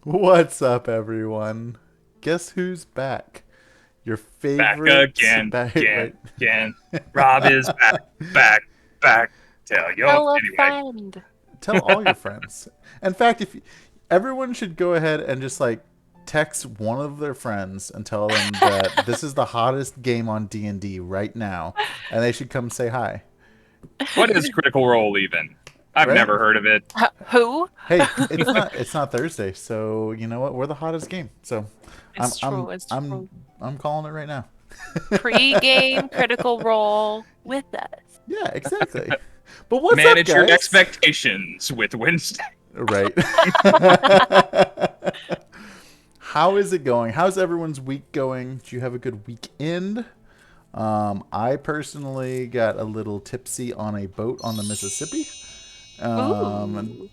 What's up, everyone? Guess who's back? Your Back favorite again, right? again. Rob is back. Tell you. Tell a Anyway, friend. Tell all your friends. In fact, if everyone should go ahead and just like text one of their friends and tell them that this is the hottest game on D&D right now, and they should come say hi. what is Critical Role even? I've Right? never heard of it. Who? Hey, it's not Thursday, so you know what? We're the hottest game. So It's true. It's true. I'm calling it right now. Pre-game Critical Role with us. Yeah, exactly. But what's Manage up, your guys? expectations with Wednesday. Right. How is it going? How's everyone's week going? Did you have a good weekend? I personally got a little tipsy on a boat on the Mississippi. Ooh.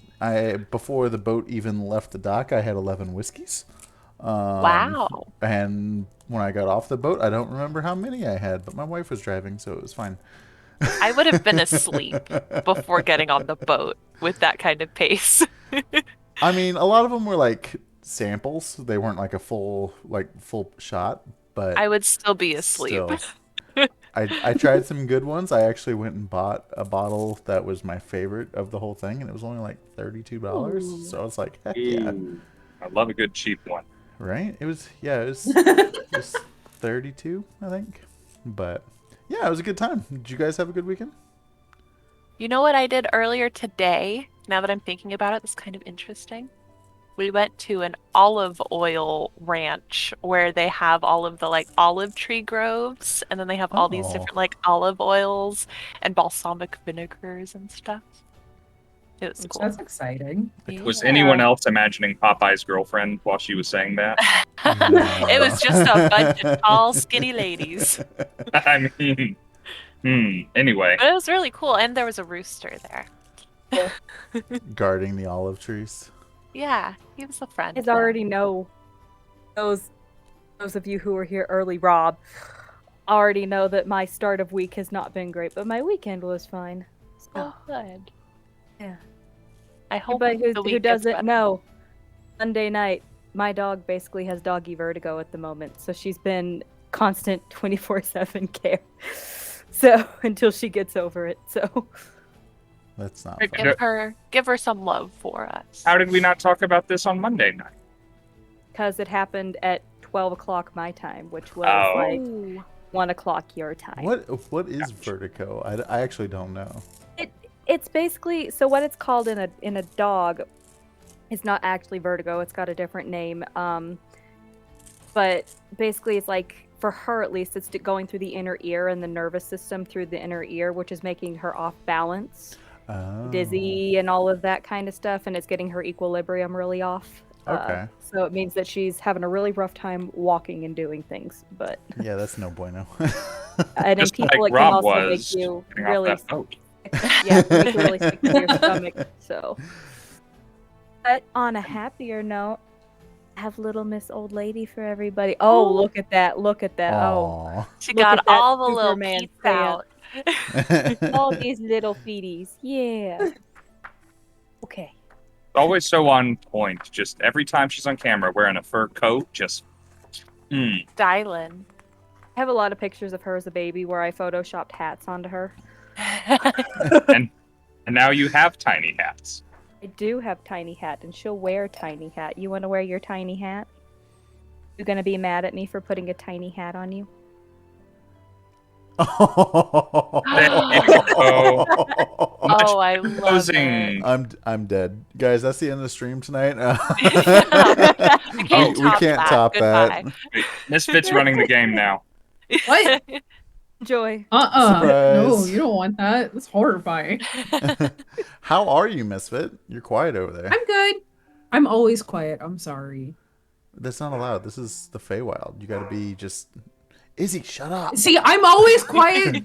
Before the boat even left the dock, I had 11 whiskeys. Wow. And when I got off the boat, I don't remember how many I had, but my wife was driving, so it was fine. I would have been asleep before getting on the boat with that kind of pace. I mean, a lot of them were like samples. They weren't like a full shot, but I would still be asleep. still. I tried some good ones. I actually went and bought a bottle that was my favorite of the whole thing, and it was only like $32. Ooh. So I was like, heck yeah. Ooh, I love a good cheap one. Right? It was 32, I think. But yeah, it was a good time. Did you guys have a good weekend? You know what I did earlier today? Now that I'm thinking about it, it's kind of interesting. We went to an olive oil ranch where they have all of the like olive tree groves, and then they have all these Oh. different like olive oils and balsamic vinegars and stuff. It was cool. That's exciting. Was Yeah. anyone else imagining Popeye's girlfriend while she was saying that? It was just a bunch of tall, skinny ladies. I mean, anyway. But it was really cool, and there was a rooster there. Guarding the olive trees. Yeah, he was a friend. I already know those of you who were here early, Rob, already know that my start of week has not been great, but my weekend was fine. So, Oh, good. yeah. I hope Anybody the who week gets doesn't better. know, Monday night, my dog basically has doggy vertigo at the moment, so she's been constant 24/7 care. So until she gets over it, so That's not Hey, fun. Give her some love for us. How did we not talk about this on Monday night? because it happened at 12 o'clock my time, which was Oh. like Ooh. 1 o'clock your time. What is vertigo? I actually don't know. It's basically, so what it's called in a dog is not actually vertigo. It's got a different name. But basically it's like, for her at least, it's going through the inner ear and the nervous system through the inner ear, which is making her off balance, Oh. dizzy, and all of that kind of stuff, and it's getting her equilibrium really off. Okay. So it means that she's having a really rough time walking and doing things. But Yeah, that's no bueno. and in Just people, like it can Rob also make was you getting off really that boat. yeah, it can really stick to your stomach. So, but on a happier note, I have little Miss Old Lady for everybody. Oh, Ooh. look at that! Look at that! Aw. She Look got at that all the little Superman peeps fan. out. Oh, all these little feeties. Yeah. Okay. Always so on point. Just every time she's on camera wearing a fur coat, just Dylan. I have a lot of pictures of her as a baby where I photoshopped hats onto her. and now you have tiny hats. I do have tiny hat, and she'll wear tiny hat. You want to wear your tiny hat? You gonna be mad at me for putting a tiny hat on you? There you go. Oh, I love Closing. it. I'm dead, guys. That's the end of the stream tonight. We can't we top can't that. top Goodbye. Wait, Misfit's running the game now. What? Joy. No, Surprise. you don't want that. That's horrifying. How are you, Misfit? You're quiet over there. I'm good. I'm always quiet. I'm sorry. That's not allowed. This is the Feywild. You gotta be just... Izzy, shut up. See, I'm always quiet.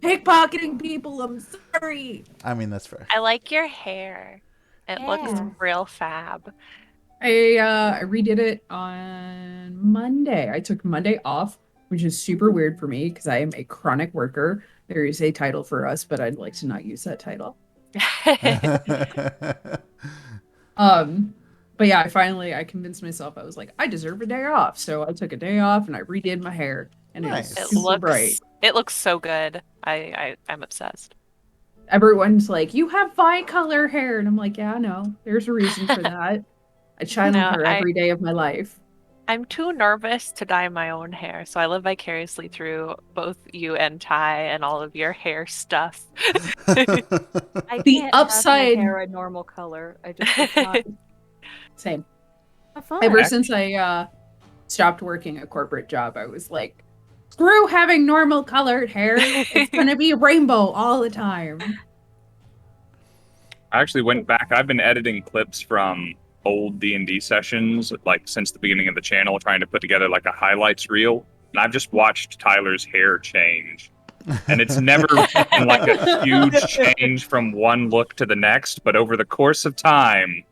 Pickpocketing people. I'm sorry. I mean, that's fair. I like your hair. It looks Yeah. real fab. I redid it on Monday. I took Monday off, which is super weird for me because I am a chronic worker. There is a title for us, but I'd like to not use that title. But yeah, I convinced myself. I was like, I deserve a day off. So I took a day off and I redid my hair, and Nice. it It was super looks bright. it looks so good. I'm obsessed. Everyone's like, you have bi-color hair, and I'm like, yeah, I know. There's a reason for that. I channel No, her every day of my life. I'm too nervous to dye my own hair, so I live vicariously through both you and Ty and all of your hair stuff. I The can't upside- have my hair a normal color. I just it's not Same. not fun. Ever since I stopped working a corporate job, I was like, screw having normal colored hair. It's gonna be a rainbow all the time. I actually went back. I've been editing clips from old D&D sessions, like since the beginning of the channel, trying to put together like a highlights reel. And I've just watched Tyler's hair change. And it's never been like a huge change from one look to the next, but over the course of time,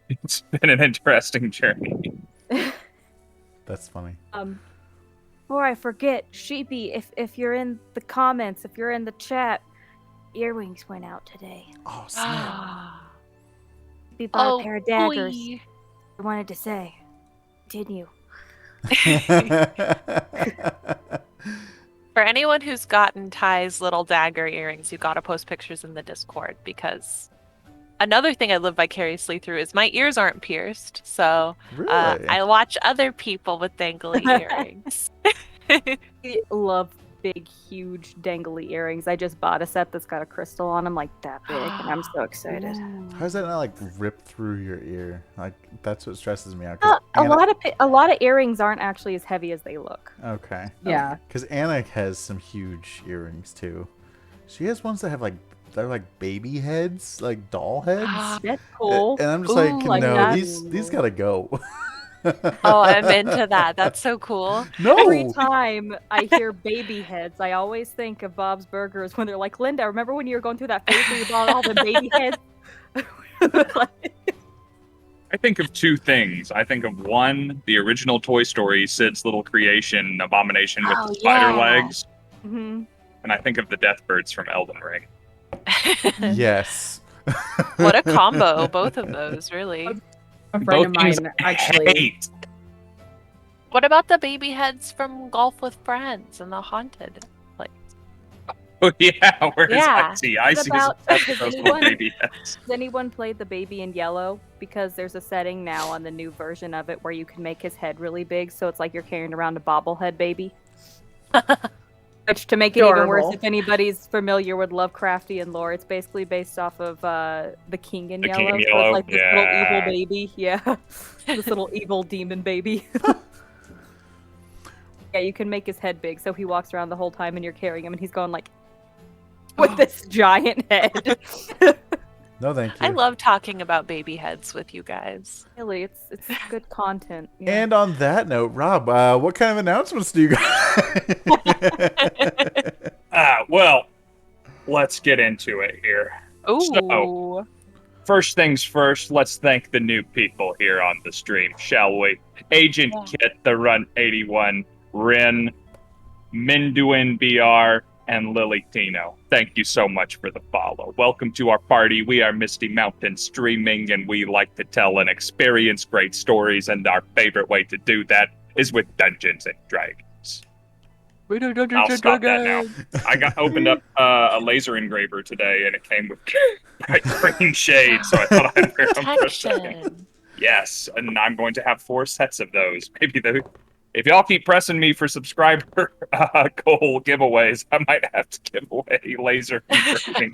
it's been an interesting journey. That's funny. Before I forget, Sheepy, if you're in the comments, if you're in the chat, earrings went out today. Oh, snap. We bought Oh, a pair of daggers. boy. I wanted to say, continue. For anyone who's gotten Ty's little dagger earrings, you gotta post pictures in the Discord, because another thing I live vicariously through is my ears aren't pierced, so Really? I watch other people with dangly earrings. I love big, huge, dangly earrings. I just bought a set that's got a crystal on them like that big, and I'm so excited. How does that not like rip through your ear? Like that's what stresses me out. A lot of earrings aren't actually as heavy as they look. Okay. Yeah. Because Anna has some huge earrings too. She has ones that have like they're like baby heads, like doll heads. That's cool. And I'm just Ooh, like, like no, that. these gotta go. Oh, I'm into that. That's so cool. No. Every time I hear baby heads, I always think of Bob's Burgers when they're like, Linda, remember when you were going through that phase where you bought all the baby heads? I think of two things. I think of one, the original Toy Story, Sid's little creation, Abomination with Oh, the spider yeah. legs. hmm And I think of the Deathbirds from Elden Ring. Yes. What a combo, both of those, really. A friend of Both things mine I actually. hate. What about the baby heads from Golf with Friends and the Haunted? Oh, yeah, where's Yeah. Icy? What Icy's about- obsessed has with those anyone- little baby heads. Has anyone played the baby in yellow? Because there's a setting now on the new version of it where you can make his head really big, so it's like you're carrying around a bobblehead baby. Which, to make it even worse, Adorable. if anybody's familiar with Lovecraftian lore, it's basically based off of the King in The Yellow. King in So Yellow, it's like this little yeah. evil baby. Yeah. This little evil demon baby. Yeah, you can make his head big, so he walks around the whole time and you're carrying him and he's going like with this giant head. No, thank you. I love talking about baby heads with you guys. Really, it's good content. Yeah. And on that note, Rob, what kind of announcements do you got? Well, let's get into it here. Ooh. So- First things first, let's thank the new people here on the stream, shall we? Agent Yeah. Kit, the Run 81, Rin, Minduin BR, and Lily Tino. Thank you so much for the follow. Welcome to our party. We are Misty Mountain Streaming, and we like to tell and experience great stories, and our favorite way to do that is with Dungeons and Dragons. I'll stop that now. I opened up a laser engraver today, and it came with bright green shades, so I thought I'd wear them for a second. Protection. Yes, and I'm going to have 4 sets of those. Maybe if y'all keep pressing me for subscriber goal giveaways, I might have to give away laser engraving.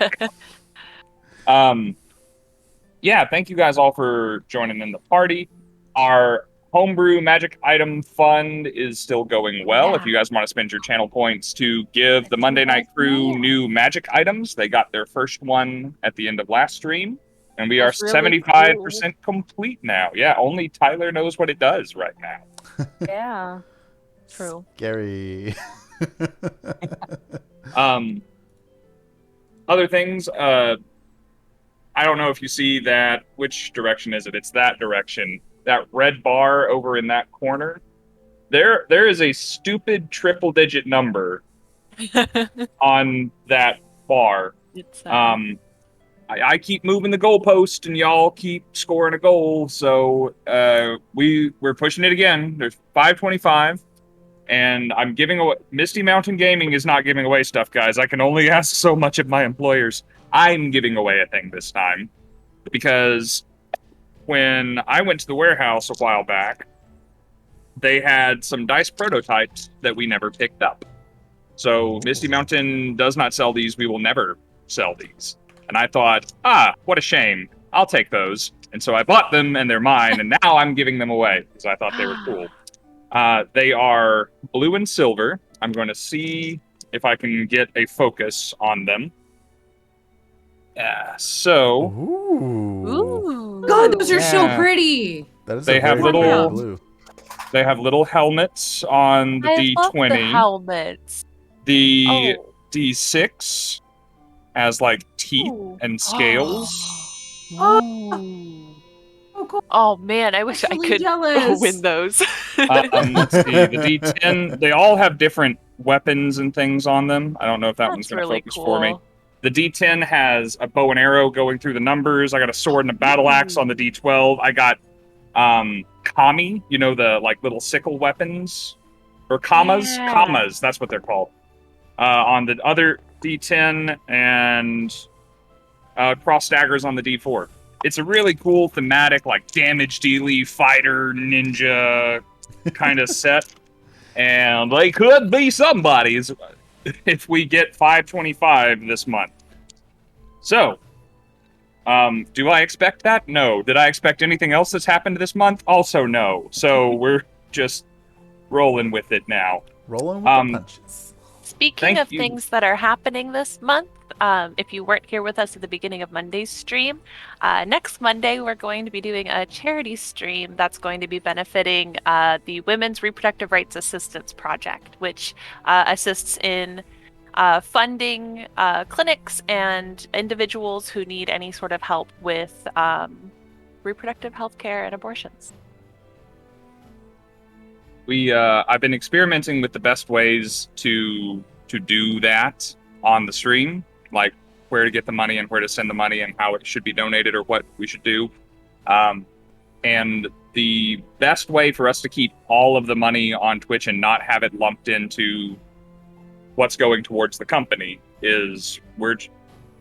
Yeah, thank you guys all for joining in the party. Our homebrew magic item fund is still going well. Yeah. If you guys want to spend your channel points to give the Monday Night Crew new magic items, they got their first one at the end of last stream. And we That's are really 75% complete now. Yeah, only Tyler knows what it does right now. Yeah. True. Scary. Other things, I don't know if you see that. Which direction is it? It's that direction. That red bar over in that corner. There is a stupid triple-digit number on that bar. It's, I keep moving the goalpost, and y'all keep scoring a goal. So we're pushing it again. There's 525, and I'm giving away. Misty Mountain Gaming is not giving away stuff, guys. I can only ask so much of my employers. I'm giving away a thing this time because when I went to the warehouse a while back, they had some dice prototypes that we never picked up. So Misty Mountain does not sell these. We will never sell these. And I thought, what a shame. I'll take those. And so I bought them, and they're mine, and now I'm giving them away because I thought they were cool. They are blue and silver. I'm going to see if I can get a focus on them. So Ooh. God, those are so Yeah. pretty. That is They a have very little- pretty blue. they have little helmets on the I D20. love the helmets. The Oh. D6 has like teeth Ooh. and scales. Ooh. Oh, cool. Oh man, I wish I Actually could jealous. win those. Let's see. The D10, they all have different weapons and things on them. I don't know if that one's That's going to really focus cool. for me. The D10 has a bow and arrow going through the numbers. I got a sword and a battle axe on the D12. I got kami, you know, the like little sickle weapons or commas. Yeah. Commas, that's what they're called. On the other D10 and cross daggers on the D4. It's a really cool thematic, like damage dealy fighter ninja kind of set, and they could be somebody's if we get 525 this month. So, do I expect that? No. Did I expect anything else that's happened this month? Also, no. So we're just rolling with it now. Rolling with the punches. Speaking Thank of you. things that are happening this month, if you weren't here with us at the beginning of Monday's stream, next Monday we're going to be doing a charity stream that's going to be benefiting the Women's Reproductive Rights Assistance Project, which assists in funding clinics and individuals who need any sort of help with reproductive health care and abortions. I've been experimenting with the best ways to do that on the stream, like where to get the money and where to send the money and how it should be donated or what we should do. And the best way for us to keep all of the money on Twitch and not have it lumped into what's going towards the company is we're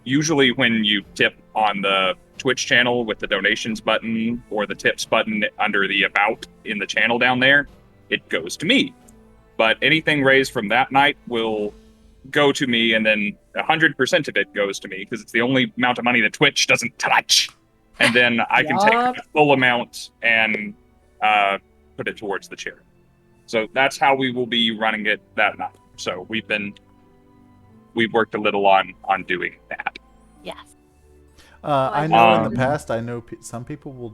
usually when you tip on the Twitch channel with the donations button or the tips button under the about in the channel down there, it goes to me. But anything raised from that night will go to me, and then 100% of it goes to me because it's the only amount of money that Twitch doesn't touch. And then I can take Yup. the full amount and put it towards the charity. So that's how we will be running it that night. So we've worked a little on doing that. Yes. I know in the Um, past, I know some people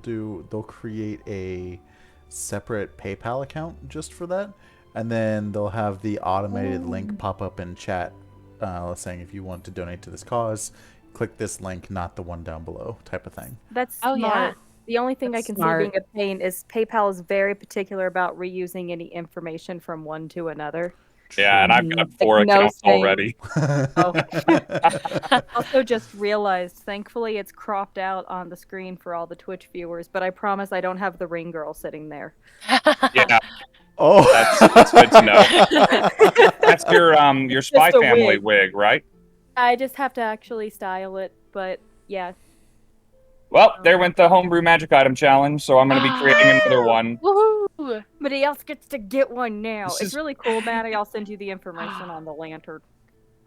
they'll create a separate PayPal account just for that, and then they'll have the automated link pop up in chat saying if you want to donate to this cause, click this link, not the one down below, type of thing. That's Oh, smart. yeah. The only thing That's I can smart. see being a pain is PayPal is very particular about reusing any information from one to another. Yeah, and I've got Like, 4 no accounts saying- already. Also just realized, thankfully it's cropped out on the screen for all the Twitch viewers, but I promise I don't have the ring girl sitting there. Yeah, Oh, that's good to know. That's your Spy Just a Family wig. wig, right? I just have to actually style it, but yeah. Well, there went the homebrew magic item challenge, so I'm going to be creating another one. Woohoo! Ooh. Somebody else gets to get one now. This It's is- really cool, Maddie. I'll send you the information on the lantern.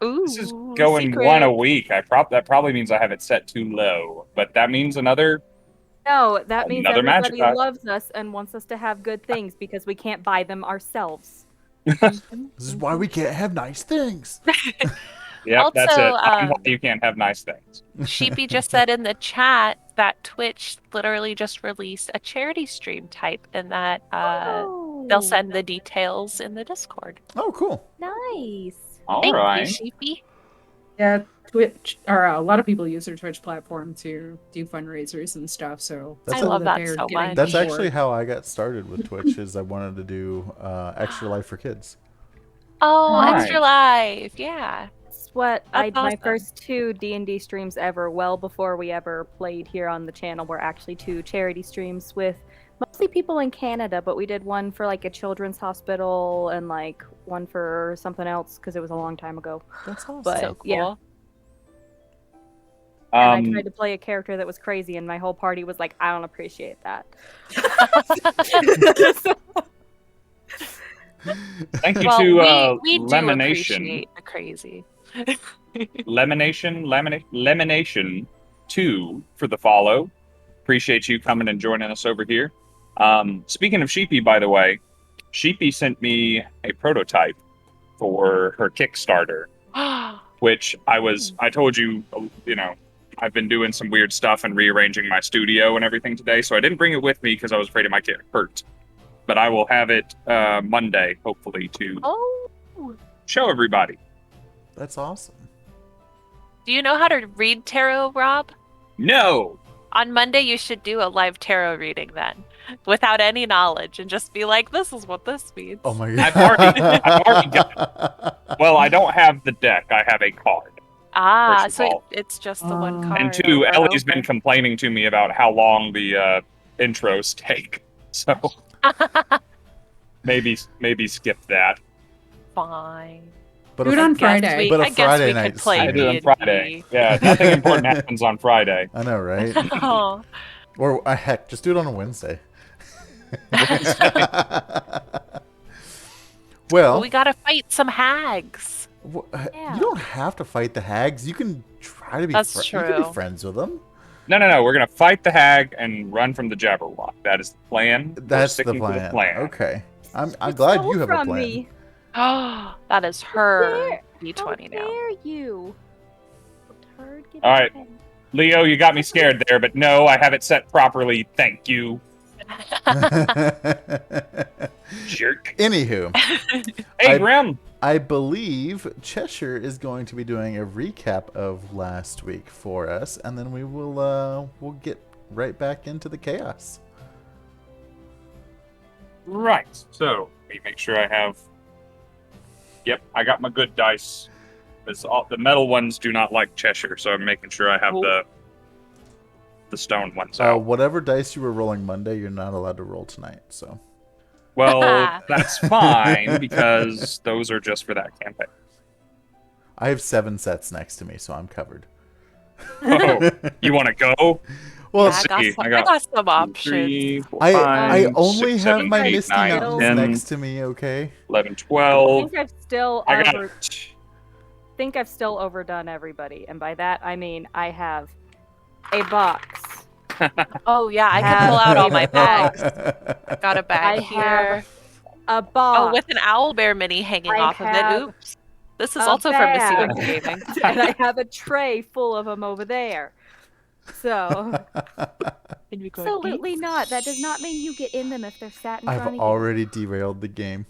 Ooh. This is going secret. one a week. That probably means I have it set too low, but that means another. No, that means Another magic everybody item. loves us and wants us to have good things because we can't buy them ourselves. This is why we can't have nice things. Yep, that's Also, it. I'm why you can't have nice things. Sheepy just said in the chat that Twitch literally just released a charity stream type, and that they'll send the details in the Discord. Oh, cool. Nice. All Thank right. you, Sheepy. Yeah, Twitch, or a lot of people use their Twitch platform to do fundraisers and stuff. So That's it's I cool love that they're so getting much. That's more. actually how I got started with Twitch. Is I wanted to do Extra Life for Kids. Oh, Nice. Extra Life. Yeah. That's what That's I my awesome. first 2 D&D streams ever, well before we ever played here on the channel, were actually 2 charity streams with mostly people in Canada, but we did one for like a children's hospital and like one for something else because it was a long time ago. That's awesome. But So cool. yeah. And I Um, tried to play a character that was crazy, and my whole party was like, I don't appreciate that. thank you Well, to we do Lemonation. appreciate the crazy. Lemonation 2 for the follow. Appreciate you coming and joining us over here. Speaking of Sheepy, by the way, Sheepy sent me a prototype for her Kickstarter, which I told you, I've been doing some weird stuff and rearranging my studio and everything today, so I didn't bring it with me because I was afraid it might get hurt. But I will have it Monday, hopefully, to Oh. show everybody. That's awesome. Do you know how to read tarot, Rob? No! On Monday, you should do a live tarot reading then, without any knowledge, and just be like, "This is what this means." Oh my I've god. already got Well, I don't have the deck. I have a card. Ah, First of all. so it's just the one card. And 2, over Ellie's and been complaining to me about how long the intros take. So over. maybe skip that. Fine. But Do a- it on I guess Friday. we- But a I guess Friday we night could play I do stream. it on Friday. Yeah, nothing important happens on Friday. I know, right? Oh, Or heck, just do it on a Wednesday. well, Well, we gotta fight some hags. Yeah. you don't have to fight the hags. You can try to be. That's You can be true. friends with them. No. We're gonna fight the hag and run from the Jabberwock. That is the plan. We're That's the sticking to plan. the plan. Okay, I'm You glad stole you have a from plan. Me. Oh, that is her How D20 now. dare you? Turd, get All out right. of bed. Leo, you got me scared there, but no, I have it set properly. Thank you, jerk. Anywho, Hey, I- Grim. I believe Cheshire is going to be doing a recap of last week for us, and then we will we'll get right back into the chaos. Right. So, let me make sure I have. Yep, I got my good dice. The metal ones do not like Cheshire, so I'm making sure I have Cool. the stone ones out. Whatever dice you were rolling Monday, you're not allowed to roll tonight. So Well, that's fine because those are just for that campaign. I have 7 sets next to me, so I'm covered. Oh, you want to go? Well, Let's I see. got some options. 3, 4, I 5, only 6, have 7, my 8, Misty 9, Mountains 10, next to me. Okay. 11, I 12. think I've still overdone everybody, and by that I mean I have a box. Oh yeah, I Have can pull out all a my bags. bags. I've got a bag I here. have a Oh, box. with an owl bear mini hanging I off of it. have Oops. This is a also from Misty bag. Mountain Gaming. and I have a tray full of them over there. So absolutely not. That does not mean you get in them if they're sat in front I've of you. already derailed the game.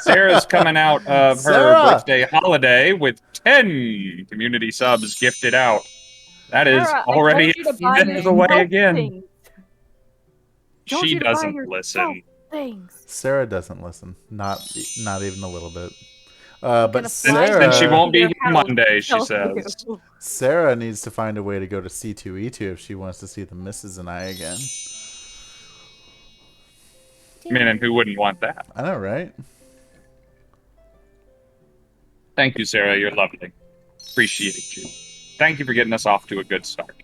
Sarah's coming out of her Sarah! birthday holiday with 10 community subs gifted out. That is Sarah, I already told you to buy minutes away yourself again. things. Told She you to buy doesn't yourself listen. Things. Sarah doesn't listen. Not even a little bit. gonna But fly Sarah, Then she won't be Your here house Monday, she Tell says. you. Sarah needs to find a way to go to C2E2 if she wants to see the Mrs. and I again. I mean, and who wouldn't want that? I know, right? Thank you, Sarah. You're lovely. Appreciate you. Thank you for getting us off to a good start.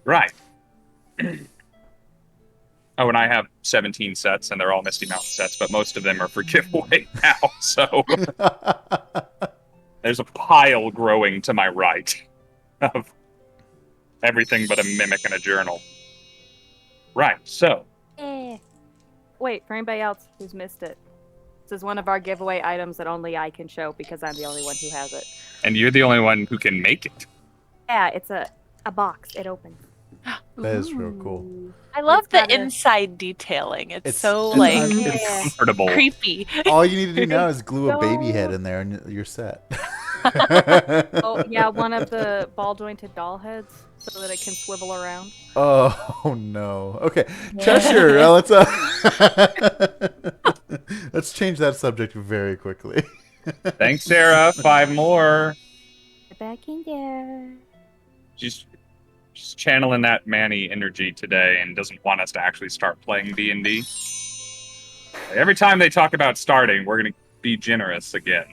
Right. Oh, and I have 17 sets, and they're all Misty Mountain sets, but most of them are for giveaway now, so there's a pile growing to my right of everything but a mimic and a journal. Right, so. Wait, for anybody else who's missed it, this is one of our giveaway items that only I can show because I'm the only one who has it. And you're the only one who can make it. Yeah, it's a box. It opens. That is real cool. I love It's the got a- inside detailing. It's so it's like Yeah. Comfortable. creepy. all you need to do now is glue a baby No. head in there, and you're set. Oh, yeah, one of the ball-jointed doll heads so that it can swivel around. Oh no. Okay, Cheshire. Let's change that subject very quickly. Thanks, Sarah. 5 more. Get back in there. She's channeling that Manny energy today and doesn't want us to actually start playing D&D. Every time they talk about starting, we're going to be generous again.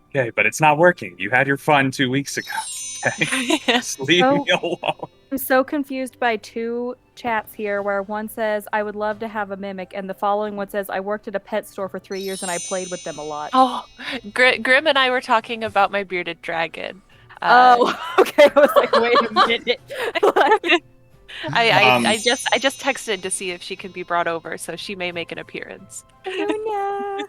Okay, but it's not working. You had your fun 2 weeks ago. Okay? Just leave Oh. me alone. I'm so confused by 2 chats here where one says, I would love to have a mimic, and the following one says, I worked at a pet store for 3 years and I played with them a lot. Oh, Grim and I were talking about my bearded dragon. Okay. I was like, wait a minute. I just texted to see if she could be brought over, so she may make an appearance. Oh,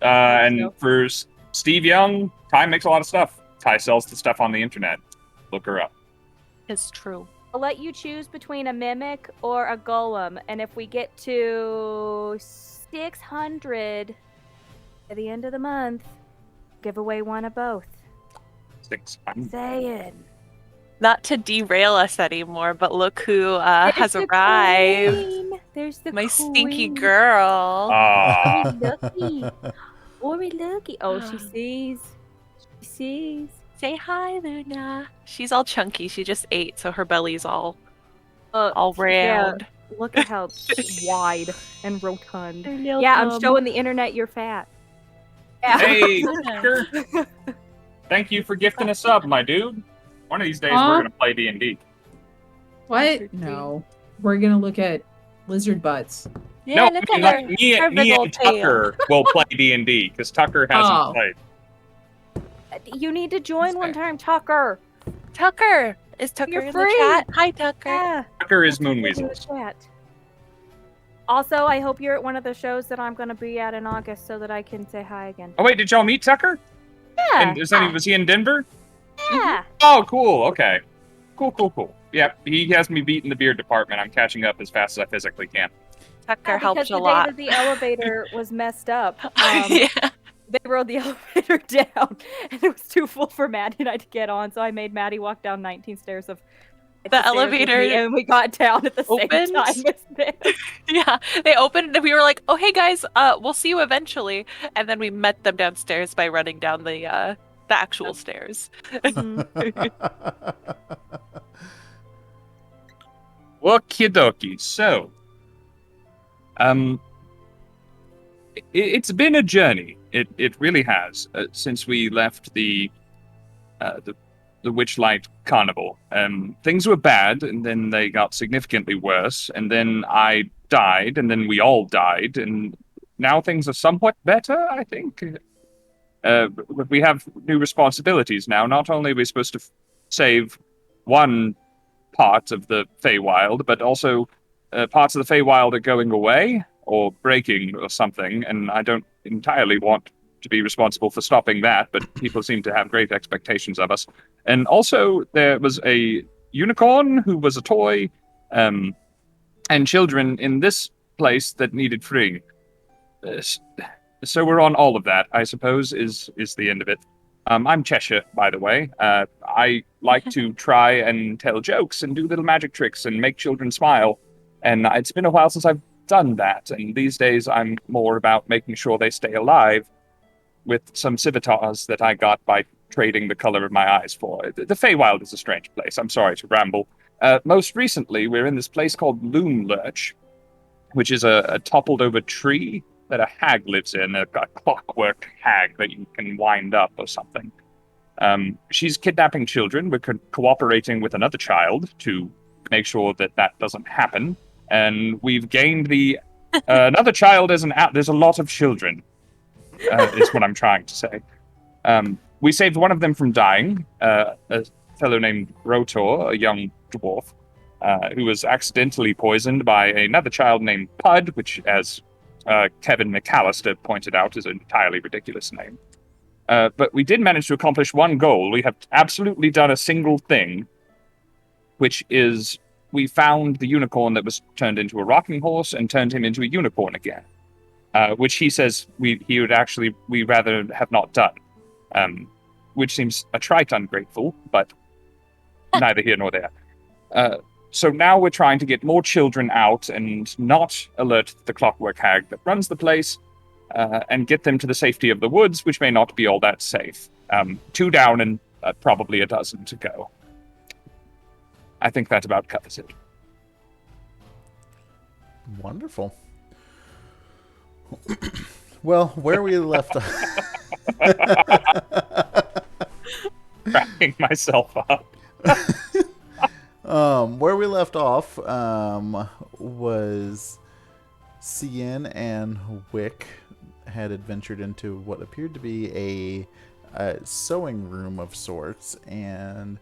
And No. for Steve Young, Ty makes a lot of stuff. Ty sells the stuff on the internet. Look her up. It's true. I'll let you choose between a mimic or a golem, and if we get to 600 at the end of the month, give away one of both. 600. Saying. Not to derail us anymore, but look who has There's the arrived. queen. There's the My stinky queen. girl. Ah, Lucky. Ori Lucky. Oh, she sees. She sees. Say hi, Luna. She's all chunky. She just ate, so her belly's all Yeah, round. look at how wide and rotund. Her little Yeah, I'm bum. showing the internet you're fat. Yeah. hey, Tucker. Thank you for gifting us up, my dude. One of these days, we're going to play D&D. What? No. We're gonna look at lizard butts. Yeah, No, look I mean, at her. like, me her big and old tail. Tucker will play D&D, because Tucker hasn't Oh. played. You need to join one Fair. time, Tucker. Tucker. Is Tucker You're in free. the chat? Hi, Tucker. Yeah. Tucker is Moon In the Weasels. chat. Also, I hope you're at one of the shows that I'm going to be at in August so that I can say hi again. Oh, wait, did y'all meet Tucker? Yeah. And was he in Denver? Yeah. Oh, cool. Okay. Cool. Yeah, he has me beat in the beard department. I'm catching up as fast as I physically can. Tucker Yeah, helps because a the day lot. that the elevator was messed up, Yeah. they rode the elevator down, and it was too full for Maddie and I to get on, so I made Maddie walk down 19 stairs of The stairs with elevator me, and we got down at the same opened. time as them. Yeah, they opened and we were like, "Oh, hey guys, we'll see you eventually." And then we met them downstairs by running down the actual stairs. Okie dokie. So, it's been a journey. It really has since we left the Witchlight Carnival. Things were bad, and then they got significantly worse, and then I died, and then we all died, and now things are somewhat better, I think. But we have new responsibilities now. Not only are we supposed to save one part of the Feywild, but also parts of the Feywild are going away or breaking or something, and I don't entirely want to be responsible for stopping that, but people seem to have great expectations of us. And also, there was a unicorn who was a toy, and children in this place that needed freeing. So we're on all of that, I suppose, is the end of it. I'm Cheshire, by the way. I like to try and tell jokes and do little magic tricks and make children smile. And it's been a while since I've done that. And these days I'm more about making sure they stay alive with some civitars that I got by trading the color of my eyes for. The Feywild is a strange place. I'm sorry to ramble. Most recently, we're in this place called Loom Lurch, which is a toppled-over tree that a hag lives in, a clockwork hag that you can wind up or something. She's kidnapping children. We're cooperating with another child to make sure that that doesn't happen. And we've gained the another child as an out. There's a lot of children, is what I'm trying to say. We saved one of them from dying, a fellow named Rotor, a young dwarf, who was accidentally poisoned by another child named Pud, which, as Kevin McAllister pointed out, is an entirely ridiculous name. But we did manage to accomplish one goal. We have absolutely done a single thing, which is we found the unicorn that was turned into a rocking horse and turned him into a unicorn again, which he says we rather have not done. Which seems a trite ungrateful, but neither here nor there. So now we're trying to get more children out and not alert the clockwork hag that runs the place, and get them to the safety of the woods, which may not be all that safe. 2 down and probably a dozen to go. I think that about covers it. Wonderful. Well, where we left off... Cracking myself up. Where we left off was Scinn and Wick had adventured into what appeared to be a sewing room of sorts, and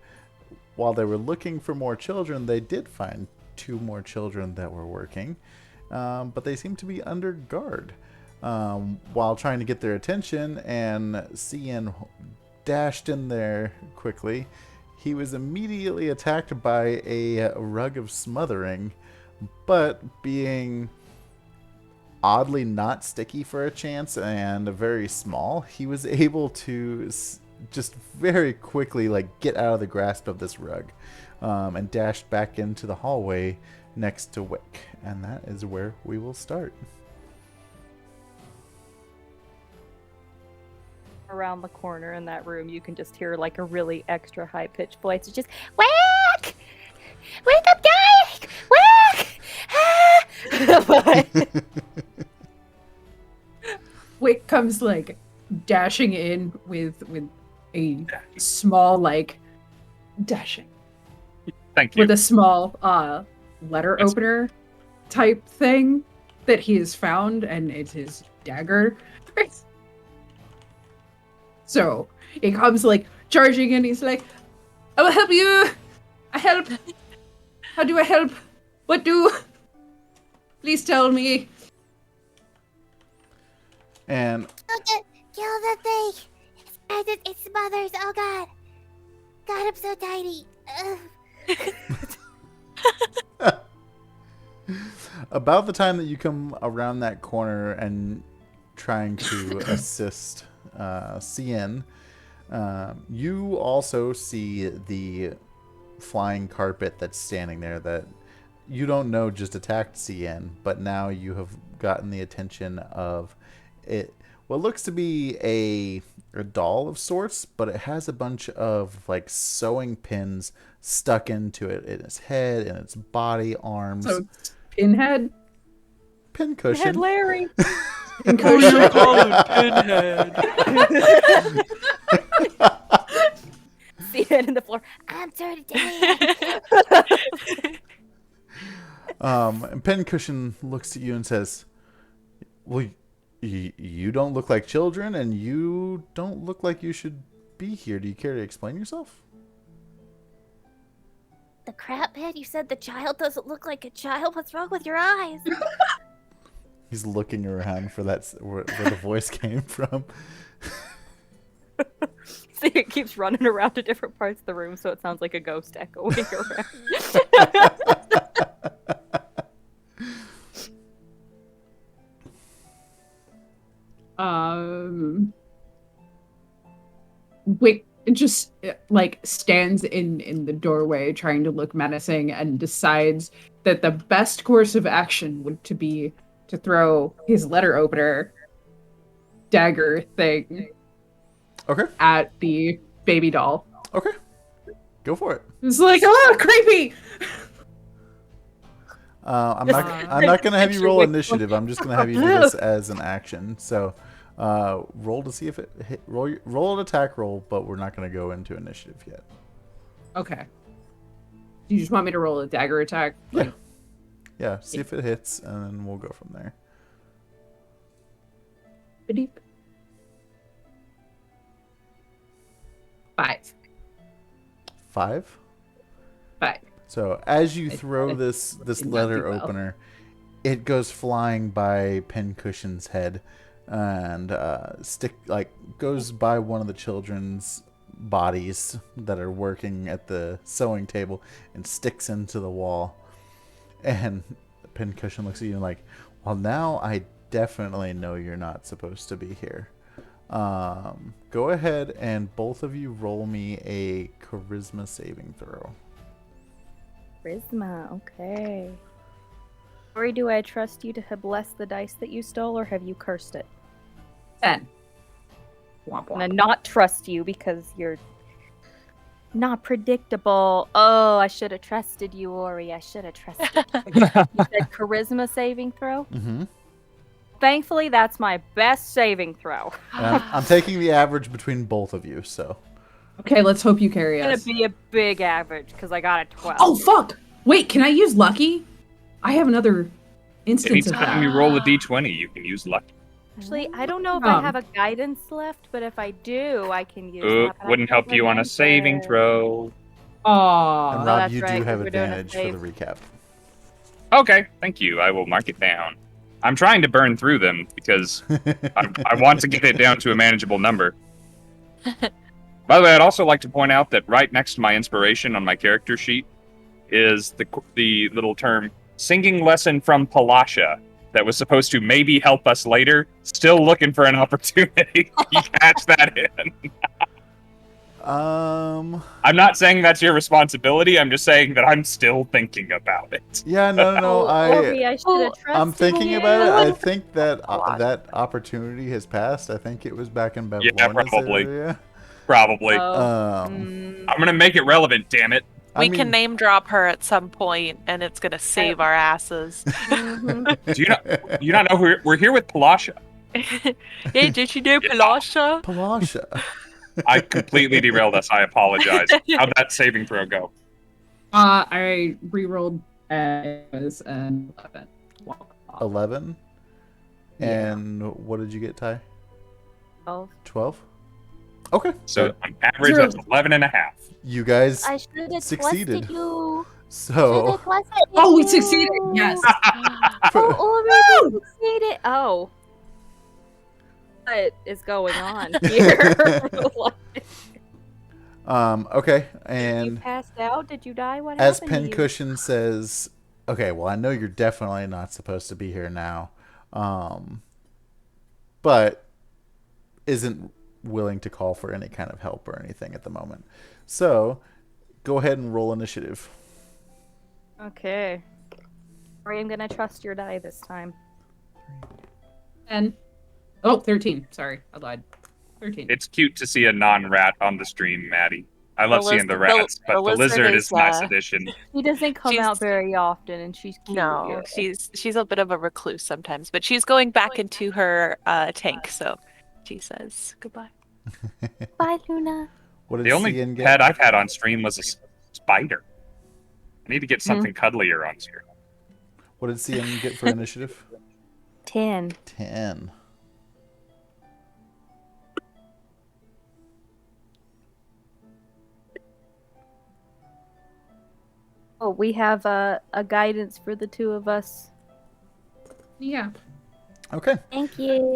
while they were looking for more children, they did find 2 more children that were working, but they seemed to be under guard. While trying to get their attention, and Scinn dashed in there quickly, he was immediately attacked by a rug of smothering, but being oddly not sticky for a chance and very small, he was able to just very quickly get out of the grasp of this rug, and dashed back into the hallway next to Wick, and that is where we will start. Around the corner in that room, you can just hear a really extra high pitched voice. It's just Wick! Wake up, guys! Wick! Wick comes dashing in with a small dashing Thank you. with a small letter Yes. opener type thing that he has found, and it's his dagger. So he comes charging in. He's like, "I will help you. I help. How do I help? What do? Please tell me." And Kill the thing! It smothers! Oh god! God, I'm so tiny! Ugh. about the time that you come around that corner and trying to assist Scinn, you also see the flying carpet that's standing there that you don't know just attacked Scinn, but now you have gotten the attention of it. What looks to be a doll of sorts, but it has a bunch of sewing pins stuck into it in its head, in its body, arms. So it's Pinhead. Pincushion. Head Larry. Pincushion. See it in the floor. I'm sorry to And Pincushion looks at you and says, "Well, you don't look like children, and you don't look like you should be here. Do you care to explain yourself?" The crap head, you said the child doesn't look like a child? What's wrong with your eyes? He's looking around for where the voice came from. See, it keeps running around to different parts of the room, so it sounds like a ghost echoing around. Wick just stands in the doorway trying to look menacing and decides that the best course of action would be to throw his letter opener dagger thing at the baby doll. Okay. Go for it. It's oh, creepy! I'm not going to have you roll initiative. I'm just going to have you do this as an action. So roll to see if it hit. Roll an attack roll, but we're not going to go into initiative yet. Okay. Do you just want me to roll a dagger attack? Yeah. Yeah, see if it hits, and then we'll go from there. Beep. 5. 5? 5. So as you throw I this did not letter do well. opener, it goes flying by Pincushion's head and goes by one of the children's bodies that are working at the sewing table and sticks into the wall. And Pincushion looks at you and like, well, now I definitely know you're not supposed to be here. Go ahead and both of you roll me a charisma saving throw. Charisma, okay. Or do I trust you to have blessed the dice that you stole, or have you cursed it? 10. Womp I'm gonna womp. not trust you because you're not predictable. Oh, I should have trusted you, Ori. I should have trusted you. You said charisma saving throw? Mm-hmm. Thankfully, that's my best saving throw. I'm taking the average between both of you, so. Okay, let's hope you carry It's us. gonna be a big average because I got a 12. Oh, fuck! Wait, can I use lucky? I have another instance of Anytime that. you roll a d20, you can use luck. Actually, I don't know if I have a guidance left, but if I do, I can use Oop, that. but I wouldn't can't help you on a saving remember. throw. And Aw. Rob, that's you right, do 'cause have we're doing a advantage for save. the recap. Okay, thank you. I will mark it down. I'm trying to burn through them because I want to get it down to a manageable number. By the way, I'd also like to point out that right next to my inspiration on my character sheet is the little term "singing lesson from Palasha" that was supposed to maybe help us later. Still looking for an opportunity. You catch that in. I'm not saying that's your responsibility. I'm just saying that I'm still thinking about it. Yeah, no, Ori, I should have trusted I'm thinking you. about it. I think that that opportunity has passed. I think it was back in Bavlorna's probably. area. Probably. Um, I'm gonna make it relevant, damn it. We can name drop her at some point, and it's gonna save our asses. Do you not know we're here with Palasha? Hey, did you know Palasha? Palasha. I completely derailed us. I apologize. How'd that saving throw go? I rerolled as an 11. 11? Yeah. And what did you get, Ty? 12. 12? Okay. So on average, that's 11 and a half. You guys I should have succeeded. trusted you. So, Oh, we succeeded! Yes! Oh, Ori, we succeeded. Oh. What is going on here? okay. You And passed out? Did you die? What as happened to you? Pincushion says, okay, well, I know you're definitely not supposed to be here now, but isn't willing to call for any kind of help or anything at the moment. So, go ahead and roll initiative. Okay. Ori, I'm gonna trust your die this time. 10. Oh, 13. Sorry, I lied. 13. It's cute to see a non-rat on the stream, Maddie. I love The seeing the liz- rats, but the lizard lizard is, is nice addition. She doesn't come She's- out very often, and she's cute. No, she's a bit of a recluse sometimes, but she's going back into her tank, so she says goodbye. Bye, Luna. What did The only Cian get? pet I've had on stream was a spider. I need to get something cuddlier on stream. What did Cian get for initiative? 10. 10. Oh, we have a guidance for the two of us. Yeah. Okay. Thank you.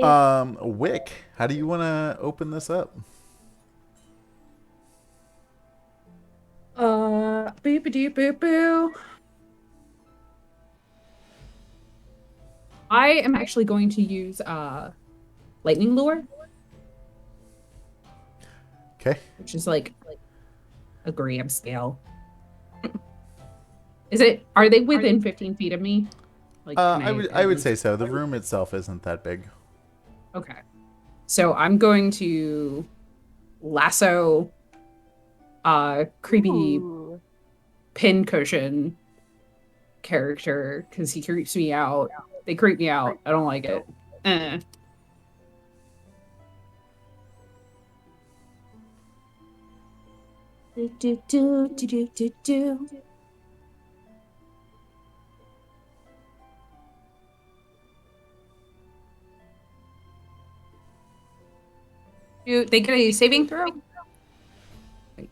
Wick, how do you want to open this up? Boopity boo boo. I am actually going to use lightning lure, Okay. which is like a gram scale. Is it? Are they within 15 feet of me? Like, can I would say so. The room itself isn't that big. Okay. So I'm going to lasso creepy Ooh. pincushion character because he creeps me out. They creep me out. I don't like it. Do they get a saving throw? Wait.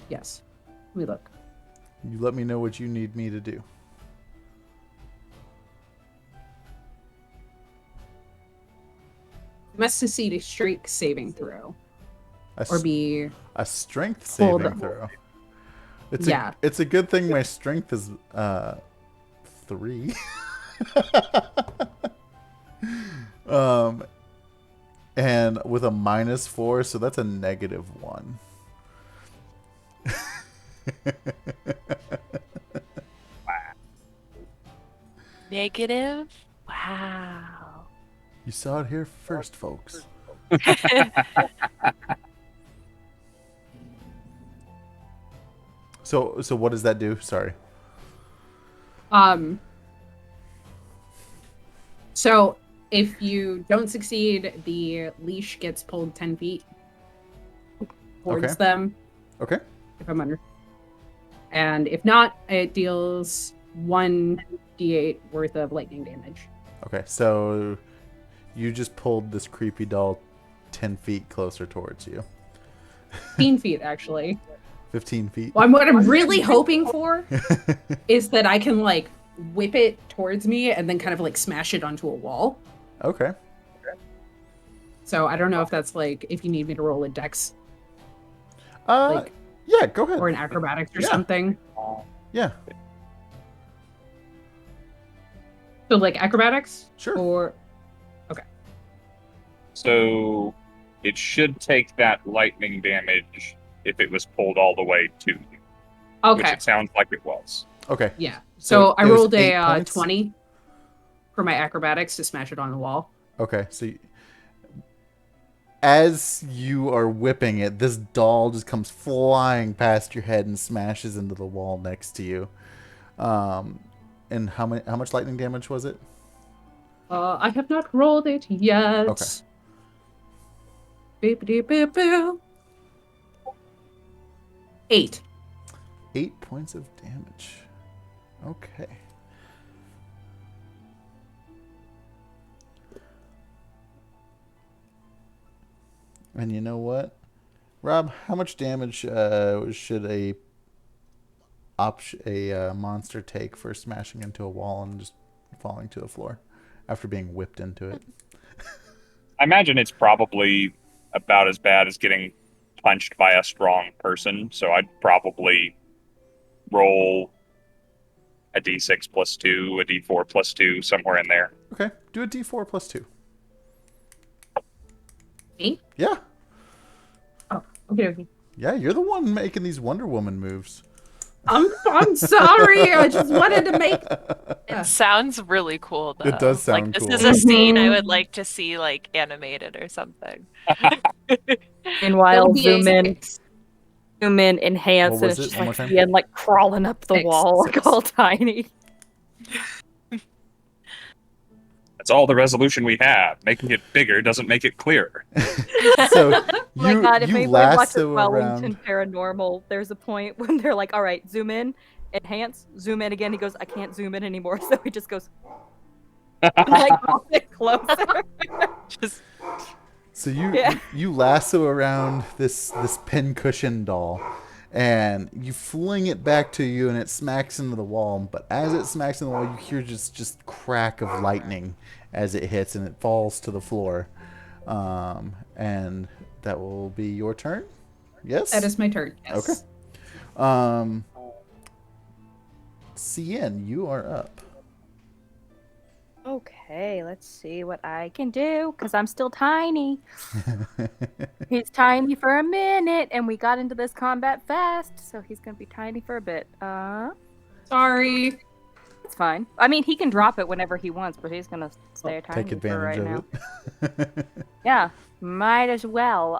Yes. Let me look. You let me know what you need me to do. You must succeed a strength saving throw. Or be a strength Hold saving on. throw. It's Yeah. it's a good thing my strength is 3. And with a -4, so that's a -1. Negative? Wow. You saw it here first, folks. So what does that do? Sorry. So if you don't succeed, the leash gets pulled 10 feet towards Okay. them. Okay. If I'm under. And if not, it deals 1d8 worth of lightning damage. Okay. So you just pulled this creepy doll 10 feet closer towards you. 15 feet, actually. 15 feet. Well, what I'm really hoping for is that I can, like, whip it towards me and then kind of, like, smash it onto a wall. Okay. So I don't know if that's, like, if you need me to roll a dex Like, yeah, go ahead. or an acrobatics or Yeah. something. Yeah, So, like, acrobatics? sure. Or... So it should take that lightning damage if it was pulled all the way to you. Which Okay. it sounds like it was. Okay. Yeah. So So I it was rolled 8 a points? 20 for my acrobatics to smash it on the wall. Okay. So as you are whipping it, this doll just comes flying past your head and smashes into the wall next to you. And how much lightning damage was it? I have not rolled it yet. Okay. Boop-a-doo-boop-boo. 8. 8 points of damage. Okay. And you know what? Rob, how much damage should a monster take for smashing into a wall and just falling to the floor after being whipped into it? I imagine it's probably about as bad as getting punched by a strong person. So I'd probably roll a d6 plus 2, a d4 plus 2, somewhere in there. Okay, do a d4 plus 2. 8? Yeah. Oh, okay. Yeah, you're the one making these Wonder Woman moves. I'm sorry. I just wanted to make... It sounds really cool, though. It does sound like, cool. This is a scene I would like to see, like, animated or something. Meanwhile, It'll be a zoom in, enhance, What and was it's it? just One more like time? Ian like crawling up the wall, like all tiny. That's all the resolution we have. Making it bigger doesn't make it clearer. So Oh my god, if you anybody watches lasso Wellington around. Paranormal, there's a point when they're like, alright, zoom in, enhance, zoom in again. He goes, I can't zoom in anymore, so he just goes like a bit closer. Just So you Yeah. you lasso around this pincushion doll, and you fling it back to you, and it smacks into the wall. But as it smacks into the wall, you hear just crack of lightning as it hits, and it falls to the floor. And that will be your turn. Yes. That is my turn. Yes. Okay. Scinn, you are up. Okay, let's see what I can do, because I'm still tiny. He's tiny for a minute, and we got into this combat fast, so he's gonna be tiny for a bit. Sorry. It's fine. I mean, he can drop it whenever he wants, but he's gonna stay tiny Take for right advantage now. of it. Yeah, might as well.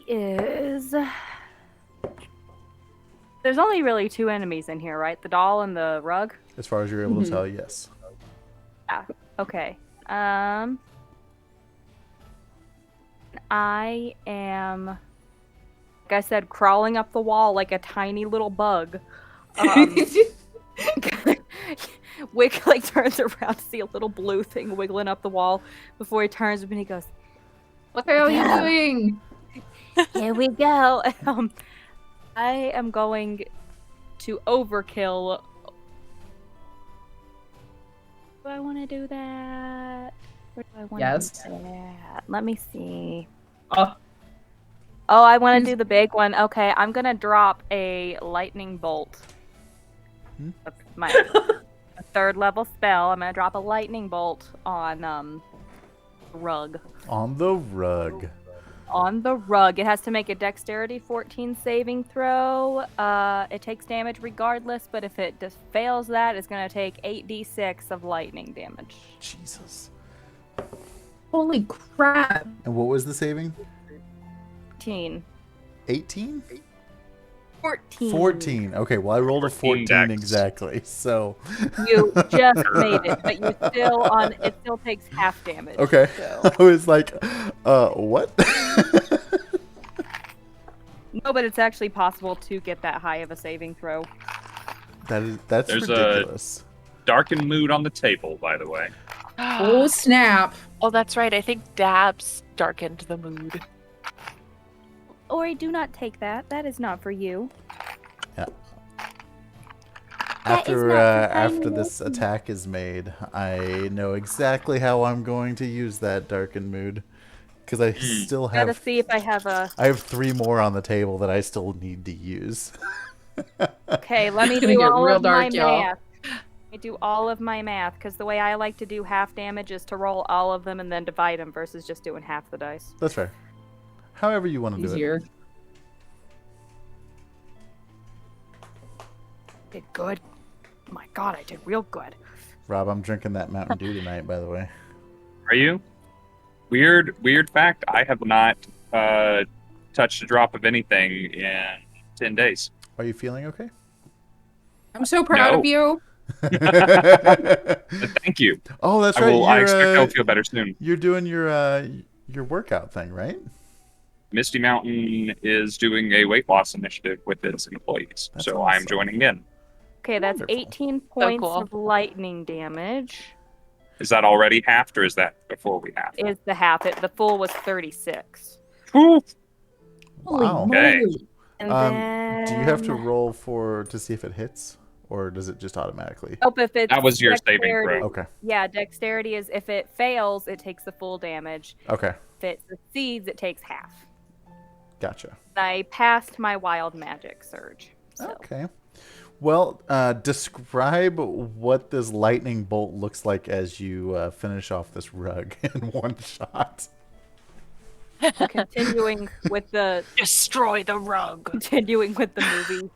Is there's only really 2 enemies in here, right? The doll and the rug. As far as you're able to tell, yes. Okay. I am, like I said, crawling up the wall like a tiny little bug. Wick like turns around to see a little blue thing wiggling up the wall before he turns and he goes, What the hell are you Yeah. doing? "Here we go." I am going to overkill. Do I want to do that? Or do I want Yes. to do that? Let me see. Oh, Oh, I want to Please. do the big one. Okay, I'm gonna drop a lightning bolt. That's my a third level spell. I'm gonna drop a lightning bolt on rug. On the rug. On the rug. It has to make a dexterity 14 saving throw. It takes damage regardless, but if it just fails that, it's gonna take 8d6 of lightning damage. Jesus. holy crap. And what was the saving? 14. 18? 14. 14. Okay, well I rolled a 14 dex. exactly. So You just made it, but you still on. It still takes half damage. okay. So. I was like, what? No, but it's actually possible to get that high of a saving throw. That's There's ridiculous. Darkened mood on the table, by the way. Oh, snap. Oh, that's right. I think Dabs darkened the mood. Ori, do not take that. That is not for you. That is not for After finding this it. attack is made, I know exactly how I'm going to use that darkened mood, because I still Gotta have see if I have a. I have 3 more on the table that I still need to use. Okay, let me It's gonna do get all real of my dark, y'all. math. I do all of my math because the way I like to do half damage is to roll all of them and then divide them versus just doing half the dice. That's fair. However you want to do it. Easier. Did good. Oh my god, I did real good. Rob, I'm drinking that Mountain Dew tonight, by the way. Are you? Weird fact. I have not touched a drop of anything in 10 days. Are you feeling okay? I'm so proud No. of you. But thank you. Oh, that's I right. will. I expect I'll feel better soon. You're doing your workout thing, right? Misty Mountain is doing a weight loss initiative with its employees, That's so I'm awesome. joining in. Okay, that's Wonderful. 18 points cool. of lightning damage. Is that already halved, or is that before we halved? Is the half it? The full was 36. Whew. Holy Wow. Okay. moly. And Do you have to then- roll to see if it hits, or does it just automatically? Oh, if it's That was your saving dexterity- throw. Okay. Yeah, dexterity is if it fails, it takes the full damage. Okay. If it succeeds, it takes half. Gotcha. I passed my wild magic surge. So. Okay. Well, describe what this lightning bolt looks like as you finish off this rug in one shot. Continuing with the Destroy the rug. movie.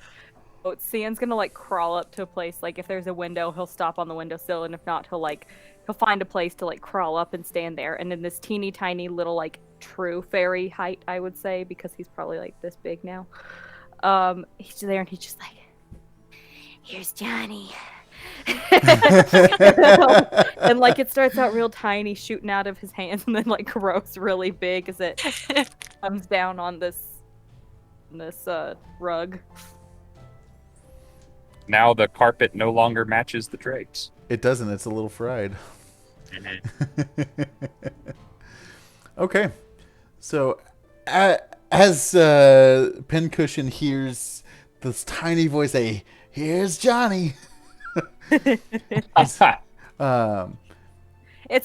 Oh, Cian's gonna like crawl up to a place. Like if there's a window, he'll stop on the windowsill, and if not, he'll find a place to like crawl up and stand there. And in this teeny tiny little like true fairy height, I would say, because he's probably like this big now. He's there and he's just like, Here's Johnny. and like it starts out real tiny, shooting out of his hands, and then like grows really big as it comes down on this rug. Now the carpet no longer matches the drapes. It doesn't. It's a little fried. Okay. So, as Pincushion hears this tiny voice say, "Here's Johnny," It's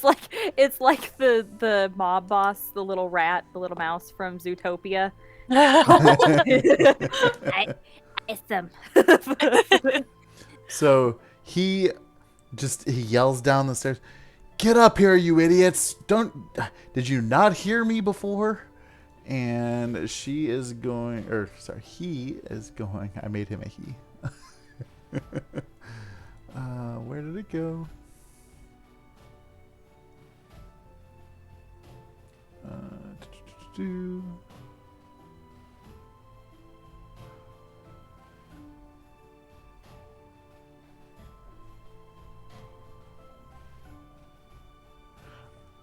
like the mob boss, the little rat, the little mouse from Zootopia. It's them. so he yells down the stairs, "Get up here, you idiots! Did you not hear me before?" And he is going. I made him a he. Where did it go?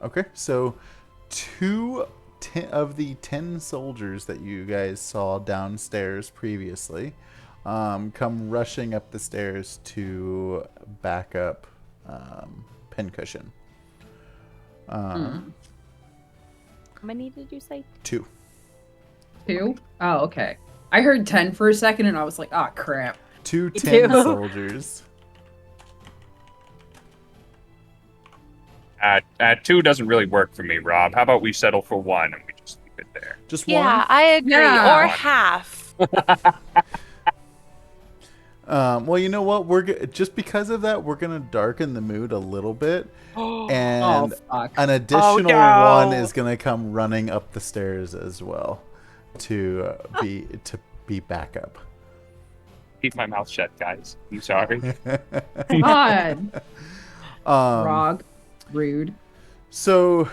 Okay, so 2 of the 10 soldiers that you guys saw downstairs previously come rushing up the stairs to back up pincushion. How many did you say? 2. 2? Oh, okay. I heard 10 for a second, and I was like, oh, crap. 2 Me 10 too. soldiers. 2 doesn't really work for me, Rob. How about we settle for 1 and we just leave it there? Just Yeah, one? I agree. Yeah. Or half. Well, you know what? Just because of that, we're gonna darken the mood a little bit, and fuck. an additional no. one is gonna come running up the stairs as well to be backup. Keep my mouth shut, guys. I'm sorry. God. Um, Rog. Rude. So,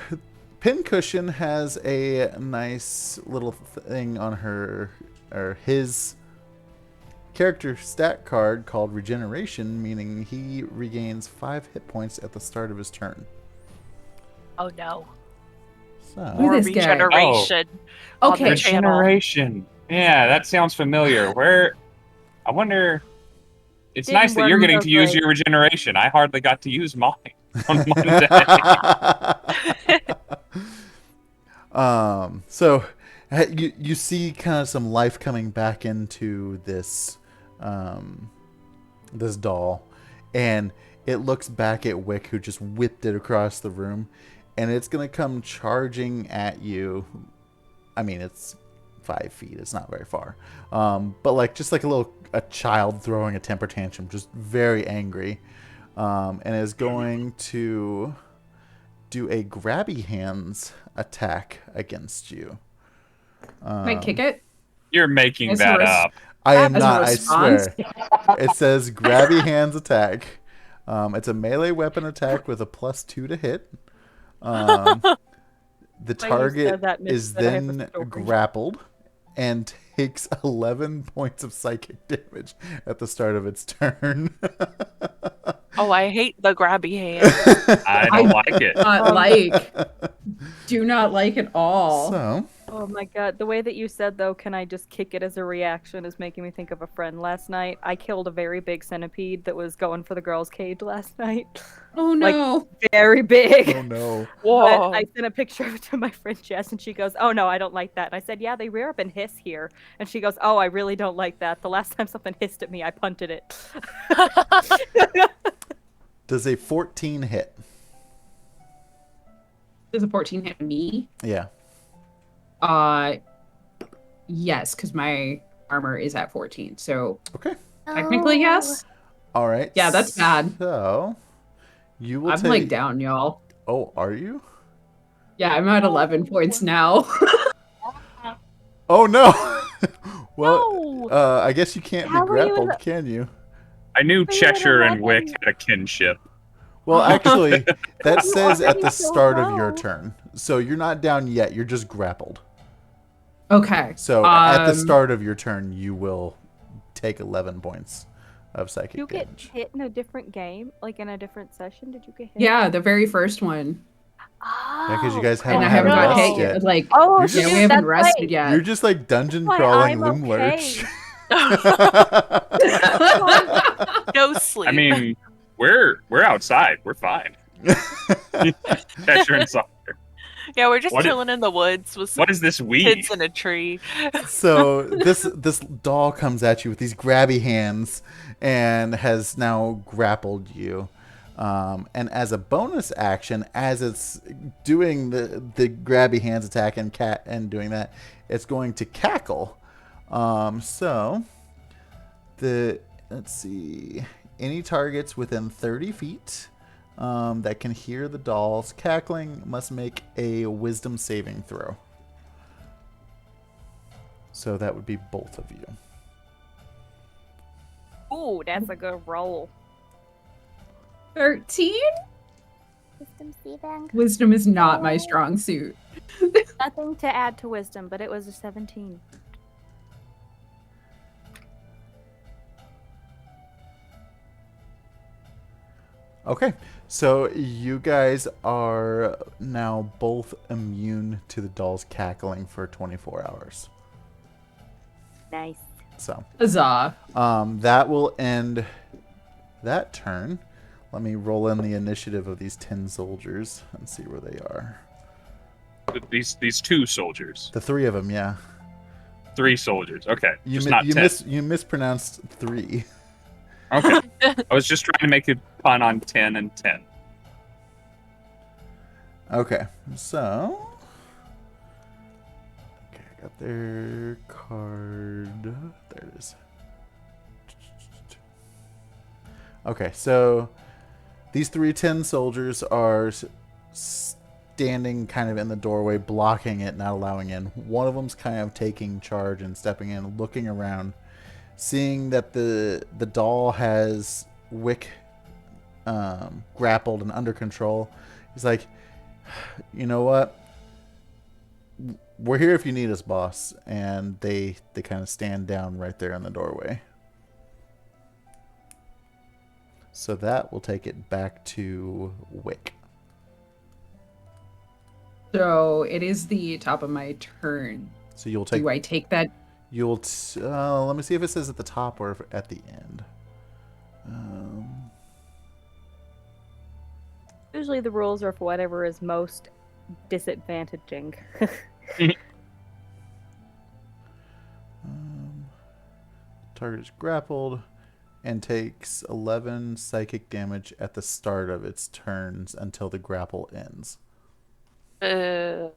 Pincushion has a nice little thing on her or his character stat card called Regeneration, meaning he regains 5 hit points at the start of his turn. Oh no. So, Who More this guy? regeneration. on Okay. the channel. Regeneration. Yeah, that sounds familiar. I wonder. It's Didn't nice that work you're getting so to use great. your regeneration. I hardly got to use mine on Monday. So you see kind of some life coming back into this this doll, and it looks back at Wick, who just whipped it across the room, and it's gonna come charging at you. I mean, it's 5 feet. It's not very far, but like just like a child throwing a temper tantrum, just very angry, and is going to do a grabby hands attack against you. Can I kick it? You're making As a that res- up. I am As a not, I response? swear. It says grabby hands attack. It's a melee weapon attack with a +2 to hit. The target said that, Mitch, is that I have a then story. grappled and takes 11 points of psychic damage at the start of its turn. Oh, I hate the grabby hand. I don't like it. Do not like at all. So, Oh my god, the way that you said though, can I just kick it as a reaction, is making me think of a friend last night. I killed a very big centipede that was going for the girl's cage last night. Oh no. Very big. oh no. Whoa. But I sent a picture of it to my friend Jess, and she goes, "Oh no, I don't like that." And I said, "Yeah, they rear up and hiss here." And she goes, "Oh, I really don't like that. The last time something hissed at me, I punted it." Does a 14 hit? Does a 14 hit me? Yeah. Yes, because my armor is at 14. So Okay. technically, yes. All right. Yeah, that's bad. So, you will I'm take... like down, y'all. Oh, are you? Yeah, I'm at 11 points now. Oh no. Well, No. I guess you can't How be were you in grappled, the- can you? I knew you Cheshire and were Wick had a kinship. Well, actually, that You says at already the so start of your low. turn. So you're not down yet. You're just grappled. Okay. So at the start of your turn, you will take 11 points of psychic Did you get damage. hit in a different game, like in a different session? Did you get hit? Yeah, the very first one. Yeah, because you guys And haven't I had haven't a got rest hit yet. yet. Like, Oh, You're yeah, just- we haven't that's rested right. yet. You're just like dungeon Why, crawling I'm loom okay. lurch. No sleep. I mean, we're outside. We're fine. Cheshire and Sawyer. yeah, we're just what chilling in the woods with some What is this weed? kids in a tree. So this doll comes at you with these grabby hands and has now grappled you. And as a bonus action, as it's doing the grabby hands attack and doing that, it's going to cackle. So let's see, any targets within 30 feet that can hear the doll's cackling must make a wisdom saving throw. So that would be both of you. Ooh, that's a good roll. 13? Wisdom saving. Wisdom is not my strong suit. Nothing to add to wisdom, but it was a 17. Okay, so you guys are now both immune to the doll's cackling for 24 hours. Nice. So Huzzah. that will end that turn. Let me roll in the initiative of these 10 soldiers and see where they are. These 2 soldiers. The 3 of them, yeah. 3 soldiers. Okay. You, just not 10. You mispronounced 3. Okay. I was just trying to make a pun on 10 and 10. Okay, so... Okay, I got their card. There it is. Okay, so these 3 tin soldiers are standing kind of in the doorway, blocking it, not allowing in. One of them's kind of taking charge and stepping in, looking around, seeing that the doll has Wick grappled and under control. He's like, you know what? We're here if you need us, boss. And they kind of stand down right there in the doorway. So that will take it back to Wick. So it is the top of my turn. So you'll take. Do I take that? You'll. Let me see if it says at the top or if at the end. Usually the rules are for whatever is most disadvantaging. Target is grappled and takes 11 psychic damage at the start of its turns until the grapple ends. Oh,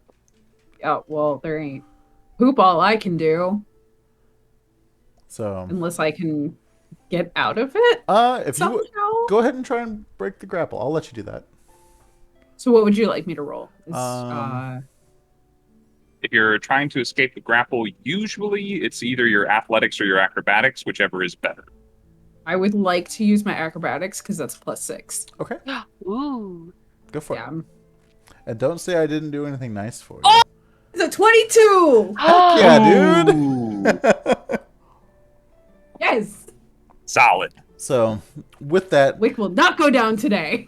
well, there ain't poop all I can do. So unless I can get out of it if somehow. you go ahead and try and break the grapple, I'll let you do that. So what would you like me to roll? If you're trying to escape the grapple, usually it's either your athletics or your acrobatics, whichever is better. I would like to use my acrobatics because that's +6. Okay. Ooh. Go for Yeah. it. And don't say I didn't do anything nice for you. Oh! It's a 22! Heck yeah, dude! Yes! Solid. So, with that, Wick will not go down today.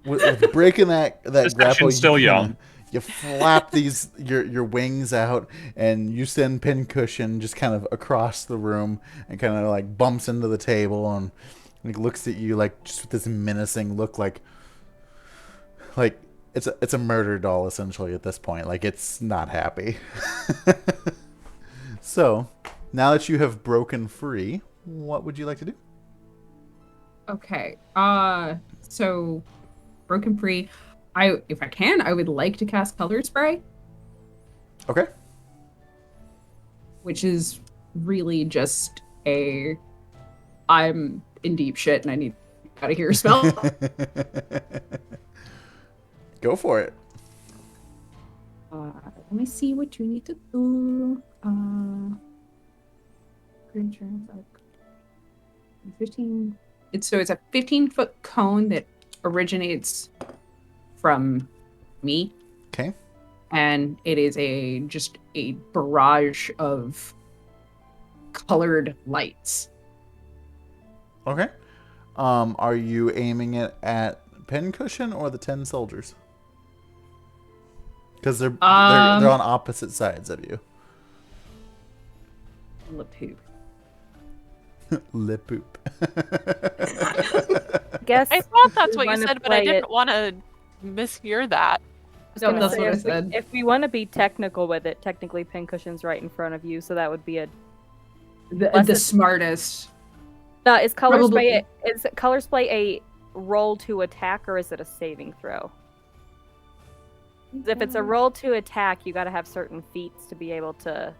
with breaking that This grapple, section's still young. You flap your wings out, and you send Pincushion just kind of across the room, and kind of like bumps into the table, and like looks at you like just with this menacing look, like it's a murder doll essentially at this point. Like it's not happy. So now that you have broken free, what would you like to do? Okay. So broken free. If I can, I would like to cast Color Spray, Okay. which is really just I'm in deep shit and I need out of here spell. Go for it. Let me see what you need to do. Creature, like 15. It's a 15-foot cone that originates from me. Okay. And it is just a barrage of colored lights. Okay. Are you aiming it at Pincushion or the 10 soldiers? Because they're on opposite sides of you. Lapoop. Lip poop. Guess I thought that's we what you wanna said, but I play didn't it- want to mishear that. No, gonna that's say, what I if we- said. If we want to be technical with it, technically Pincushion's right in front of you, so that would be a. The Unless smartest. No, is color Probably- spray a roll to attack or is it a saving throw? If it's a roll to attack, you got to have certain feats to be able to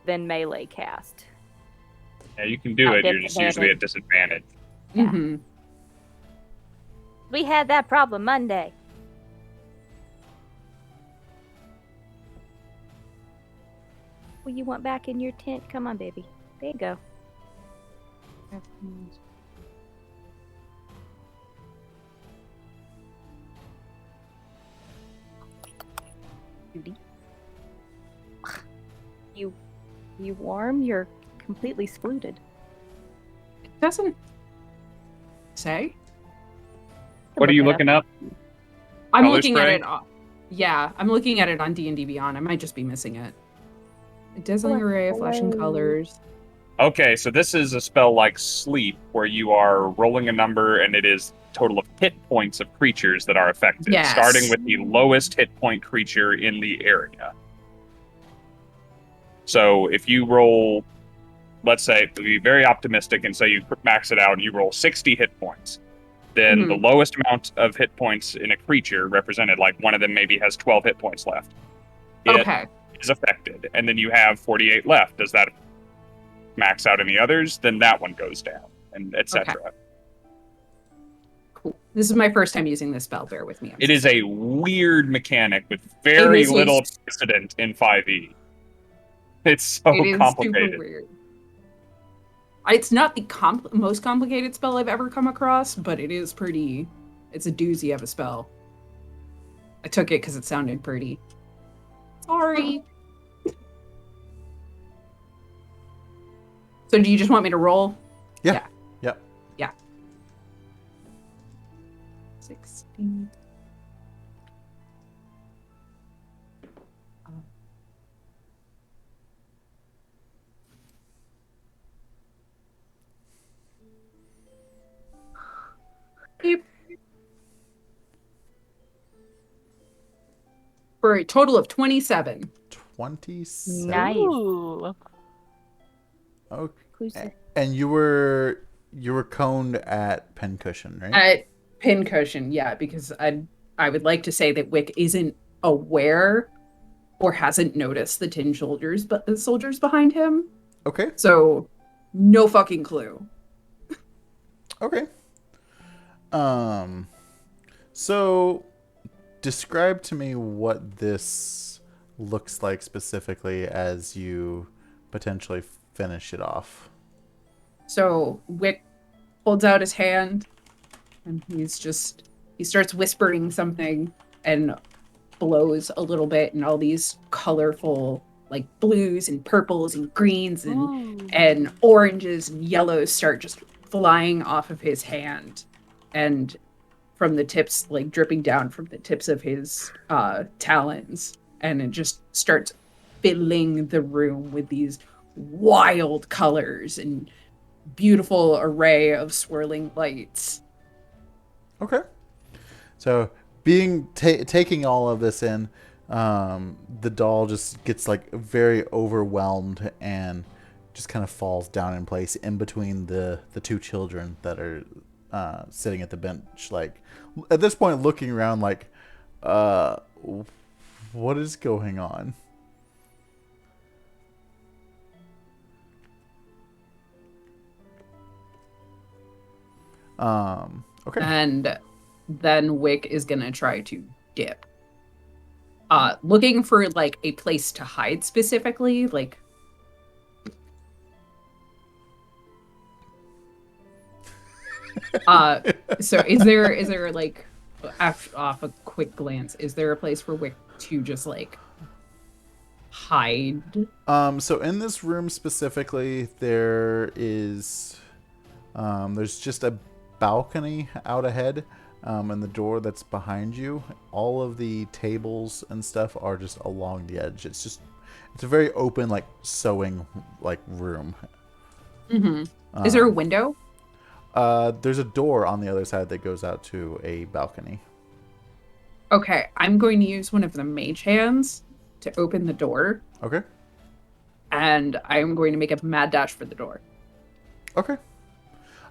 then melee cast. Yeah, you can do Not it. You're just usually at disadvantage. Yeah. Mm-hmm. We had that problem Monday. Well, you want back in your tent? Come on, baby. There you go. Judy. You warm? You're completely spluted. It doesn't say. What are you looking up? I'm Color looking spray? at it. Yeah, I'm looking at it on D&D Beyond. I might just be missing it. A dazzling Color array of flashing spray. colors. Okay, so this is a spell like Sleep, where you are rolling a number and it is total of hit points of creatures that are affected, Yes. starting with the lowest hit point creature in the area. So if you roll, let's say, to be very optimistic and say you max it out and you roll 60 hit points, then the lowest amount of hit points in a creature represented, like one of them maybe has 12 hit points left, it Okay. is affected. And then you have 48 left. Does that max out any others? Then that one goes down, and etc. Okay. Cool. This is my first time using this spell. Bear with me. It is a weird mechanic with very little precedent in 5e. It's so It is complicated. super weird. It's not the most complicated spell I've ever come across, but it is pretty. It's a doozy of a spell. I took it because it sounded pretty. Sorry. So do you just want me to roll? Yeah. Yep. 16. Beep. For a total of 27. 27. Nice. Ooh. Okay. And you were coned at Pincushion, right? At Pincushion, yeah, because I would like to say that Wick isn't aware or hasn't noticed the tin soldiers, but the soldiers behind him. Okay. So no fucking clue. Okay. So describe to me what this looks like specifically as you potentially finish it off. So Wick holds out his hand and he starts whispering something and blows a little bit, and all these colorful like blues and purples and greens and oranges and yellows start just flying off of his hand, and from the tips, like dripping down from the tips of his talons, and it just starts filling the room with these wild colors and beautiful array of swirling lights. Okay. So taking all of this in, the doll just gets like very overwhelmed and just kind of falls down in place in between the two children that are sitting at the bench, like at this point looking around like, what is going on? Okay. And then Wick is gonna try to dip. Looking for like a place to hide specifically, like so is there like off a quick glance, is there a place for Wick to just like hide? So in this room specifically, there's just a balcony out ahead, and the door that's behind you. All of the tables and stuff are just along the edge. It's a very open, like sewing like room. Mm-hmm. Is there a window? There's a door on the other side that goes out to a balcony. Okay, I'm going to use one of the mage hands to open the door. Okay. And I'm going to make a mad dash for the door. Okay.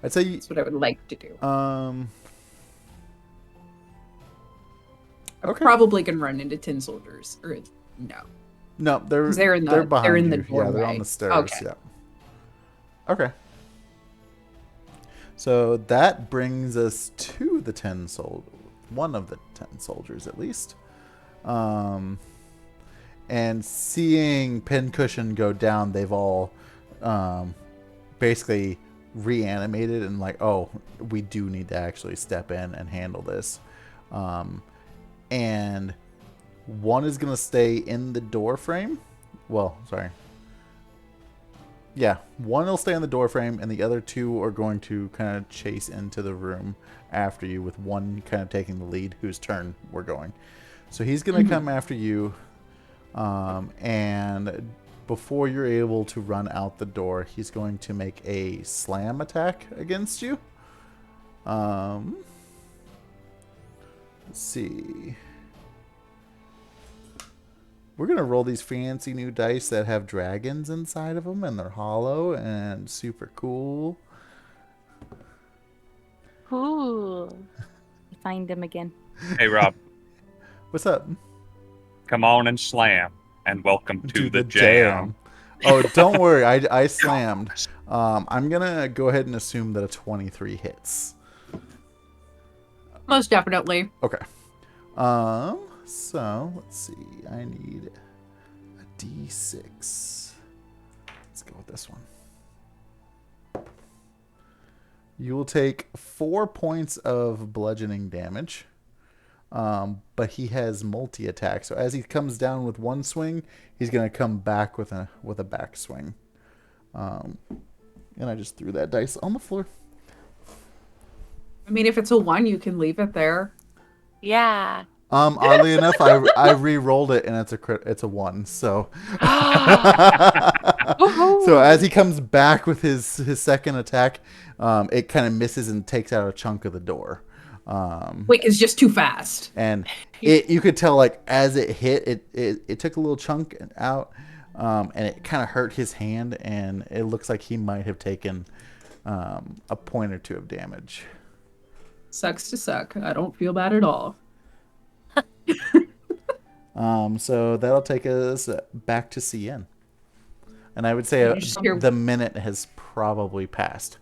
I'd say that's what I would like to do. I'm probably gonna run into tin soldiers, or no? No, they're behind they're in the you. doorway. Yeah, they're on the stairs. Okay. Yeah. Okay. So that brings us to the one of the 10 soldiers at least. And seeing Pincushion go down, they've all basically reanimated and like, oh, we do need to actually step in and handle this. And one is going to stay in the door frame. Well, sorry. Yeah, one will stay in the door frame, and the other two are going to kind of chase into the room after you, with one kind of taking the lead, whose turn we're going. So he's going to come after you, and before you're able to run out the door, he's going to make a slam attack against you. Let's see. We're going to roll these fancy new dice that have dragons inside of them, and they're hollow and super cool. Ooh. Find him again. Hey, Rob, What's up? come on and slam, and welcome to the jam. Oh, don't worry. I slammed. I'm going to go ahead and assume that a 23 hits. Most definitely. Okay. So, let's see. I need a D6. Let's go with this one. You will take 4 points of bludgeoning damage. But he has multi-attack. So as he comes down with one swing, he's going to come back with a back swing. And I just threw that dice on the floor. I mean, if it's a 1, you can leave it there. Yeah. Oddly enough, I re-rolled it and it's a 1. So so as he comes back with his second attack, it kind of misses and takes out a chunk of the door. Wick is just too fast. And you could tell, like, as it hit, it took a little chunk out, and it kind of hurt his hand, and it looks like he might have taken a point or 2 of damage. Sucks to suck. I don't feel bad at all. So that'll take us back to CN. And I would say You just hear- the minute has probably passed.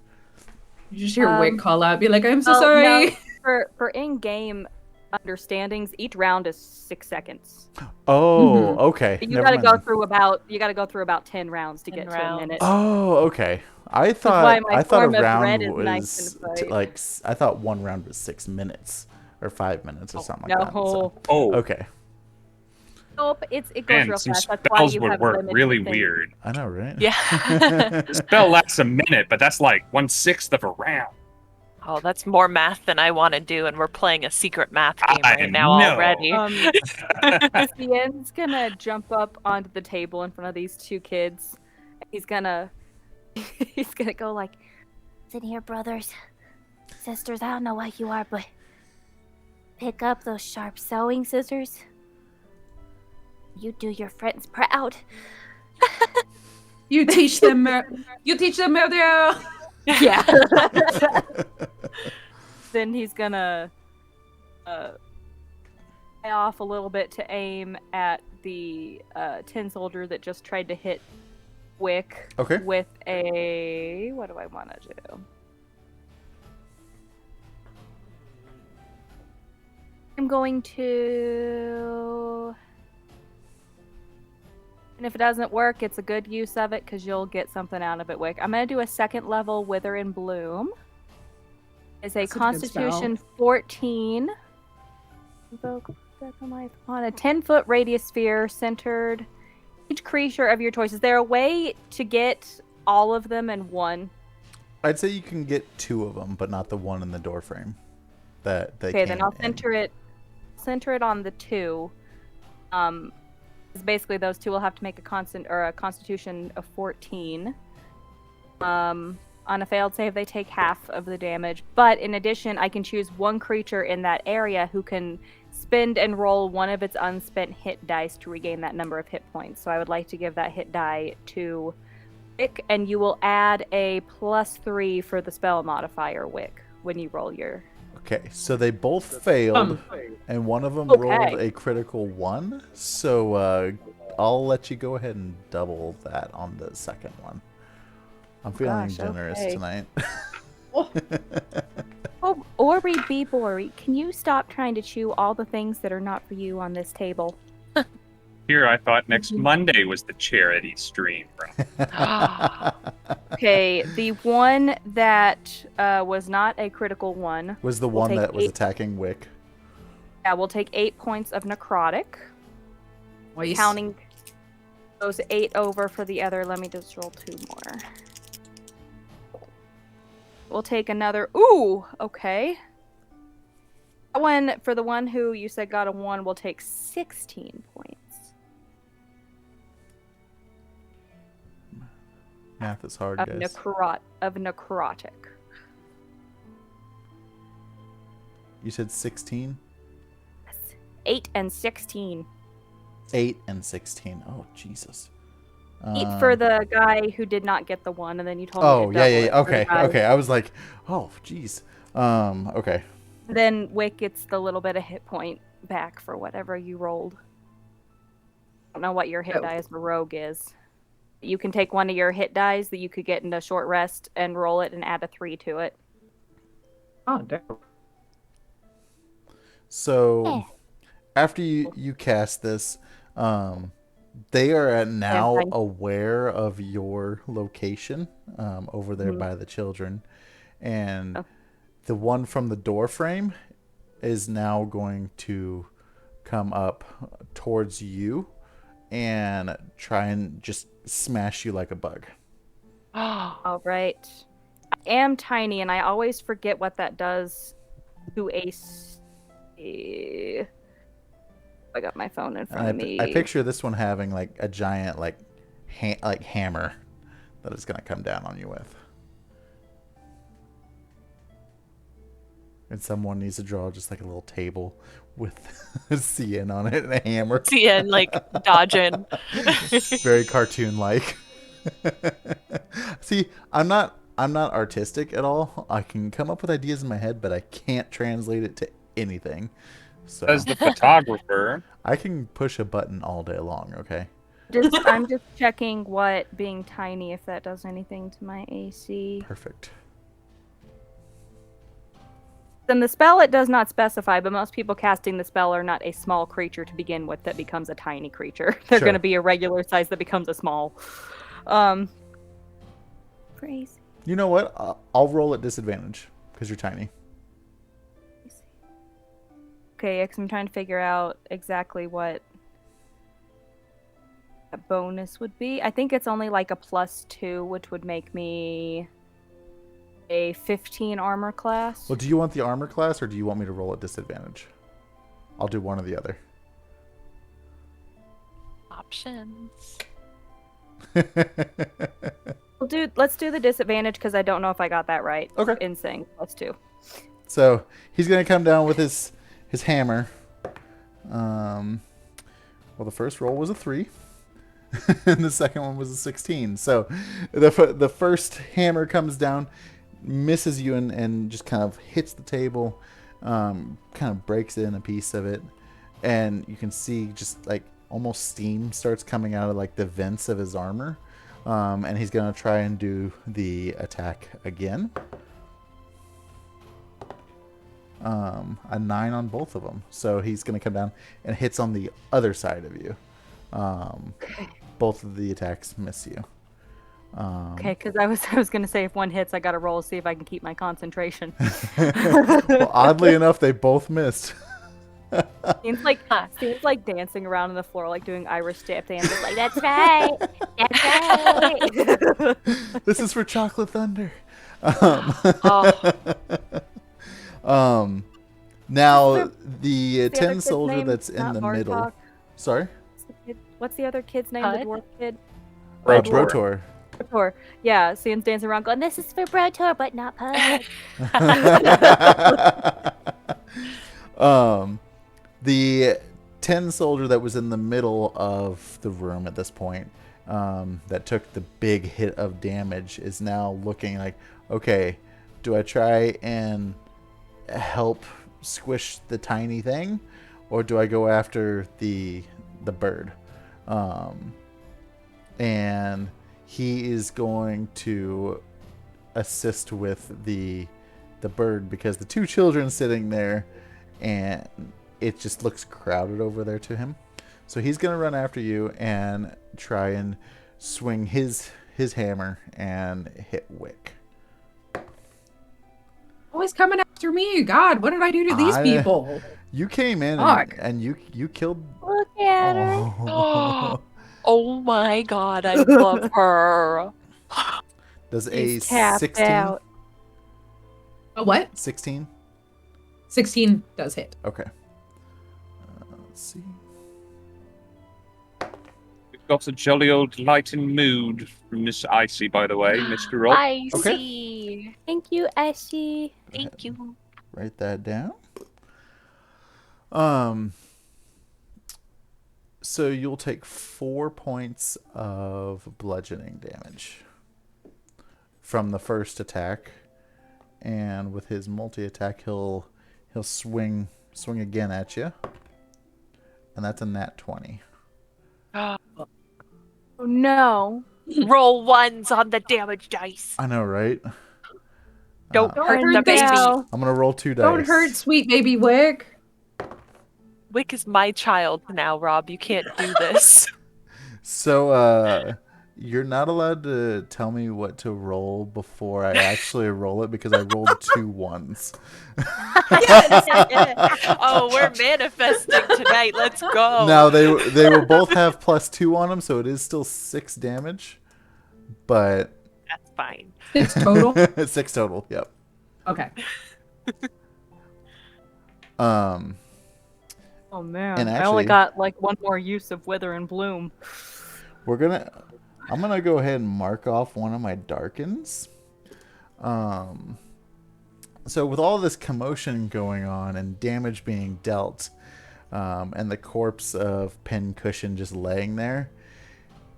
You just hear Wick call out, be like, I'm so Oh, sorry. no. For in-game understandings, each round is 6 seconds. Oh, okay. You Never gotta mind go then. through about 10 rounds to 10 get to a rounds. minute. Oh, okay. I why thought my a form of round red is was nice and bright. I thought one round was 6 minutes or 5 minutes or something like that. No. So, Oh, okay. Nope, it goes man, real some fast. That's why spells you would have work limited really things. weird. I know, right? Yeah. The spell lasts a minute, but that's like 1/6 of a round. Oh, that's more math than I want to do, and we're playing a secret math game I right now know. already. Cien's gonna jump up onto the table in front of these 2 kids. He's gonna go like, Listen here, brothers. Sisters, I don't know what you are, but pick up those sharp sewing scissors. You do your friends proud. You teach them, murder. yeah. Then he's gonna fly off a little bit to aim at the tin soldier that just tried to hit Wick. Okay. With a, what do I want to do? I'm going to, and if it doesn't work, it's a good use of it because you'll get something out of it, Wick. I'm going to do a 2nd level Wither and Bloom. It's a That's a good spell. Constitution 14. Invoke second life on a 10-foot radius sphere centered each creature of your choice. Is there a way to get all of them in one? I'd say you can get 2 of them, but not the one in the door frame. That they Okay, then came I'll in. center it on the 2. 'Cause basically those 2 will have to make a Constitution of 14. On a failed save, they take half of the damage. But in addition, I can choose one creature in that area who can spend and roll one of its unspent hit dice to regain that number of hit points. So I would like to give that hit die to Wick, and you will add a +3 for the spell modifier, Wick, when you roll your... Okay, so they both failed, and one of them Okay. rolled a critical 1. So I'll let you go ahead and double that on the second one. I'm feeling gosh, generous okay. tonight. Oh, Ori Bibori, can you stop trying to chew all the things that are not for you on this table? Here, I thought next Monday was the charity stream. Okay, the one that was not a critical one. Was the We'll one take that was 8 attacking Wick. Yeah, we'll take 8 points of necrotic. Nice. Counting those 8 over for the other. Let me just roll 2 more. We'll take another. Ooh, okay. That one, for the one who you said got a 1, we'll take 16 points. Math is hard, of guys. necrotic. You said 16? 8 and 16. 8 and 16. Oh, Jesus. 8 for the guy who did not get the 1, and then you told me Oh, to yeah, double yeah, it yeah. for the Okay, guy. okay. I was like, oh, jeez. Okay. Then Wick gets the little bit of hit point back for whatever you rolled. I don't know what your hit Oh. die as a rogue is. You can take one of your hit dice that you could get into a short rest and roll it and add a 3 to it. Oh, dope. So, after you cast this, they are now aware of your location over there by the children. And the one from the door frame is now going to come up towards you and try and just smash you like a bug. All right. I am tiny, and I always forget what that does to a... I got my phone in front of me. I picture this one having like a giant like hammer that it's gonna come down on you with. And someone needs to draw just like a little table with Scinn on it and a hammer. Scinn, like, dodging. Very cartoon-like. See, I'm not artistic at all. I can come up with ideas in my head, but I can't translate it to anything. So As the photographer, I can push a button all day long, okay? I'm just checking what being tiny, if that does anything to my AC. Perfect. Then the spell, it does not specify, but most people casting the spell are not a small creature to begin with that becomes a tiny creature. They're Sure. going to be a regular size that becomes a small. Crazy. You know what? I'll roll at disadvantage because you're tiny. Okay, because I'm trying to figure out exactly what a bonus would be. I think it's only like a +2, which would make me a 15 armor class. Well, do you want the armor class or do you want me to roll at disadvantage? I'll do one or the other. Options. Well, dude, let's do the disadvantage because I don't know if I got that right. Okay. In saying +2. So he's gonna come down with his hammer. Well, the first roll was a 3, and the second one was a 16. So the first hammer comes down, misses you, and just kind of hits the table, kind of breaks in a piece of it, and you can see just like almost steam starts coming out of like the vents of his armor, and he's gonna try and do the attack again. A 9 on both of them, so he's gonna come down and hits on the other side of you. Both of the attacks miss you. Okay, because I was gonna say if one hits, I gotta roll to see if I can keep my concentration. Well, oddly enough, they both missed. seems like dancing around on the floor, like doing Irish step dances. Like that's right, that's right. This is for Chocolate Thunder. Now the tin kid's soldier name? that's in Not the middle. Bartok. Sorry, What's the other kid's name? Hud? The dwarf kid. Brotor. Brotor. Yeah, Cian's dancing around going, this is for Brotor, but not Pud. The tin soldier that was in the middle of the room at this point, that took the big hit of damage, is now looking like, okay, do I try and help squish the tiny thing, or do I go after the bird? And he is going to assist with the bird because the two children sitting there, and it just looks crowded over there to him. So he's gonna run after you and try and swing his hammer and hit Wick. Always coming after me. God, what did I do to these people? You came in Fuck. and you killed. Look at her. Oh my god, I love her. Does a He's tapped 16? out. A what? 16? 16 does hit. Okay. Let's see. got a jolly old light in mood from Miss Icy, by the way, Mr. Rob. I Okay. see. Thank you, Eshi. Thank you. Write that down. So you'll take 4 points of bludgeoning damage from the first attack, and with his multi-attack, he'll swing again at you, and that's a nat 20. Oh no. Roll ones on the damage dice. I know, right? Don't Don't hurt hurt the baby. now. I'm gonna roll 2 dice. Don't hurt, sweet baby Wick. Wick is my child now, Rob. You can't do this. So, you're not allowed to tell me what to roll before I actually roll it because I rolled 2 ones. Oh, we're manifesting tonight. Let's go. Now they will both have +2 on them, so it is still 6 damage, but That's fine. 6 total. 6 total. Yep. Okay. Oh man. And I only actually- got like one more use of Wither and Bloom. I'm gonna go ahead and mark off one of my darkens. So with all this commotion going on and damage being dealt, and the corpse of Pincushion just laying there,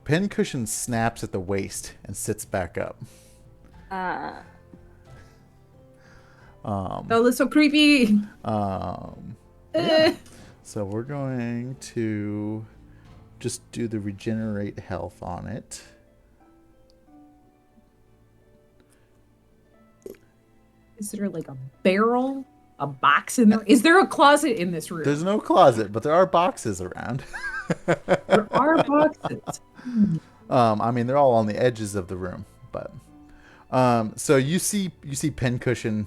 Pincushion snaps at the waist and sits back up. Oh, that's so creepy. Yeah. So we're going to just do the regenerate health on it. Is there like a barrel, a box in there? Is there a closet in this room? There's no closet, but there are boxes around. There are boxes. I mean, they're all on the edges of the room, but so you see Pincushion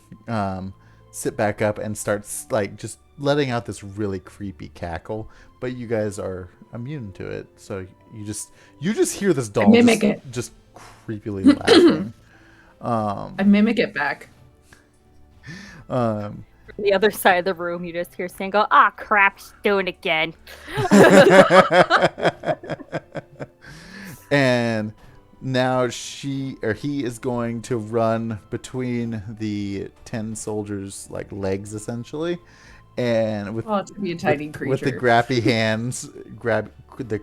sit back up and starts like just letting out this really creepy cackle, but you guys are immune to it, so you just hear this doll mimic it. just creepily laughing. I mimic it back. From the other side of the room, you just hear Sam go, "Ah, crap, she's doing it again." And now he is going to run between the 10 soldiers' like legs essentially, and with Oh, to be a tiny creature. with the grabby hands, the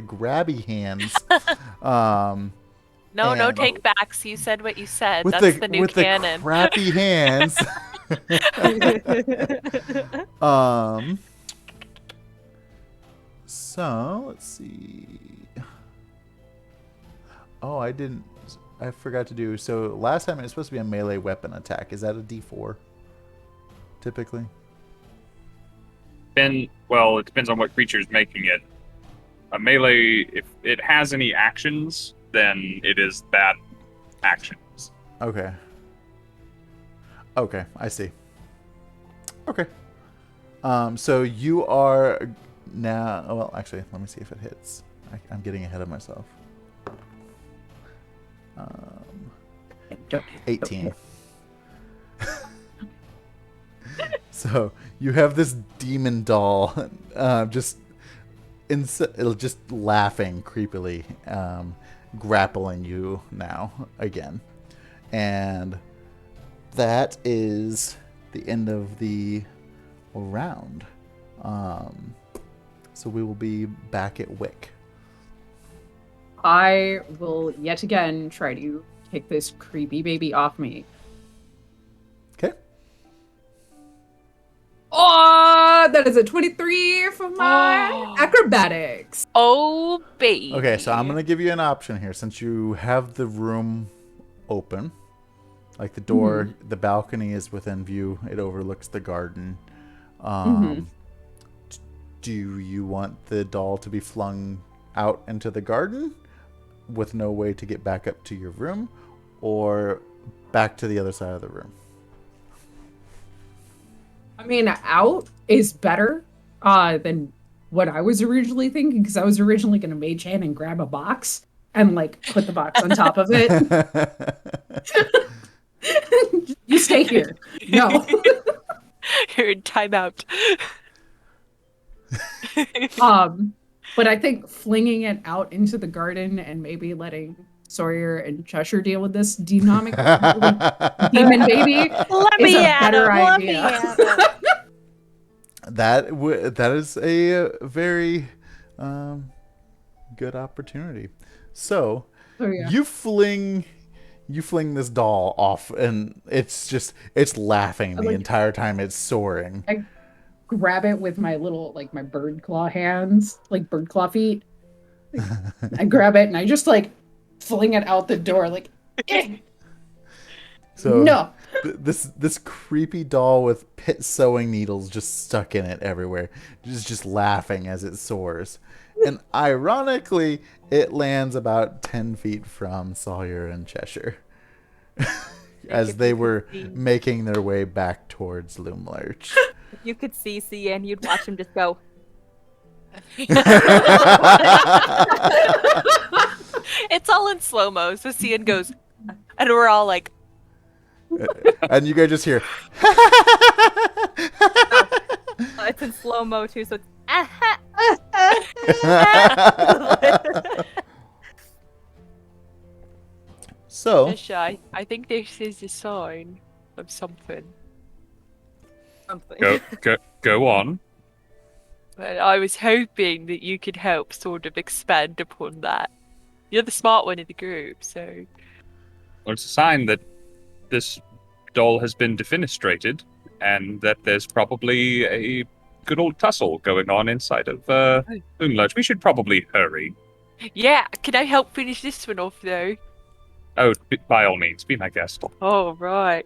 grabby hands. No And- take backs. You said what you said. with That's the new with canon. the crappy hands. So let's see. Oh, I forgot to do. So last time it was supposed to be a melee weapon attack. Is that a D4? Typically. Well, it depends on what creature's making it. A melee, if it has any actions, then it is that actions. Okay. Okay, I see. Okay. So you are now. Well, actually, let me see if it hits. I'm getting ahead of myself. 18. So you have this demon doll, just laughing creepily, grappling you now again, and that is the end of the round. So we will be back at Wick. I will yet again try to kick this creepy baby off me. Okay. Oh, that is a 23 for my acrobatics. Oh, baby. Okay, so I'm gonna give you an option here since you have the room open, like the door, the balcony is within view. It overlooks the garden. Do you want the doll to be flung out into the garden with no way to get back up to your room, or back to the other side of the room? I mean, out is better than what I was originally thinking, because I was originally going to mage hand and grab a box and like put the box on top of it. You stay here. No. You're in timeout. But I think flinging it out into the garden and maybe letting Sawyer and Cheshire deal with this demon baby Let is me a at better him. Let me idea. at him. That is a very good opportunity. So Oh, yeah. you fling this doll off, and it's laughing the entire time it's soaring. I grab it with my little, like, my bird claw hands, like bird claw feet. I grab it and I just like fling it out the door, like, So no. This creepy doll with pit sewing needles just stuck in it everywhere, just laughing as it soars. And ironically, it lands about 10 feet from Sawyer and Cheshire as they were making their way back towards Loom Lurch. If you could see Cian, you'd watch him just go. It's all in slow-mo, so Cian goes, and we're all like, And you guys just hear, It's in slow mo too, so it's so Cheshire, I think this is a sign of something. something. Go on. But I was hoping that you could help sort of expand upon that. You're the smart one in the group, so... Well, it's a sign that this doll has been defenestrated, and that there's probably a good old tussle going on inside of Moonlodge. We should probably hurry. Yeah, can I help finish this one off, though? Oh, by all means, be my guest. Oh, right.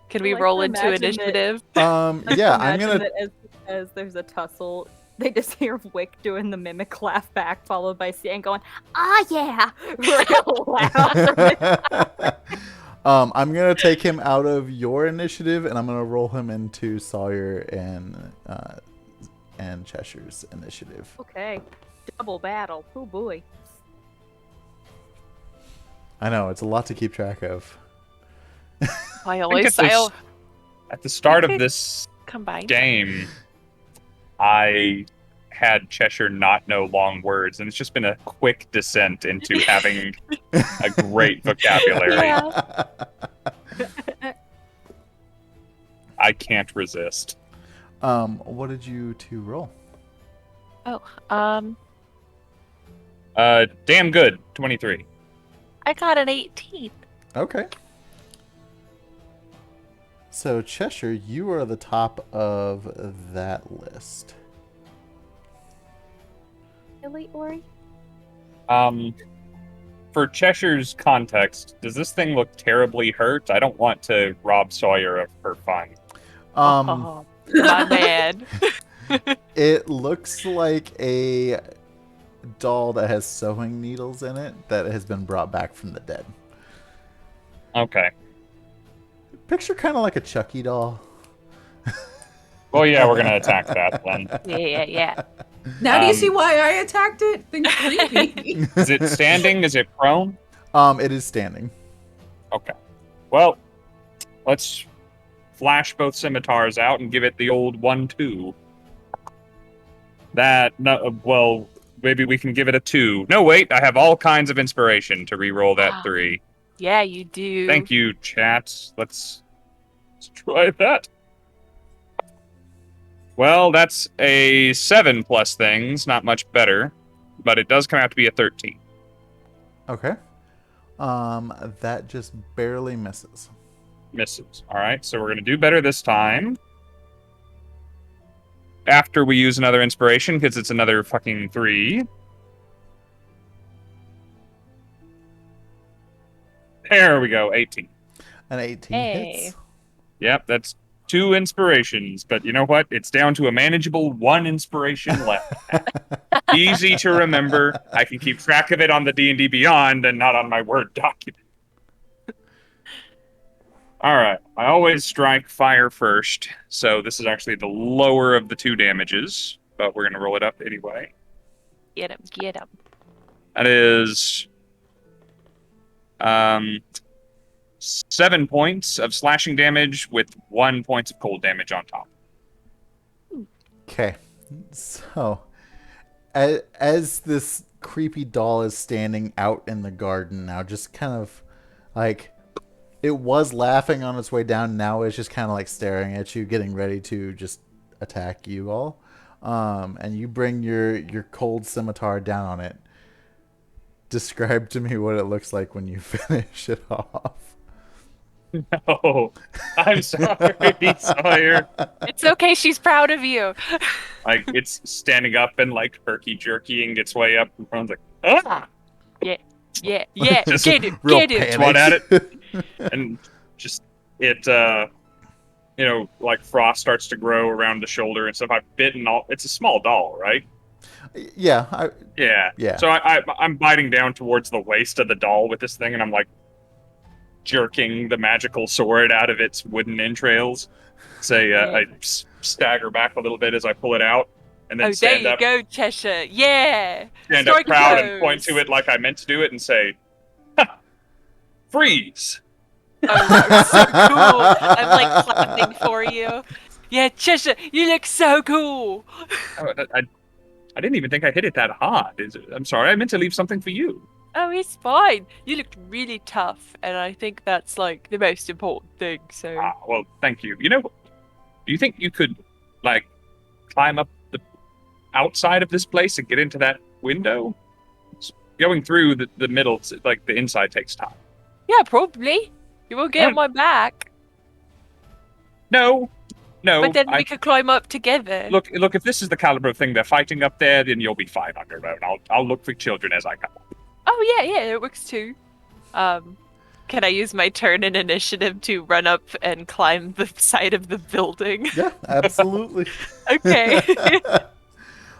Can we like roll to into imagine that- initiative? yeah, I'm Imagine gonna that as there's a tussle, they just hear Wick doing the mimic laugh back, followed by Cian going, "Ah, yeah!" real loud. I'm gonna take him out of your initiative, and I'm gonna roll him into Sawyer and Cheshire's initiative. Okay, double battle. Oh boy. I know it's a lot to keep track of. I I always think say, at the start of this combine. game, I had Cheshire not know long words, and it's just been a quick descent into having a great vocabulary. Yeah. I can't resist. What did you two roll? Damn good. 23. I got an 18. Okay. So Cheshire, you are the top of that list. Really, Ori? For Cheshire's context, does this thing look terribly hurt? I don't want to rob Sawyer of her fun. Oh, my man. It looks like a doll that has sewing needles in it that has been brought back from the dead. Okay. Picture kind of like a Chucky doll. Well, yeah, we're gonna attack that then. Yeah. Now do you see why I attacked it? Things creepy. Is it standing? Is it prone? It is standing. Okay. Well, let's flash both scimitars out and give it the old 1-2. Well, maybe we can give it a 2. No, wait, I have all kinds of inspiration to re-roll that 3. Yeah, you do. Thank you, chat. Let's try that. Well, that's a 7 plus things, not much better, but it does come out to be a 13. Okay. That just barely misses. Misses. All right, so we're going to do better this time. After we use another inspiration, because it's another fucking 3. There we go, 18. An 18 Hey. hits. Yep, that's 2 inspirations, but you know what? It's down to a manageable 1 inspiration left. Easy to remember. I can keep track of it on the D&D Beyond and not on my Word document. All right, I always strike fire first, so this is actually the lower of the 2 damages, but we're going to roll it up anyway. Get him. That is 7 points of slashing damage with 1 point of cold damage on top. Okay. So, as this creepy doll is standing out in the garden now, just kind of like it was laughing on its way down. Now it's just kind of like staring at you, getting ready to just attack you all. And you bring your cold scimitar down on it. Describe to me what it looks like when you finish it off. No, I'm sorry, Sawyer. It's okay. She's proud of you. Like, it's standing up and, like, herky-jerkying its way up in front. Like, ah! Yeah. Get Just it. real Get it. Swat at it. And just, it, like, frost starts to grow around the shoulder and stuff. I've bitten all... It's a small doll, right? Yeah. Yeah. So I'm biting down towards the waist of the doll with this thing, and I'm, like, jerking the magical sword out of its wooden entrails. I stagger back a little bit as I pull it out, and then Oh, there stand you up, go, Cheshire. Yeah. stand up Strike a proud and pose. point to it like I meant to do it, and say, "Ha! Freeze!" Oh, that was so cool. I'm like clapping for you. Yeah, Cheshire, you look so cool. Oh, I didn't even think I hit it that hard. I'm sorry. I meant to leave something for you. Oh, it's fine. You looked really tough, and I think that's like the most important thing. So Ah, well, thank you. You know, do you think you could, like, climb up the outside of this place and get into that window? Going through the middle, like, the inside takes time. yeah, probably. You won't get on my back, No. but then we could climb up together. Look, if this is the caliber of thing they're fighting up there, then you'll be fine underground. I'll look for children as I come. Oh yeah, it works too. Can I use my turn in initiative to run up and climb the side of the building? Yeah, absolutely. Okay.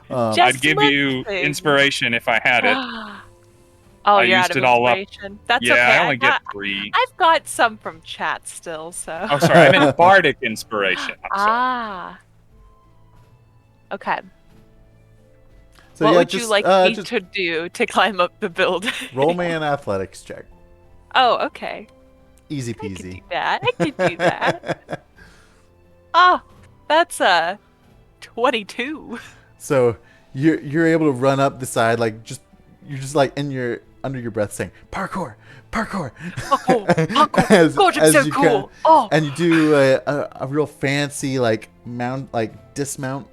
Um, Just I'd give look you things. inspiration if I had it. Oh, I you're used out of it all up. inspiration. That's Yeah, okay. I only get 3. I've got some from chat still, so. Oh, sorry, I meant bardic inspiration. I'm sorry. Ah. Okay. so What yeah, would you just, like me just to do to climb up the building? roll me an athletics check. Oh, okay. Easy I could do peasy. that. I could do that. Oh, that's 22. So you're able to run up the side, like you're just like under your breath saying parkour. Parkour. God, I'm so you cool. Oh. and you do a real fancy like dismount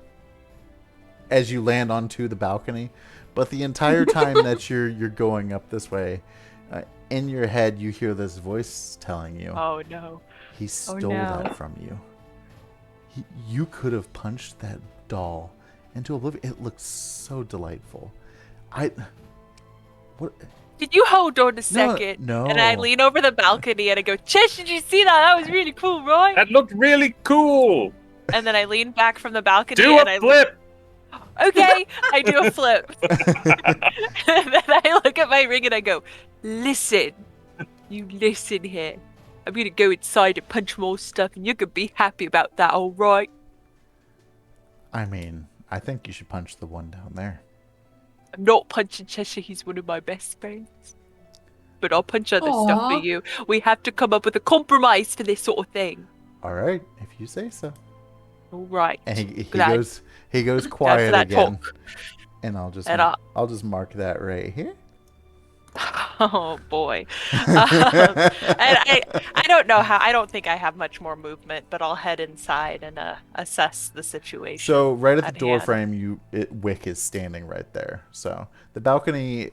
as you land onto the balcony. But the entire time that you're going up this way, in your head you hear this voice telling you, Oh no. he stole no. that from you. You could have punched that doll into oblivion. It looks so delightful. What? Did you hold on a second? No. And I lean over the balcony and I go, Chesh, did you see that? That was really cool, right? That looked really cool. And then I lean back from the balcony Do and a I flip. Okay, I do a flip. And then I look at my ring and I go, listen. You listen here. I'm gonna go inside and punch more stuff and you can be happy about that, alright? I mean, I think you should punch the one down there. I'm not punching Cheshire, he's one of my best friends. But I'll punch other stuff Aw. for you. We have to come up with a compromise for this sort of thing. All right, if you say so. Alright. And he Glad. goes quiet that again. talk. And I'll just And I'll just mark that right here. Oh boy. And I don't know how. I don't think I have much more movement, but I'll head inside and assess the situation. So right at the at door hand. frame, Wick is standing right there. So the balcony,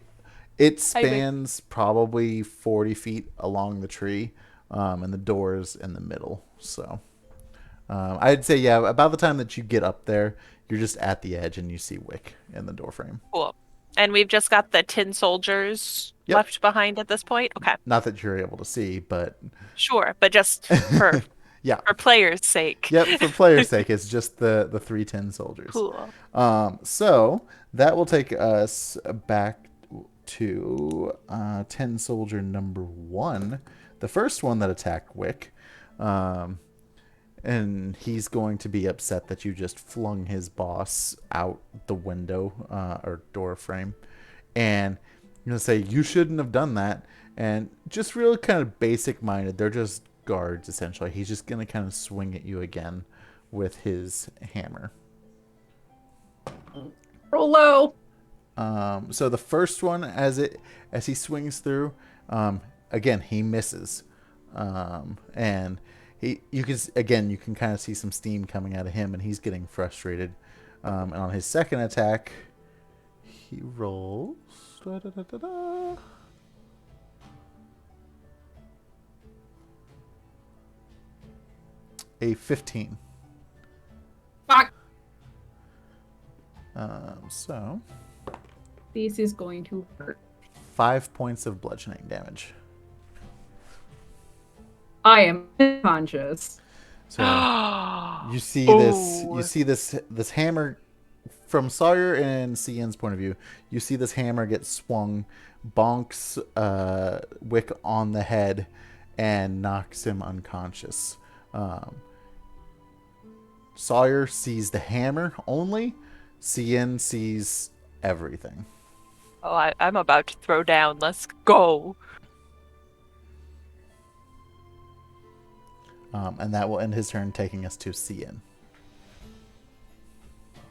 it Wick. spans probably 40 feet along the tree, and the door's in the middle. So I'd say, yeah, about the time that you get up there, you're just at the edge and you see Wick in the door frame. Cool. And we've just got the tin soldiers Yep. left behind at this point. Okay, Not that you're able to see, but sure, but just for yeah. for players' sake. Yep, for players' sake, it's just the 3 tin soldiers. Cool. So that will take us back to tin soldier number 1, the first one that attacked Wick. And he's going to be upset that you just flung his boss out the window or door frame. And I'm going to say, you shouldn't have done that. And just real kind of basic minded. They're just guards, essentially. He's just going to kind of swing at you again with his hammer. Roll low. So the first one, as he swings through, again he misses, and you can kind of see some steam coming out of him, and he's getting frustrated. And on his second attack, he rolls a 15. Fuck. So This is going to hurt. 5 points of bludgeoning damage. I am unconscious. So you see this. You see this hammer from Sawyer and Cian's point of view. You see this hammer get swung, bonks Wick on the head, and knocks him unconscious. Sawyer sees the hammer only. Cian sees everything. Oh, I'm about to throw down. Let's go. And that will end his turn, taking us to Cian.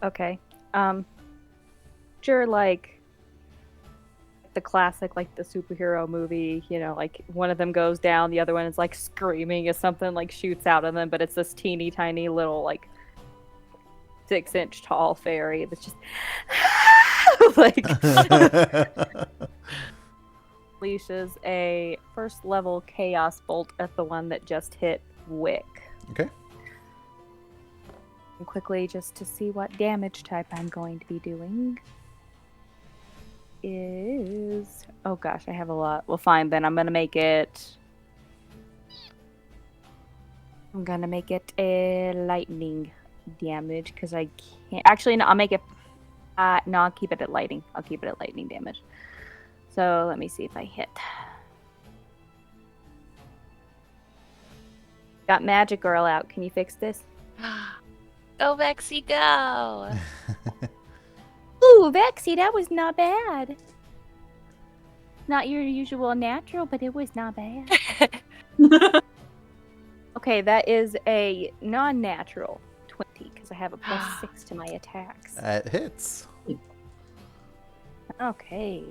Okay. Sure, like the classic, like the superhero movie, you know, like one of them goes down, the other one is like screaming as something like shoots out of them, but it's this teeny tiny little like 6-inch tall fairy that's just like unleashes a first level chaos bolt at the one that just hit Wick. Okay. And quickly, just to see what damage type I'm going to be doing, is... Oh gosh, I have a lot. Well, fine, then I'm going to make it... a lightning damage, because I can't... Actually, no, I'll make it... no, I'll keep it at lightning. I'll keep it at lightning damage. So, let me see if I hit. Got Magic Girl out. Can you fix this? Go, Vexy, go! Ooh, Vexy, that was not bad. Not your usual natural, but it was not bad. Okay, that is a non-natural 20, because I have a +6 to my attacks. It hits. Okay.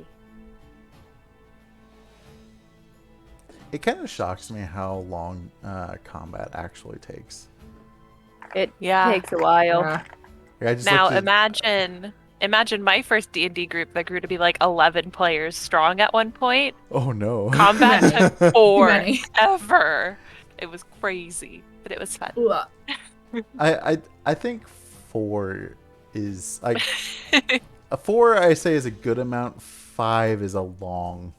It kind of shocks me how long combat actually takes. It Yeah. takes a while. Yeah. Yeah, I just Now looked at- imagine my first D&D group that grew to be like 11 players strong at one point. Oh no. Combat took Too many. forever. It was crazy, but it was fun. Ugh. I think 4 is like a 4 I say is a good amount. 5 is a long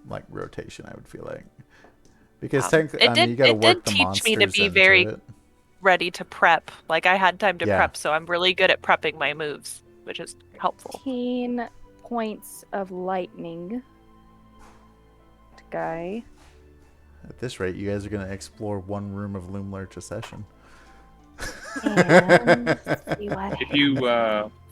like rotation, I would feel like. Because technically, you got to it work did the teach monsters me to be into very it. ready to prep. Like I had time to Yeah. prep, so I'm really good at prepping my moves, which is helpful. 15 points of lightning. Guy. At this rate, you guys are going to explore one room of Loom Lurch a session. And let's see what If you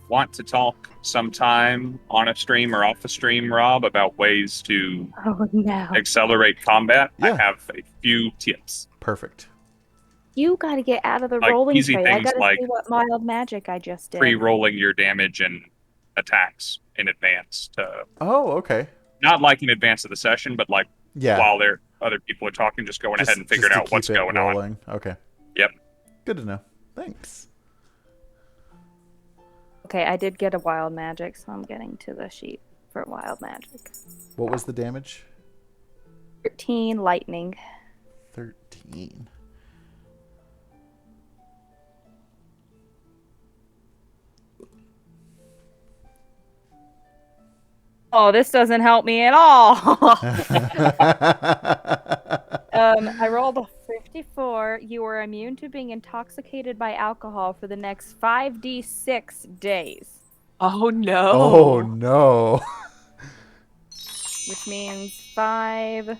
want to talk sometime on a stream or off a stream, Rob, about ways to Oh no. accelerate combat, I Yeah. have a few tips. Perfect. You gotta get out of the Like rolling easy tray. I things gotta like see what mild magic I just did. Pre-rolling your damage and attacks in advance to Oh, okay. not like in advance of the session, but like Yeah. while other people are talking, just going ahead and figuring to out what's keep it going on. rolling. Okay. Yep. Good to know. Thanks. Okay, I did get a wild magic, so I'm getting to the sheet for wild magic. What was the damage? 13 lightning. 13. Oh, this doesn't help me at all. I rolled a 54. You are immune to being intoxicated by alcohol for the next 5d6 days, Oh no! Oh no. which means 5.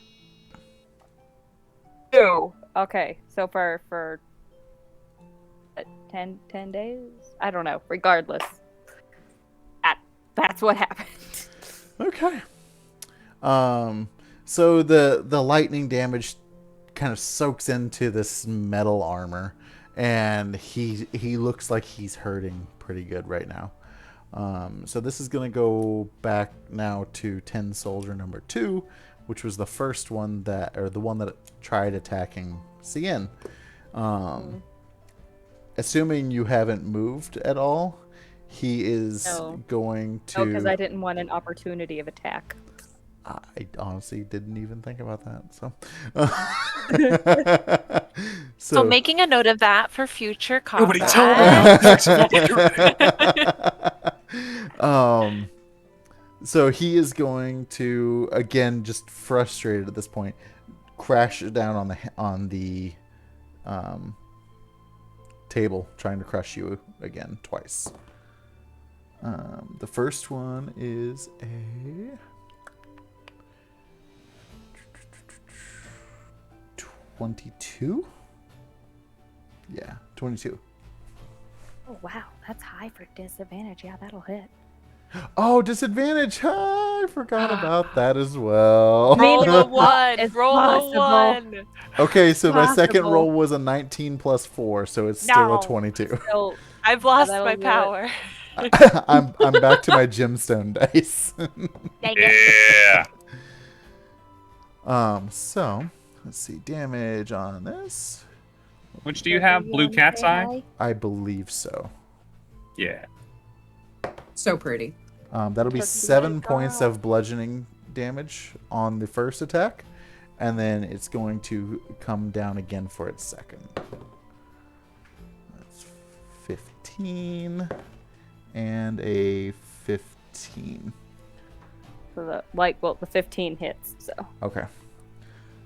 2. Okay, so for 10 days? I don't know. Regardless, that's what happened. Okay. So the lightning damage kind of soaks into this metal armor, and he looks like he's hurting pretty good right now. So this is going to go back now to 10 soldier number 2, which was the first one the one that tried attacking Scinn. Assuming you haven't moved at all, he is going to... No, because I didn't want an opportunity of attack. I honestly didn't even think about that. So making a note of that for future combat. Nobody told me. So he is going to, again, just frustrated at this point, crash down on the table, trying to crush you again twice. The first one is a 22. Yeah, 22. Oh wow, that's high for disadvantage. Yeah, that'll hit. Oh, disadvantage! I forgot about that as well. Roll a 1. It's Roll possible. a 1. Okay, so my second Possible. roll was a 19 plus 4, so it's still a 22. So I've lost that'll my do it. power. I'm back to my gemstone dice. Yeah. So let's see, damage on this. Which do you have? Blue cat's eye? I believe so. Yeah. So pretty. That'll be 7 points of bludgeoning damage on the first attack, and then it's going to come down again for its second. That's 15 and a 15. So the 15 hits. So Okay.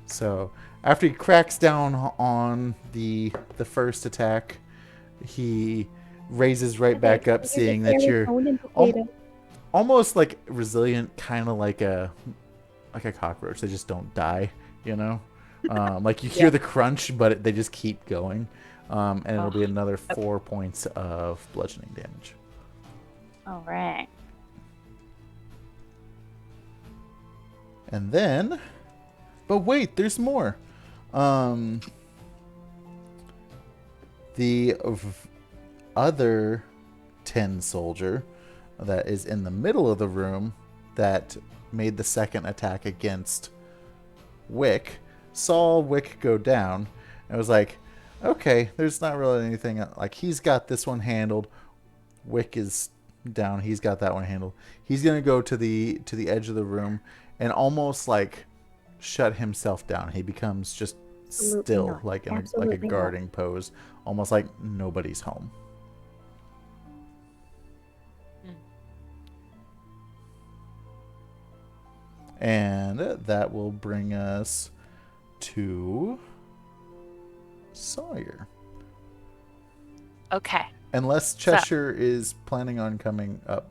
So after he cracks down on the first attack, he raises right back up, seeing that you're almost like resilient, kind of like a cockroach. They just don't die, you know. Like you hear the crunch, but they just keep going, and it'll be another 4 points of bludgeoning damage. all right. And then, but wait, there's more. The other 10 soldier that is in the middle of the room that made the second attack against Wick saw Wick go down and was like, okay, there's not really anything, like he's got this one handled. Wick is down, he's got that one handled. He's gonna go to the edge of the room and almost like shut himself down. He becomes just Absolutely still, not. like in a Absolutely not. guarding pose, almost like nobody's home. And that will bring us to Sawyer. Okay. Unless Cheshire is planning on coming up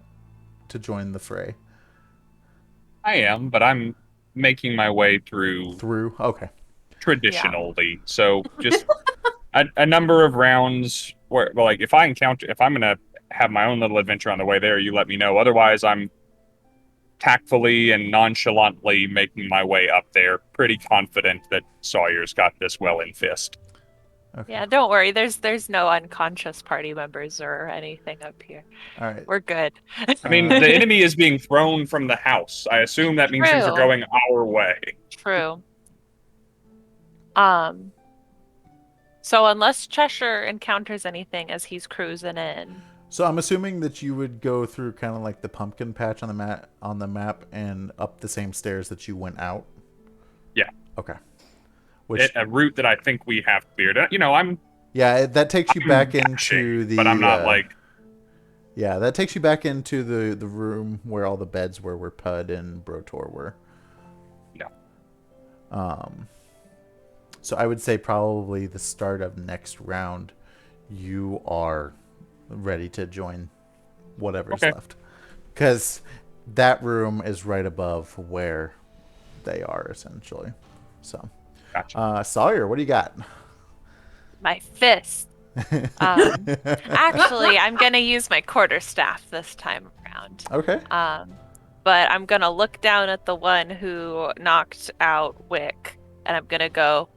to join the fray. I am, but I'm making my way through Okay. traditionally. So just a number of rounds where, well, like if I'm gonna have my own little adventure on the way there, you let me know. Otherwise, I'm tactfully and nonchalantly making my way up there, pretty confident that Sawyer's got this well in fist. Okay. Yeah, don't worry. There's no unconscious party members or anything up here. All right. We're good. I mean, the enemy is being thrown from the house. I assume that means things are True. going our way. True. So unless Cheshire encounters anything as he's cruising in. So I'm assuming that you would go through kind of like the pumpkin patch on the map and up the same stairs that you went out. Yeah. Okay. Which A route that I think we have cleared. that takes you back into dashing, the. but I'm not like. Yeah, that takes you back into the room where all the beds were, where Pud and Brotor were. Yeah. So I would say probably the start of next round, you are ready to join whatever's left, because that room is right above where they are essentially. So, Gotcha. Sawyer, what do you got? My fist. Actually, I'm gonna use my quarterstaff this time around. Okay. But I'm gonna look down at the one who knocked out Wick, and I'm gonna go,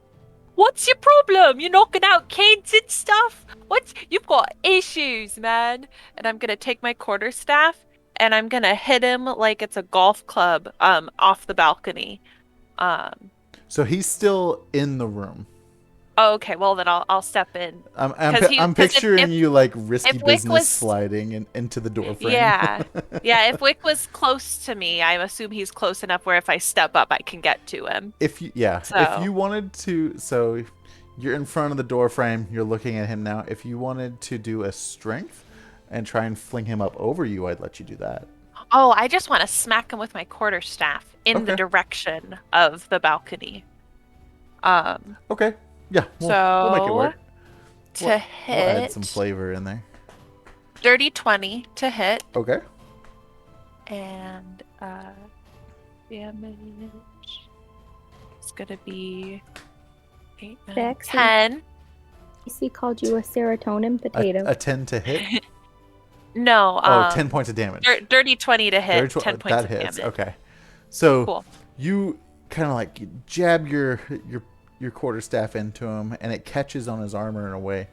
What's your problem? You're knocking out kids and stuff? You've got issues, man. And I'm gonna take my quarterstaff and I'm gonna hit him like it's a golf club, off the balcony. So he's still in the room. Oh, okay, well then I'll step in. I'm picturing you like risky if Wick business was- sliding into the door frame. Yeah. Yeah, if Wick was close to me, I assume he's close enough where if I step up I can get to him. If you wanted to, so you're in front of the door frame, you're looking at him now. If you wanted to do a strength and try and fling him up over you, I'd let you do that. Oh, I just want to smack him with my quarterstaff in the Okay. direction of the balcony. Okay. Yeah. We'll make it work. To We'll hit, add some flavor in there. dirty 20 to hit, Okay. and damage is gonna be 8, 9, Sexy. 10. He called you a serotonin potato. A 10 to hit. No, 10 points of damage. dirty 20 to hit, 10 points that of hits. damage. Okay. So Cool. you kind of like jab your quarterstaff into him, and it catches on his armor in a way,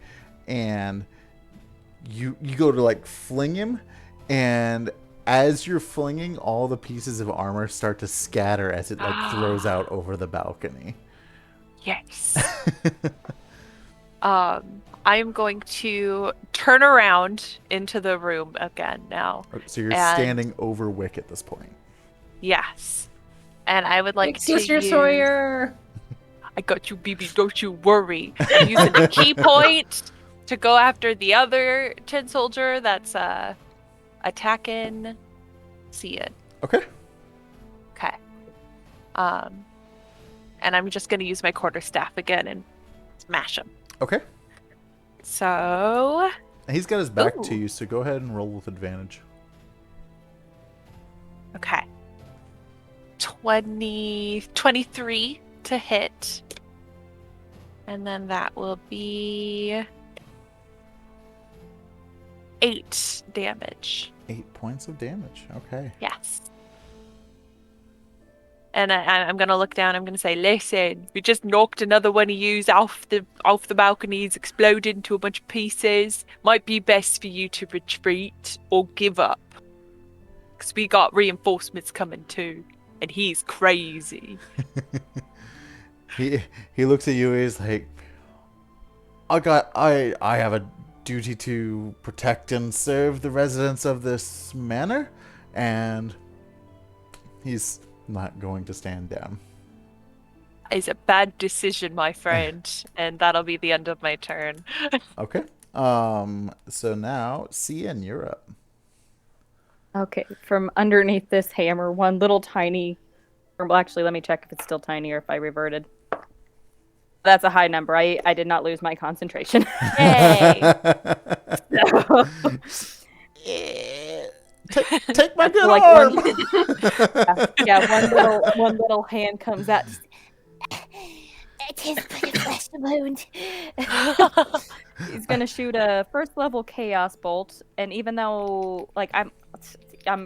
and you go to like fling him, and as you're flinging, all the pieces of armor start to scatter as it like throws out over the balcony. Yes. I'm going to turn around into the room again now. So you're And- standing over Wick at this point. Yes. And I would like Big to sister use... Sawyer. I got you, BB. Don't you worry. I'm using a key point to go after the other tin soldier that's attacking Scinn. Okay. Okay. And I'm just gonna use my quarterstaff again and smash him. Okay. So And he's got his back to Ooh. you, so go ahead and roll with advantage. okay. 23 to hit. And then that will be 8 damage. 8 points of damage. Okay. Yes. And I'm gonna look down. I'm gonna say, "Listen, we just knocked another one of yous off the balcony. He's exploded into a bunch of pieces. Might be best for you to retreat or give up, because we got reinforcements coming too, and he's crazy." He looks at you. He's like, I have a duty to protect and serve the residents of this manor, and he's not going to stand down. It's a bad decision, my friend, and that'll be the end of my turn. Okay. So now, Scinn, you're up. Okay, from underneath this hammer, one little tiny. Well, actually, let me check if it's still tiny or if I reverted. That's a high number. I did not lose my concentration. Yay! So, Take my good like arm. one little hand comes out. It is but a flesh wound. He's gonna shoot a first level chaos bolt, and even though like I'm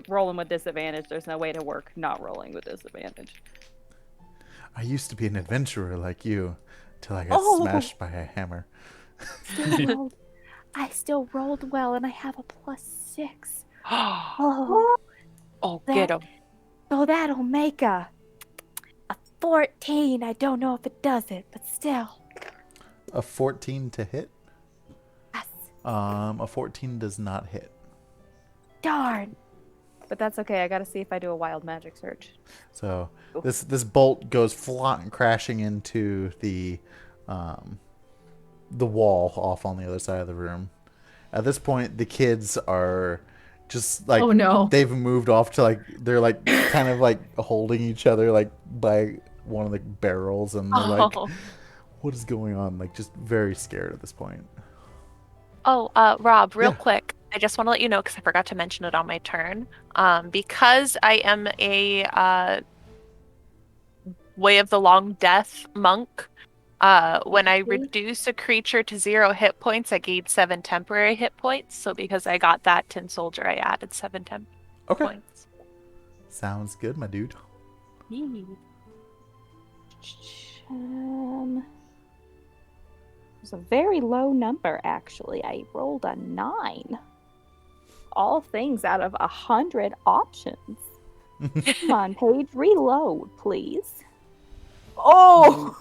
rolling with disadvantage, there's no way to work not rolling with disadvantage. I used to be an adventurer like you, till I got smashed by a hammer. I still rolled well, and I have a +6. Oh, get him. So that'll make a 14. I don't know if it does it, but still. A 14 to hit? Yes. A 14 does not hit. Darn. But that's okay. I gotta see if I do a wild magic search. So this bolt goes flying, crashing into the wall off on the other side of the room. At this point, the kids are just like, Oh, no. they've moved off to like, they're like kind of like holding each other like by one of the barrels, and they're like, Oh. what is going on? Like, just very scared at this point. Oh, Rob, real Yeah. quick, I just want to let you know, because I forgot to mention it on my turn. Because I am a Way of the Long Death monk, when I reduce a creature to 0 hit points, I gain 7 temporary hit points. So because I got that tin soldier, I added 7 temp Okay. points. Sounds good, my dude. Um, It's a very low number, actually. I rolled a 9. All things out of 100 options. Come on, page, reload, please. Oh!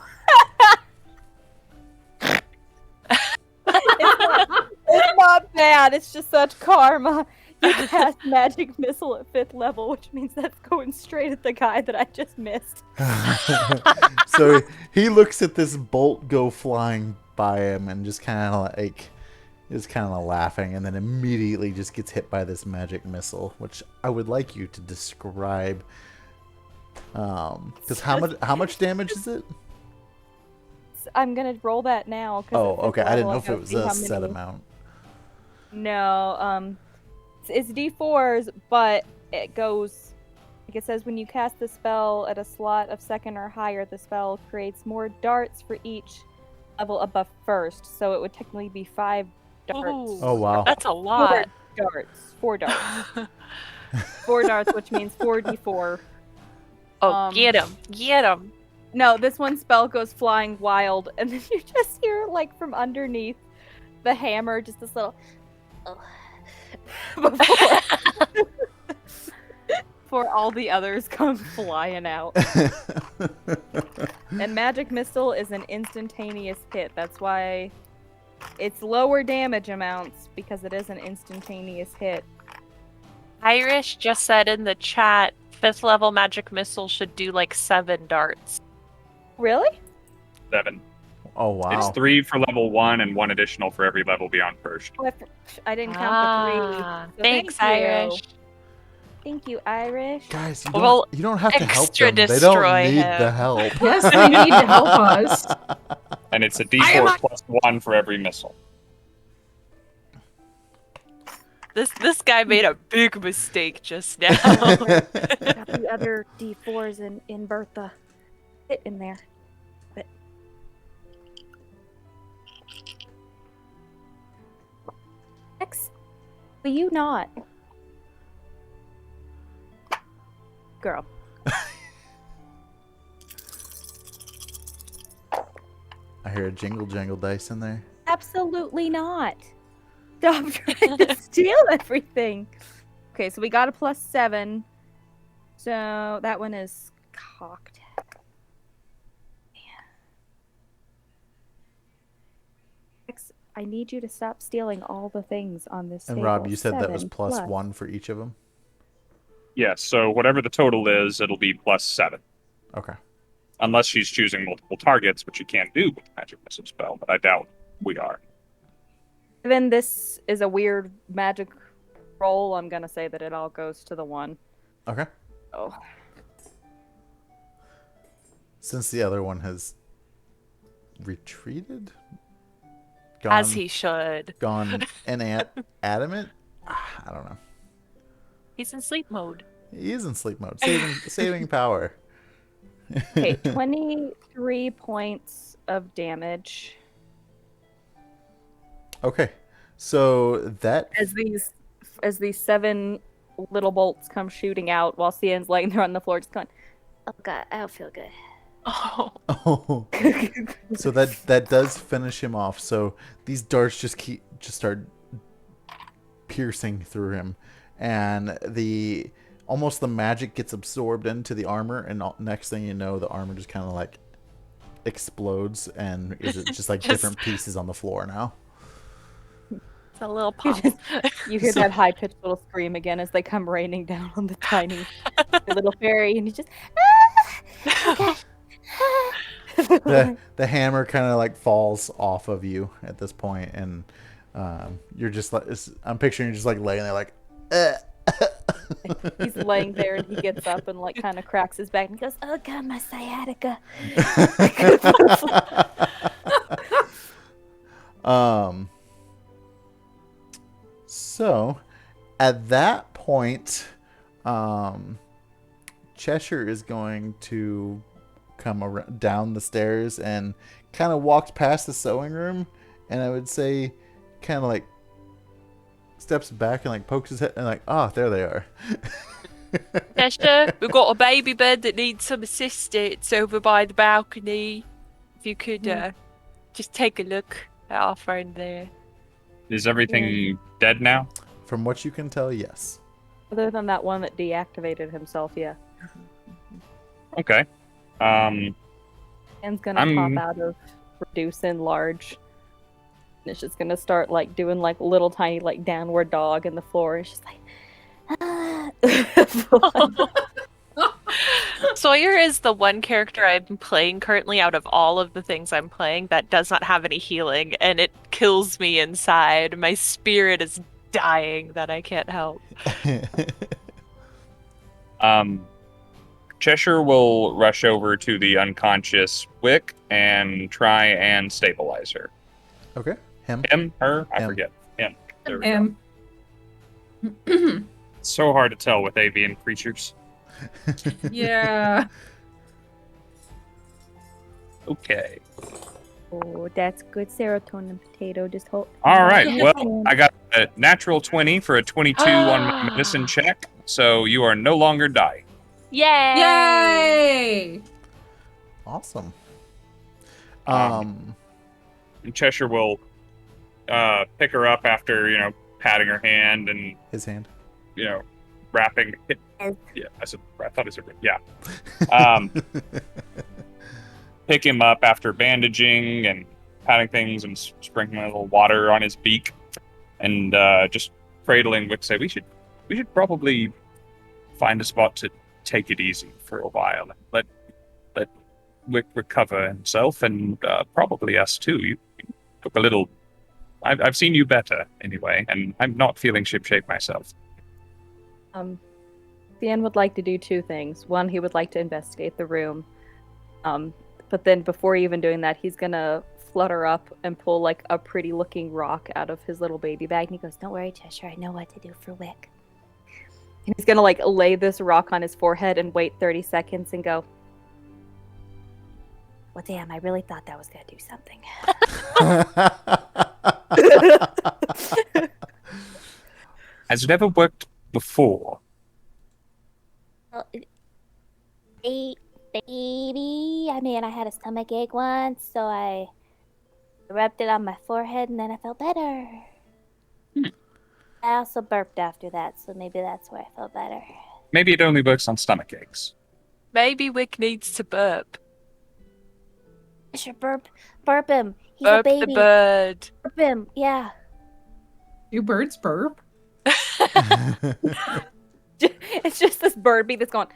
It's not bad. It's just such karma. You cast magic missile at 5th level, which means that's going straight at the guy that I just missed. So he looks at this bolt go flying by him and just kind of like is kind of laughing, and then immediately just gets hit by this magic missile, which I would like you to describe. Because how much damage is it? I'm gonna roll that now. Oh, okay. I didn't know if it was a set amount. No, it's D4s, but it goes. Like it says, when you cast the spell at a slot of 2nd or higher, the spell creates more darts for each level above 1st. So it would technically be 5 darts. Ooh, Oh wow. That's a lot. 4 darts. 4 darts, which means 4d4. Oh, get him. Get him. No, this one spell goes flying wild, and then you just hear, like, from underneath the hammer, just this little... before all the others come flying out. And Magic Missile is an instantaneous hit. That's why it's lower damage amounts, because it is an instantaneous hit. Irish just said in the chat, 5th level magic missile should do like 7 darts. Really? 7. Oh wow. It's 3 for level 1 and 1 additional for every level beyond first. Oh, I didn't count the 3. So Thanks, thank you. Irish. Thank you, Irish. Guys, Well, you don't have to help extra them. They don't destroy need him. the help. Yes, they need to help us. And it's a d4 plus 1 for every missile. This guy made a big mistake just now. Got the other D4s in Bertha. Fit in there. But... X, will you not? Girl. I hear a jingle jangle dice in there. Absolutely not. Stop trying to steal everything. Okay, so we got a +7. So that one is cocked. X, I need you to stop stealing all the things on this And table. Rob, you said that was 7 plus 1 for each of them? Yes, so whatever the total is, it'll be plus 7. Okay. Unless she's choosing multiple targets, which you can't do with the magic missile spell, but I doubt we are. Then this is a weird magic roll. I'm gonna say that it all goes to the 1. Okay. Oh. Since the other one has retreated? As he should. Gone adamant? I don't know. He's in sleep mode. He is in sleep mode. Saving power. Okay, 23 points of damage. Okay. So that As these 7 little bolts come shooting out while Cian's laying there on the floor just going, oh god, I don't feel good. Oh. Oh. So that does finish him off. So these darts just start piercing through him, and the magic gets absorbed into the armor, and next thing you know, the armor just kind of like explodes, and is it just like different pieces on the floor now. It's a little pop. You hear that high-pitched little scream again as they come raining down on the tiny little fairy, and you just the hammer kind of like falls off of you at this point, and you're just like, I'm picturing you just like laying there like he's laying there, and he gets up and like kind of cracks his back and goes, oh god, my sciatica. So at that point, Cheshire is going to come down the stairs and kind of walks past the sewing room, and I would say kind of like steps back and like pokes his head and like, there they are. Cheshire, we've got a baby bed that needs some assistance over by the balcony. If you could just take a look. our friend there. Is everything dead now? From what you can tell, yes. Other than that one that deactivated himself, yeah. Okay. Hand's gonna I'm- pop out of reduce in large. And it's just gonna start like doing like little tiny like downward dog in the floor. It's just like Sawyer is the one character I'm playing currently out of all of the things I'm playing that does not have any healing, and it kills me inside. My spirit is dying that I can't help. Cheshire will rush over to the unconscious Wick and try and stabilize her. Okay. Him. Him? Her? I Him. forget. Him. There we go. And It's so hard to tell with avian creatures. yeah. Okay. oh, that's good serotonin potato. Just hold. All right. Well, I got a natural 20 for a 22 on my medicine check, so you are no longer dying. Yay! Yay! Awesome. And Cheshire will pick her up after, patting her hand and, His hand. wrapping. Yes. Yeah, I thought it said, yeah. Pick him up after bandaging and patting things and sprinkling a little water on his beak, and just cradling Wick. Say we should probably find a spot to take it easy for a while and let Wick recover himself, and probably us too. You took a little. I've seen you better anyway, and I'm not feeling shipshape myself. Scinn would like to do two things. One, he would like to investigate the room. But then before even doing that, he's gonna flutter up and pull like a pretty looking rock out of his little baby bag, and he goes, Don't worry, Cheshire. I know what to do for Wick. and he's gonna like lay this rock on his forehead and wait 30 seconds and go, Well, damn, I really thought that was gonna do something. Has it ever worked before? Well, baby. I mean, I had a stomach ache once, so I rubbed it on my forehead, and then I felt better. I also burped after that, so maybe that's where I felt better. Maybe it only works on stomach aches. Maybe Wick needs to burp. Cheshire, burp him. He's Burp a baby. the bird. Burp him. Yeah. Do birds burp? it's just this bird bee that's going.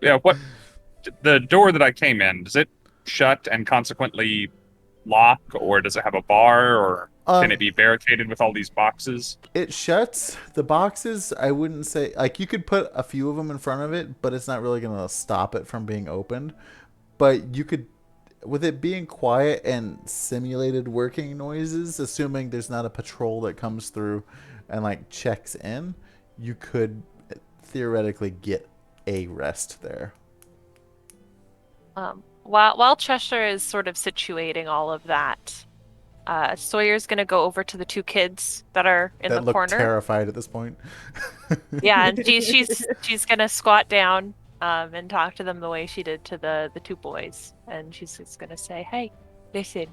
Yeah, what the door that I came in, does it shut and consequently lock, or does it have a bar, or can it be barricaded with all these boxes? It shuts. The boxes, I wouldn't say, like, you could put a few of them in front of it, but it's not really going to stop it from being opened. But you could, with it being quiet and simulated working noises, assuming there's not a patrol that comes through and like checks in, you could theoretically get a rest there. While Cheshire is sort of situating all of that, Sawyer's gonna go over to the two kids that are in That the look corner. terrified at this point. Yeah, and she's gonna squat down and talk to them the way she did to the two boys, and she's just gonna say, "Hey, listen,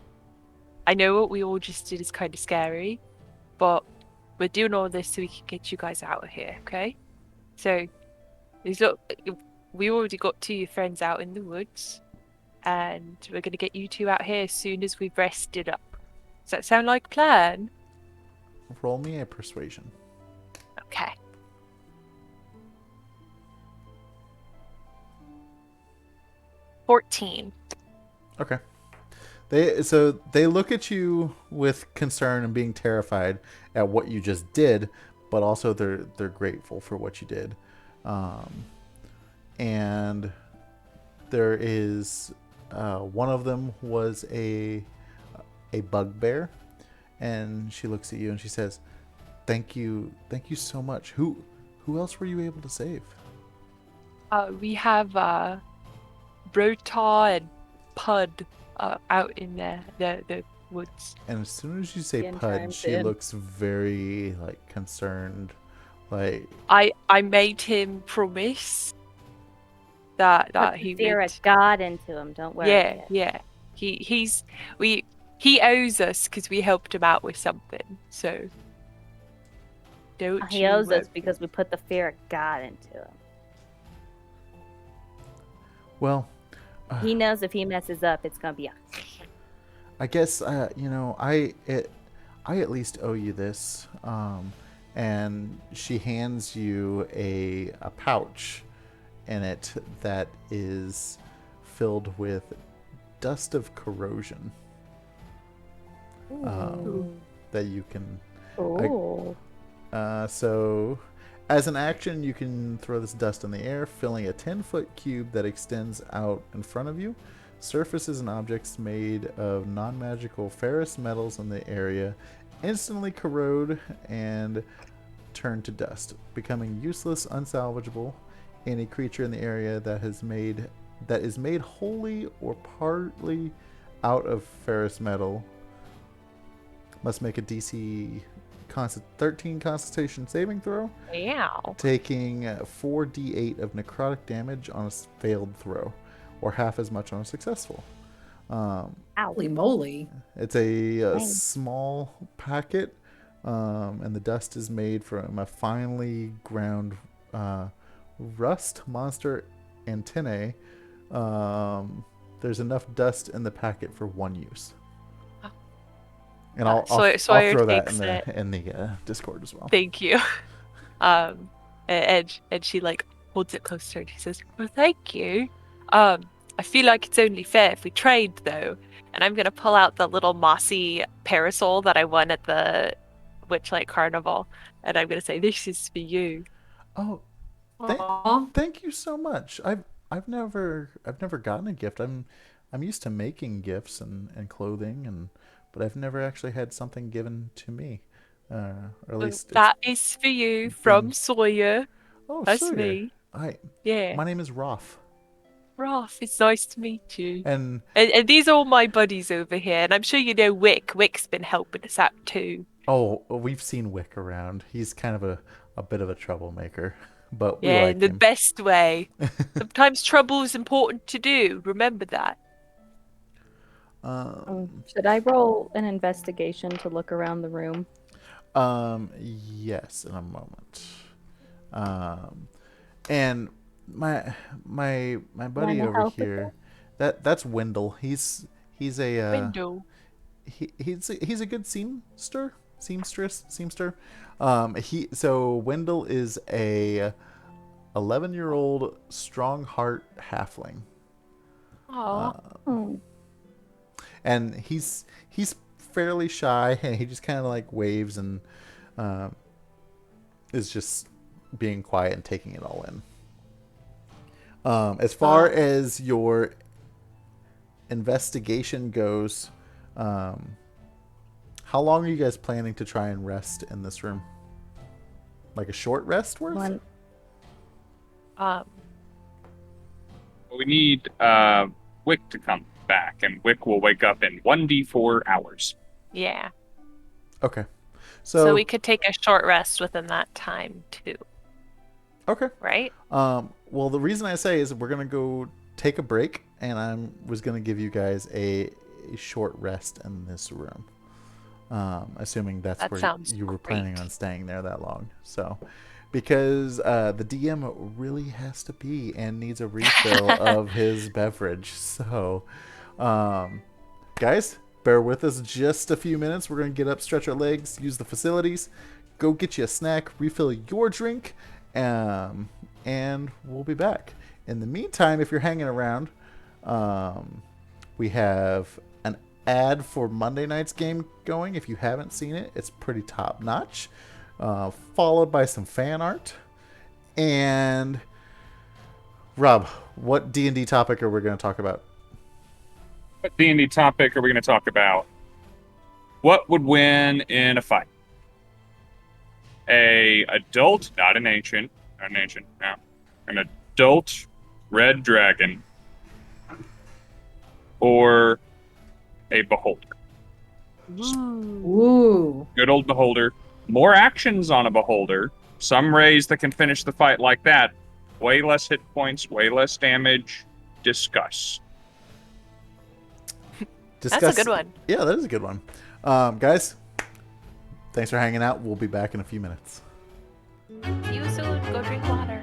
I know what we all just did is kind of scary, but we're doing all this so we can get you guys out of here, okay? So, we already got two of your friends out in the woods, and we're gonna get you two out here as soon as we've rested up. Does that sound like a plan?" Roll me a persuasion. Okay. $14. Okay. They look at you with concern and being terrified at what you just did, but also they're grateful for what you did. And there is one of them was a bugbear, and she looks at you and she says, thank you so much. Who else were you able to save? We have Brotar and Pud out in the woods. And as soon as you say Scinn Pud, chimes she in. looks very like concerned. Like, I made him promise that Put he the fear would. of God into him. Don't worry. Yeah, yeah. He owes us because we helped him out with something. So don't He you owes us worry. because we put the fear of God into him. Well, He knows if he messes up, it's gonna be a. I guess I at least owe you this. And she hands you a pouch in it that is filled with dust of corrosion. That you can. Ooh. So, as an action, you can throw this dust in the air, filling a 10-foot cube that extends out in front of you. Surfaces and objects made of non-magical ferrous metals in the area instantly corrode and turn to dust, becoming useless, unsalvageable. Any creature in the area that is made wholly or partly out of ferrous metal must make a DC 13 Constitution saving throw, taking 4d8 of necrotic damage on a failed throw, or half as much on a successful. Holy moly. It's a small packet, and the dust is made from a finely ground rust monster antennae. There's enough dust in the packet for one use. And I'll throw that in the Discord as well. Thank you. And she like holds it closer and she says, "Well, thank you. I feel like it's only fair if we trade, though." And I'm gonna pull out the little mossy parasol that I won at the Witchlight Carnival, and I'm gonna say, "This is for you." Oh, thank you so much. I've never gotten a gift. I'm used to making gifts and clothing but I've never actually had something given to me. Or at least that is for you from Sawyer. Oh, That's Sawyer. me. Yeah. My name is Rolf. Rolf, it's nice to meet you. And these are all my buddies over here, and I'm sure you know Wick. Wick's been helping us out too. Oh, we've seen Wick around. He's kind of a bit of a troublemaker, but we like in the him. best way. Sometimes trouble is important to do. Remember that. Should I roll an investigation to look around the room? Yes, in a moment. And my buddy over here, that's Wendell. He's a Wendell. He's a good seamster. Wendell is a 11-year-old strong heart halfling. Aww. And he's fairly shy, and he just kind of like waves and is just being quiet and taking it all in. As far as your investigation goes, how long are you guys planning to try and rest in this room? Like a short rest worth? We need Wick to come back, and Wick will wake up in 1d4 hours. Yeah. Okay. So we could take a short rest within that time too. Okay. Right? Well, the reason I say is we're gonna go take a break, and I was gonna give you guys a short rest in this room. Assuming that's where you were planning on staying there that long. So, because the DM really has to pee and needs a refill of his beverage. So, guys, bear with us just a few minutes. We're going to get up, stretch our legs, use the facilities, go get you a snack, refill your drink, and we'll be back. In the meantime, if you're hanging around, we have an ad for Monday night's game going. If you haven't seen it, it's pretty top notch. Followed by some fan art. And Rob, what D&D topic are we going to talk about? What D&D topic are we going to talk about? What would win in a fight? An adult red dragon, or a beholder? Ooh. Good old beholder. More actions on a beholder. Some rays that can finish the fight like that. way less hit points, way less damage. Discuss. That's a good one. Yeah, that is a good one. Guys, thanks for hanging out. We'll be back in a few minutes. See you soon. Go drink water.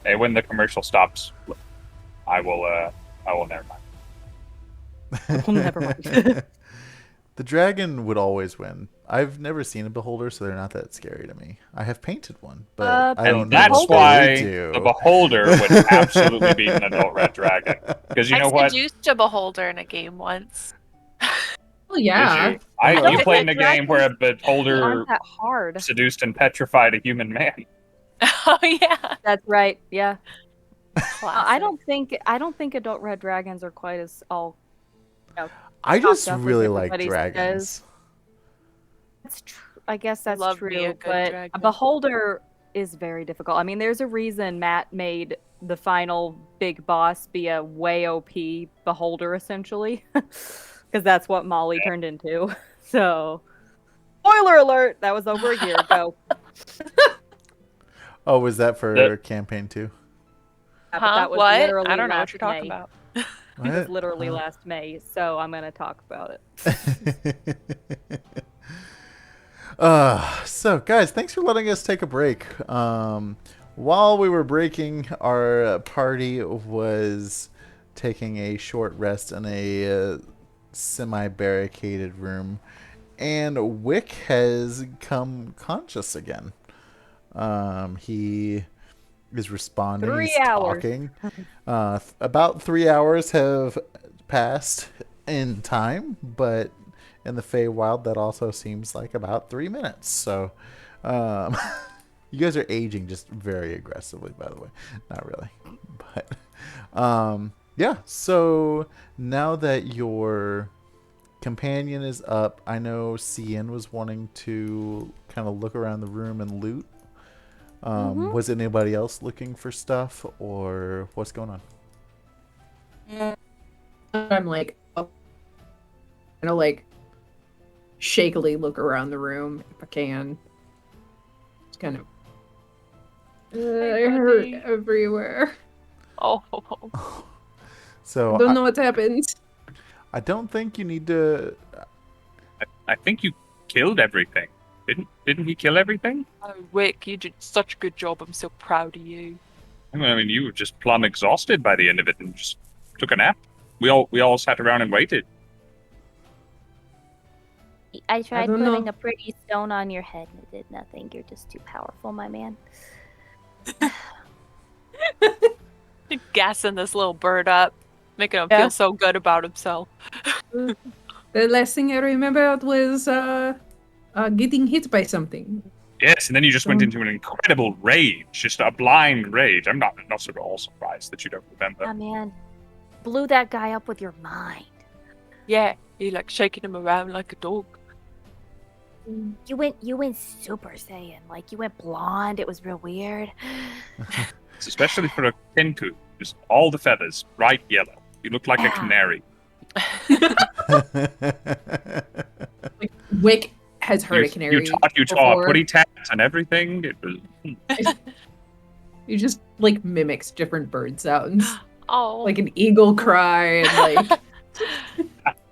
Hey, when the commercial stops, I will never mind. Never mind. The dragon would always win. I've never seen a beholder, so they're not that scary to me. I have painted one, but I don't And know that's what why they do. the beholder would absolutely beat an adult red dragon. Because you know I what? seduced a beholder in a game once. Oh yeah. Did you? Oh. You played in a game where a beholder Aren't that hard? seduced and petrified a human man. Oh yeah. That's right. Yeah. Classic. I don't think adult red dragons are quite as all. I just chopped up as really like everybody dragons. says. That's true. I guess that's Love me true. a good But dragon. a beholder is very difficult. I mean, there's a reason Matt made the final big boss be a way OP beholder, essentially. Because that's what Molly turned into. So, spoiler alert! That was over a year ago. Oh, was that for campaign 2? But Huh? that was What? literally I don't know what last you're talking May. about. It was literally last May, so I'm gonna talk about it. So guys, thanks for letting us take a break. While we were breaking, our party was taking a short rest in a semi-barricaded room, and Wick has come conscious again. He is responding. 3 He's hours. talking. About 3 hours have passed in time, but in the Feywild, that also seems like about 3 minutes. So, you guys are aging just very aggressively, by the way. Not really, but yeah. So now that your companion is up, I know Scinn was wanting to kind of look around the room and loot. Was anybody else looking for stuff, or what's going on? I'm like, like shakily look around the room if I can. It's kind of I hurt buddy. everywhere. Oh. So Don't know what happened. I don't think you need to. I think you killed everything. Didn't he kill everything? Oh, Wick, you did such a good job. I'm so proud of you. I mean, you were just plumb exhausted by the end of it and just took a nap. We all sat around and waited. I tried don't putting know. a pretty stone on your head and it did nothing. You're just too powerful, my man. Gassing this little bird up, making him Yeah. feel so good about himself. The last thing I remembered was getting hit by something. Yes, and then you just went into an incredible rage, just a blind rage. I'm not at all surprised that you don't remember. Ah, man. Blew that guy up with your mind. Yeah, you like shaking him around like a dog. You went Super Saiyan. Like, you went blonde. It was real weird. Especially for a Kenku. Just all the feathers, bright yellow. You look like a canary. Like Wick has heard a canary. You taught before. putty tats and everything. It was He just like mimics different bird sounds, Oh, like an eagle cry and like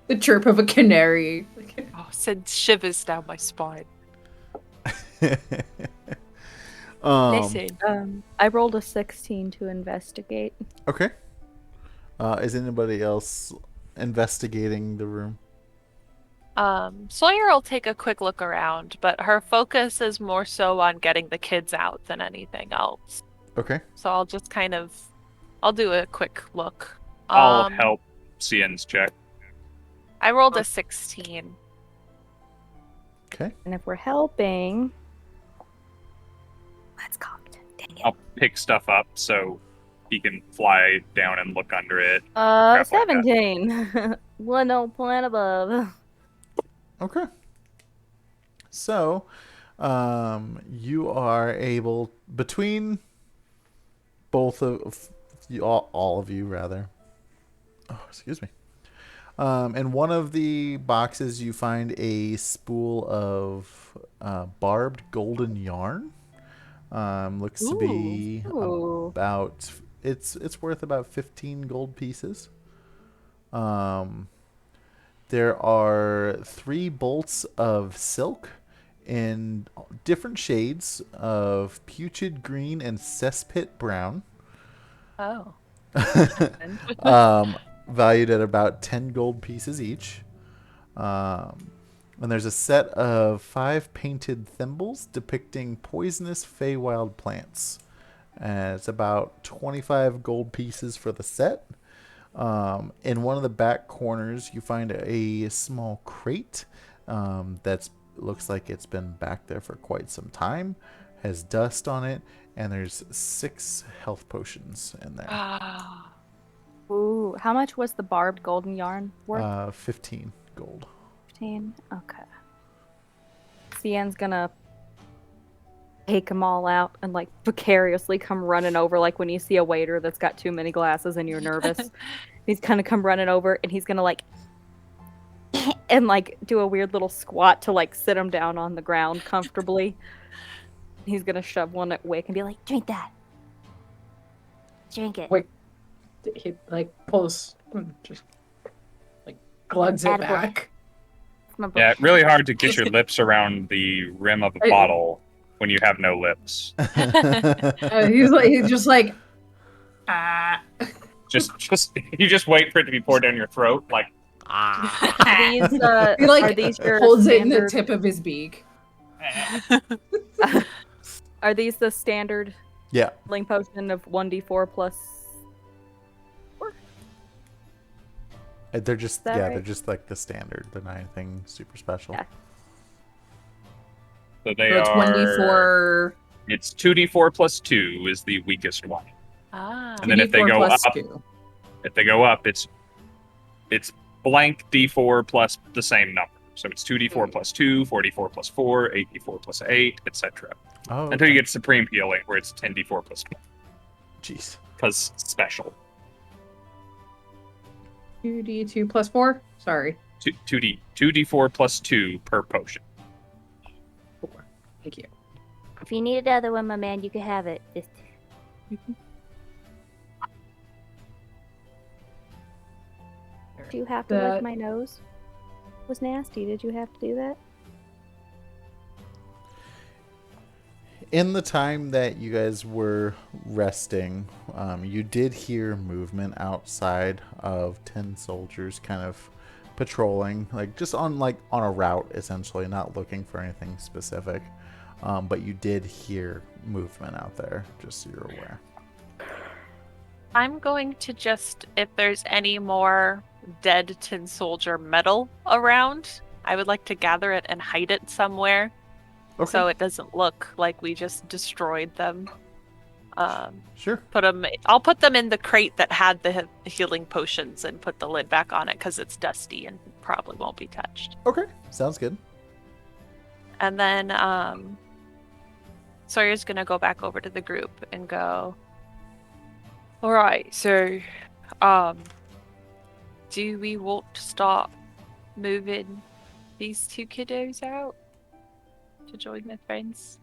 the chirp of a canary. sends shivers down my spine. Um, Listen, I rolled a 16 to investigate. Okay. Is anybody else investigating the room? Sawyer will take a quick look around, but her focus is more so on getting the kids out than anything else. Okay. So I'll just I'll do a quick look. I'll help Cien's check. I rolled a 16. Okay. And if we're helping, that's cocked. Dang it. I'll pick stuff up so he can fly down and look under it. Crap like that. 17. 1 point above. Okay. So, you are able, between both of you, all of you rather. Oh, excuse me. In one of the boxes, you find a spool of barbed golden yarn. Looks to be Ooh. about it's worth about 15 gold pieces. There are 3 bolts of silk in different shades of putrid green and cesspit brown. Oh. Valued at about 10 gold pieces each. And there's a set of 5 painted thimbles depicting poisonous Feywild plants. And it's about 25 gold pieces for the set. In one of the back corners, you find a small crate that looks like it's been back there for quite some time, has dust on it, and there's 6 health potions in there. Ah. Ooh, how much was the barbed golden yarn worth? 15 gold. 15? Okay. Cien's gonna take them all out and like vicariously come running over, like when you see a waiter that's got too many glasses and you're nervous. He's gonna come running over and he's gonna like and like do a weird little squat to like sit him down on the ground comfortably. He's gonna shove one at Wick and be like, Drink that. Drink it. Wick, he like pulls, just like glugs it Attaboy. back. It's my boy. Yeah, really hard to get your lips around the rim of a Hey. bottle when you have no lips. He's just like, ah. You just wait for it to be poured down your throat, like these, He like are these your holds it in the standard, tip of his beak. are these the standard Yeah. healing potion of 1d4 plus? They're just that they're right? just like the standard. They're not anything super special. Yeah. so they So it's are 1d4. It's 2d4 plus 2 is the weakest one. Ah. And then if they 2d4 go plus up, 2. if they go up, it's blank d4 plus the same number. So it's 2d4 plus 2, 4d4 plus 4, 8d4 plus 8, etc. Oh, Until you get Supreme Healing, where it's 10d4 plus 1, jeez. because special. 2d2 plus 4? Sorry. 2d4 plus 2 per potion. 4. Thank you. If you need another one, my man, you can have it. Just Do you have to lick my nose? It was nasty. Did you have to do that? In the time that you guys were resting, you did hear movement outside of 10 soldiers kind of patrolling, like just on a route, essentially, not looking for anything specific. But you did hear movement out there, just so you're aware. I'm going to just, if there's any more dead tin soldier metal around, I would like to gather it and hide it somewhere. Okay. So it doesn't look like we just destroyed them. Sure. I'll put them in the crate that had the healing potions and put the lid back on it because it's dusty and probably won't be touched. Okay. Sounds good. And then Sawyer's gonna go back over to the group and go, all right, so do we want to start moving these two kiddos out to join their friends?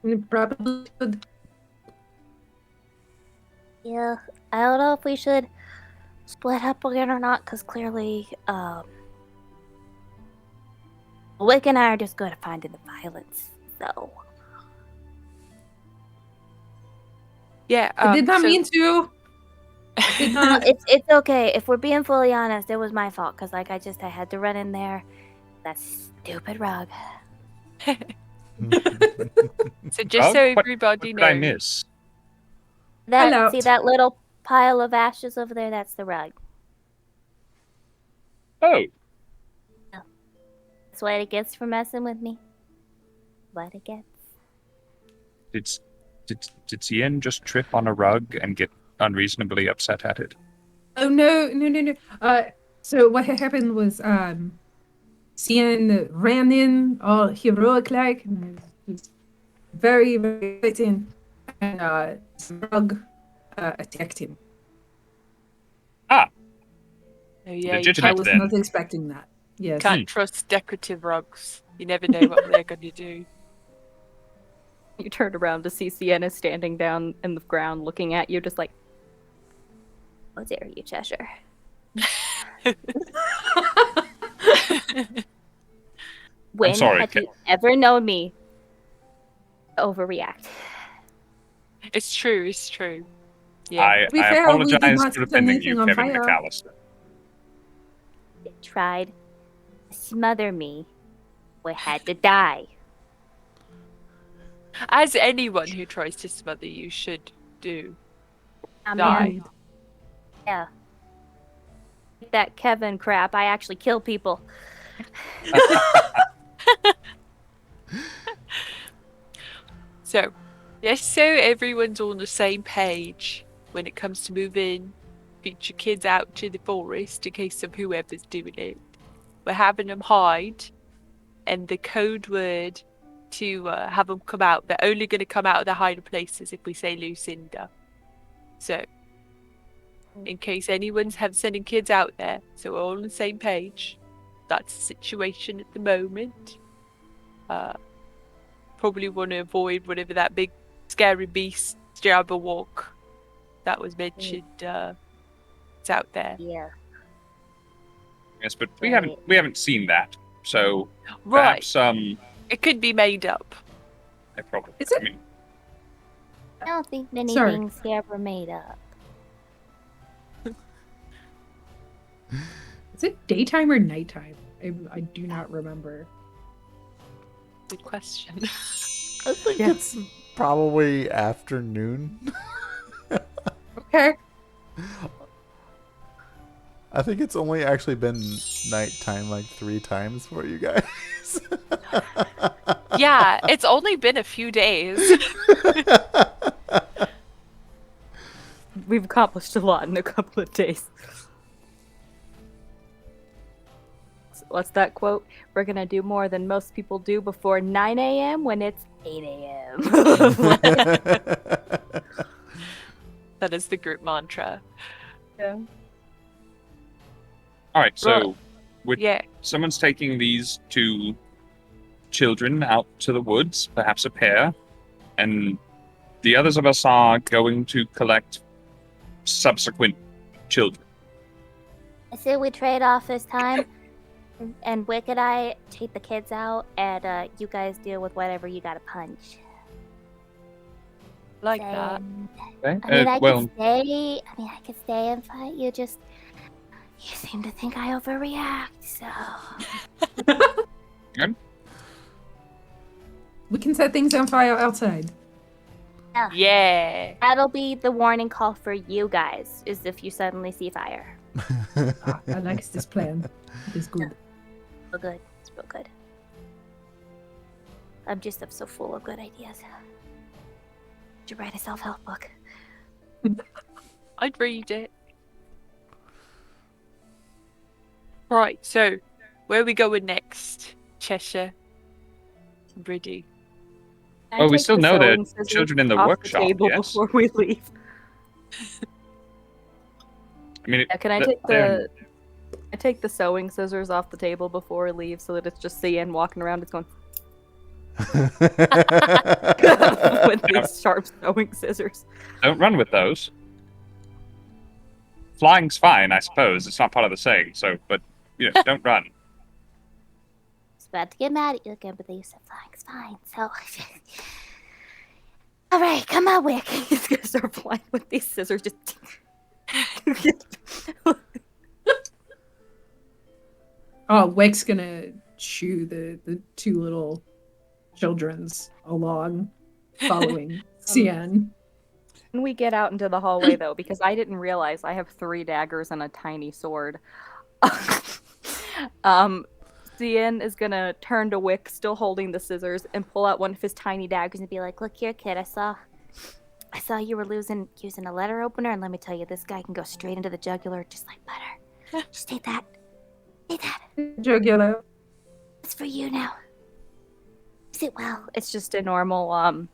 We probably should. yeah. I don't know if we should split up again or not, because clearly, Wick and I are just good at finding the violence. So Yeah, I did not so- mean to. Did not. it's okay. If we're being fully honest, it was my fault, because like I had to run in there. That stupid rug. So just so What everybody did I knows, miss? Hello. See that little pile of ashes over there? That's the rug. Oh, That's what it gets for messing with me. What it gets. did Scinn just trip on a rug and get unreasonably upset at it? Oh no. So what had happened was Scinn ran in all heroic like, and it was very, very exciting, and Smug attacked him. Ah, oh, yeah, you legitimate I can't, was then. not expecting that. Yes. can't trust decorative rugs. You never know what they're going to do. You turned around to see Sienna standing down in the ground looking at you, just like, Oh, dare you, Cheshire? When sorry, have you ever known me overreact? It's true, it's true. Yeah. I To be fair, we did apologize not for set defending anything you, on Kevin fire. McAllister. They tried to smother me. We had to die. As anyone who tries to smother you should do. I Die. mean, yeah. That Kevin crap. I actually kill people. So, just so everyone's on the same page when it comes to moving future kids out to the forest in case of whoever's doing it, we're having them hide, and the code word to have them come out. They're only going to come out of their hiding places if we say Lucinda. So, in case anyone's sending kids out there, so we're all on the same page. That's the situation at the moment. Probably want to avoid whatever that big scary beast Jabberwock that was mentioned. It's out there. Yeah. Yes, but we haven't seen that. So Right. perhaps It could be made up. probably. Is it? I mean, I don't think many Sorry. things here were made up. Is it daytime or nighttime? I do not remember. Good question. I think it's probably afternoon. Okay. I think it's only actually been nighttime like 3 times for you guys. Yeah, it's only been a few days. We've accomplished a lot in a couple of days. What's that quote? We're gonna do more than most people do before 9 a.m. when it's 8 a.m. That is the group mantra. Yeah. all right. So Yeah. someone's taking these 2 children out to the woods, perhaps a pair, and the others of us are going to collect subsequent children. I say we trade off this time, and Wick and I take the kids out, and you guys deal with whatever you gotta punch. Like that. And, Okay? I mean, I well, could stay. I mean, I could stay and fight. You seem to think I overreact. So We can set things on fire outside. Yeah. that'll be the warning call for you guys. Is if you suddenly see fire. I like this plan. It is good. Real good. It's real good. I'm so full of good ideas. Should write a self-help book. I'd read it. Right, so where are we going next? Cheshire. Ready. Well, we still know there are children in the workshop, table yes. before we leave. I mean, Yeah, can I take the sewing scissors off the table before we leave so that it's just Cyan walking around? It's going with these sharp sewing scissors. don't run with those. Flying's fine, I suppose. It's not part of the saying, so, but, don't run. I was about to get mad at you again, but then you said flying's fine. So, all right, come on, Wick. He's gonna start flying with these scissors. Just Oh, Wick's gonna shoo the 2 little children's along, following Cyan. when we get out into the hallway, though, because I didn't realize I have 3 daggers and a tiny sword. Cyan is gonna turn to Wick, still holding the scissors, and pull out one of his tiny daggers and be like, look here, kid. I saw you were using a letter opener, and let me tell you, this guy can go straight into the jugular just like butter. Just take that. Take that. Jugular. It's for you now. Use it well. it's just a normal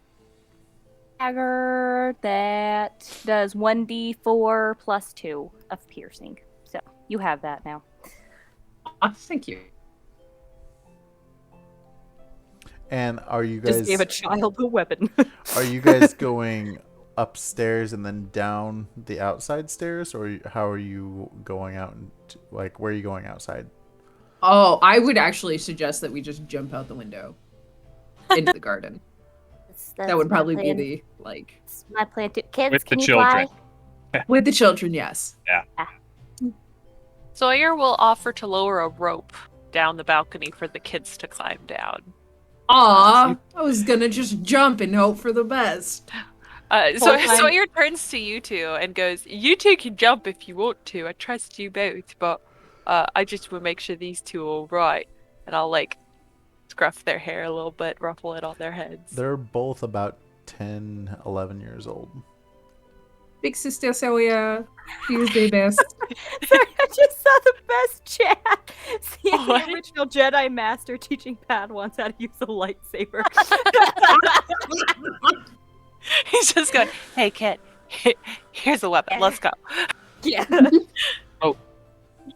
dagger that does 1d4 plus 2 of piercing. So you have that now. Thank you. And are you guys Just gave a child a weapon. are you guys going upstairs and then down the outside stairs, or how are you going out? Where are you going outside? Oh, I would actually suggest that we just jump out the window into the garden. That would probably be the, That's my plan too. Kids, With the can you children. fly? with the children, yes. Sawyer will offer to lower a rope down the balcony for the kids to climb down. Aw, I was gonna just jump and hope for the best. So Full-time- Sawyer turns to you 2 and goes, "You 2 can jump if you want to. I trust you both, but I just will make sure these 2 are all right." And I'll scruff their hair a little bit, ruffle it on their heads. They're both about 10, 11 years old. Big sister Sawyer, she is the best. Sorry, I just saw the best chat. See What? the original Jedi Master teaching Padawans how to use a lightsaber. He's just going, hey, kid, here's a weapon. Let's go. Yeah.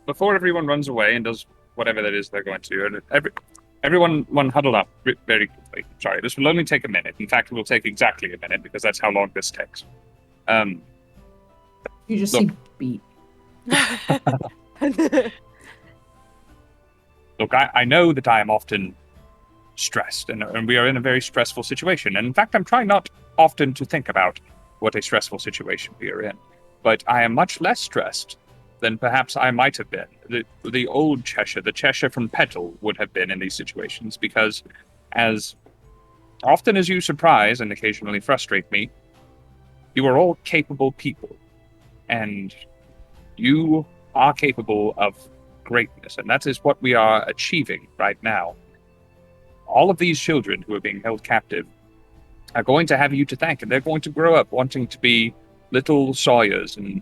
Before everyone runs away and does whatever that is they're going to, and everyone huddle up very quickly. Sorry, this will only take a minute. In fact, it will take exactly a minute because that's how long this takes. You just Look. see beat. Look, I know that I am often stressed, and we are in a very stressful situation. And in fact, I'm trying not often to think about what a stressful situation we are in. But I am much less stressed than perhaps I might have been. The old Cheshire, the Cheshire from Petal, would have been in these situations, because as often as you surprise and occasionally frustrate me, you are all capable people. And you are capable of greatness, and that is what we are achieving right now. All of these children who are being held captive are going to have you to thank, and they're going to grow up wanting to be little Sawyers and,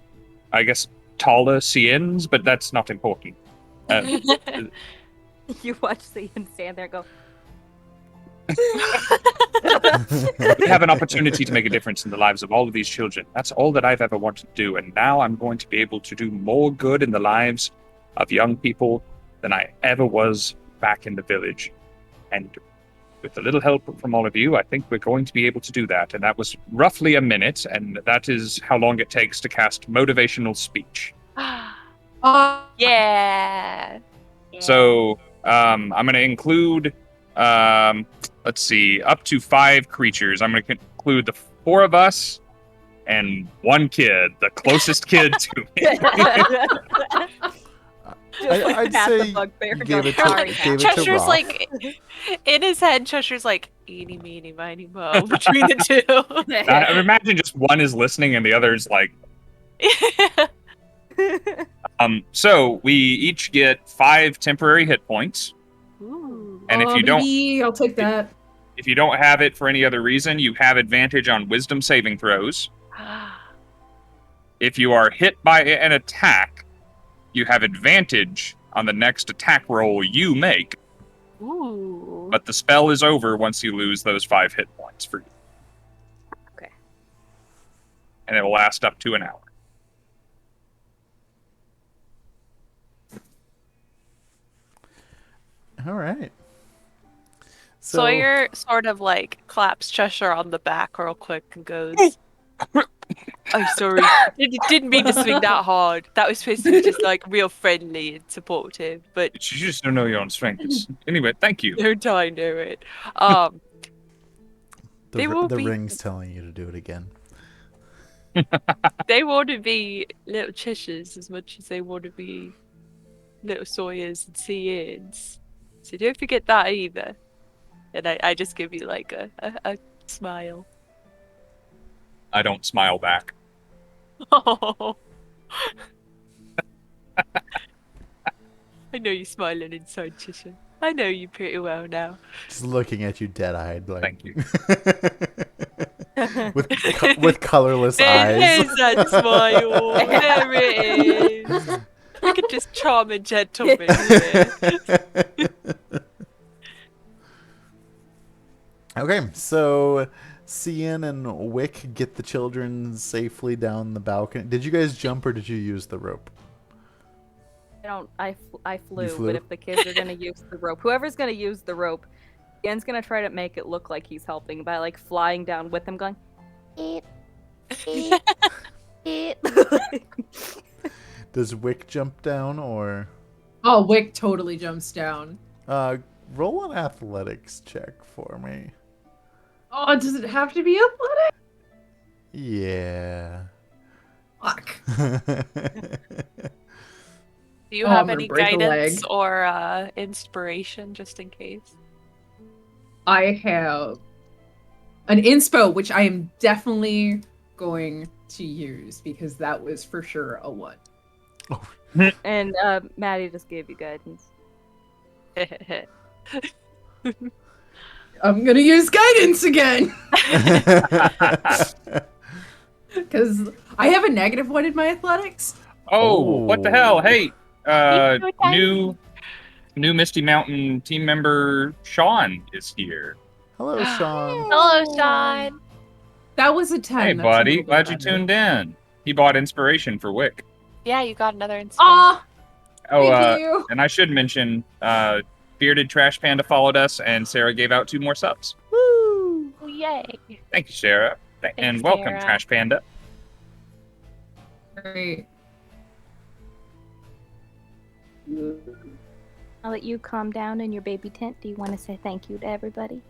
I guess, taller Sciens, but that's not important. You watch Ian stand there and go, We have an opportunity to make a difference in the lives of all of these children. That's all that I've ever wanted to do, and now I'm going to be able to do more good in the lives of young people than I ever was back in the village. And with a little help from all of you, I think we're going to be able to do that. And that was roughly a minute, and that is how long it takes to cast motivational speech. Yeah. So I'm going to include, let's see, up to 5 creatures. I'm going to include the 4 of us and 1 kid, the closest kid to me. I'd pat say the bugbear. you gave it to, Sorry. gave it to Cheschere's Rob. like, in his head, Cheschere's like, eeny, meeny, miny, mo, between the I imagine just one is listening and the other's like. two. So we each get 5 temporary hit points, Ooh. and if you don't, Baby, I'll take that. if you don't have it for any other reason, you have advantage on Wisdom saving throws. If you are hit by an attack, you have advantage on the next attack roll you make. Ooh. But the spell is over once you lose those 5 hit points for you. Okay. And it will last up to an hour. All right. So, Sawyer sort of like claps Cheshire on the back real quick and goes, I'm sorry. Didn't mean to swing that hard. That was supposed to be just like real friendly and supportive, but You just don't know your own strengths. Anyway, thank you. don't I know it. they will the be- ring's telling you to do it again. They want to be little Cheshires as much as they want to be little Sawyers and Cians. So don't forget that either. And I just give you like a smile. I don't smile back. Oh. I know you're smiling inside, Cheshire. I know you pretty well now. Just looking at you dead-eyed, like. Thank you. with colorless eyes. There's that smile. There it is. Look at this charming gentleman here. Okay, so Scinn and Wick get the children safely down the balcony. Did you guys jump or did you use the rope? I flew, flew? but if the kids are gonna use the rope, whoever's gonna use the rope, Ian's gonna try to make it look like he's helping by like flying down with them, going, eat, eat, eat. Does Wick jump down or Oh, Wick totally jumps down. roll an athletics check for me? Oh, does it have to be athletic? Yeah. Fuck. Do you Oh, have I'm gonna any break a guidance leg. or inspiration just in case? I have an inspo, which I am definitely going to use because that was for sure a 1. And Maddie just gave you guidance. I'm gonna use guidance again because I have a -1 in my athletics. Oh, what the hell? Hey, so tiny. new Misty Mountain team member Sean is here. Hello, Sean. Hello, Sean. That was a 10. Hey, That's a buddy, little bit glad you better. tuned in. He bought inspiration for Wick. Yeah, you got another inspiration. Aw, Oh, thank you. and I should mention, Bearded Trash Panda followed us, and Sarah gave out 2 more subs. Woo! Oh, yay. Thank you, Sarah, and welcome, Sarah. Trash Panda. Great. I'll let you calm down in your baby tent. Do you want to say thank you to everybody?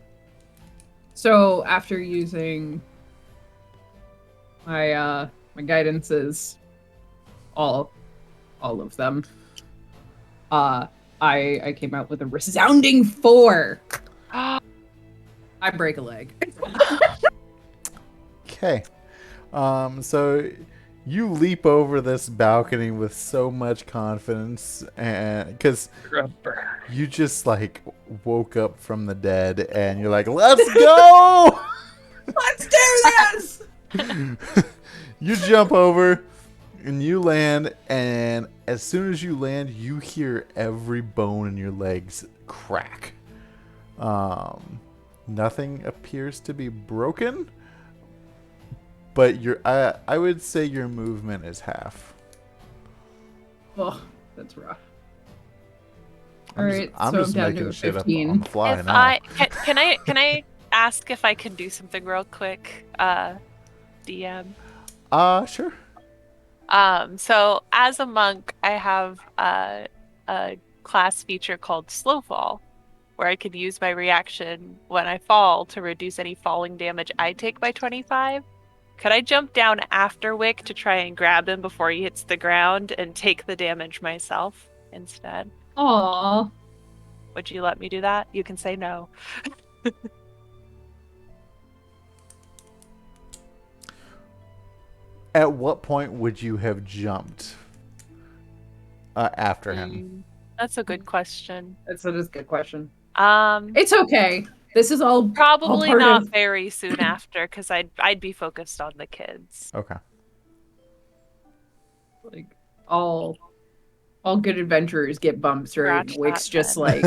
So after using my my guidances, all of them, I came out with a resounding 4. I break a leg. Okay. So you leap over this balcony with so much confidence, and because you just like woke up from the dead, and you're like, "Let's go! Let's do this!" You jump over, and you land, and as soon as you land, you hear every bone in your legs crack. Nothing appears to be broken. But I would say your movement is half. Oh, that's rough. All I'm right, I'm so just I'm down making to a shit up 15. on the fly If now. can I ask if I can do something real quick, DM? Sure. So as a monk, I have a class feature called Slow Fall, where I can use my reaction when I fall to reduce any falling damage I take by 25. Could I jump down after Wick to try and grab him before he hits the ground and take the damage myself instead? Aw. Would you let me do that? You can say no. At what point would you have jumped after him? That's a good question. That's a good question. Um, It's okay. This is all Probably all part not of... very soon after, because I'd be focused on the kids. Okay. like all good adventurers get bumps, right? Scratch Wick's that just then.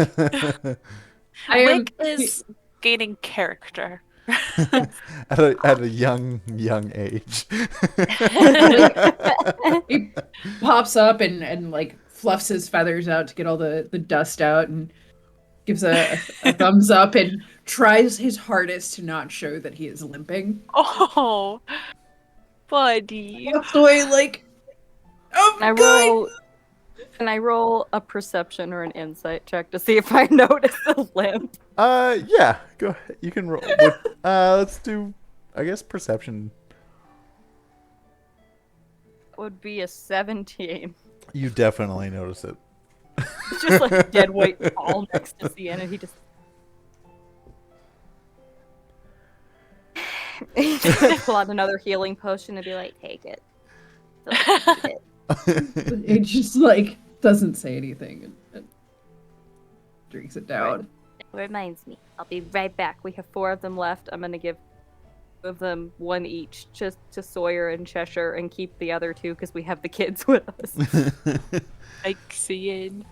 like I am. Wick is gaining character. at a young age. He pops up and like fluffs his feathers out to get all the dust out and gives a thumbs up and tries his hardest to not show that he is limping. Oh, buddy. Walks away like, oh, Can I good. roll? Can I roll a perception or an insight check to see if I notice the limp? Yeah. Go ahead. You can roll. Let's do, I guess, perception. Would be a 17. You definitely notice it. It's just like dead weight fall next to Scinn, and he just. He just pull out another healing potion and be like, "Take it." So, eat it. It just like doesn't say anything and drinks it down. It reminds me. I'll be right back. We have 4 of them left. I'm gonna give 2 of them 1 each, just to Sawyer and Cheshire, and keep the other 2 because we have the kids with us. Like seeing.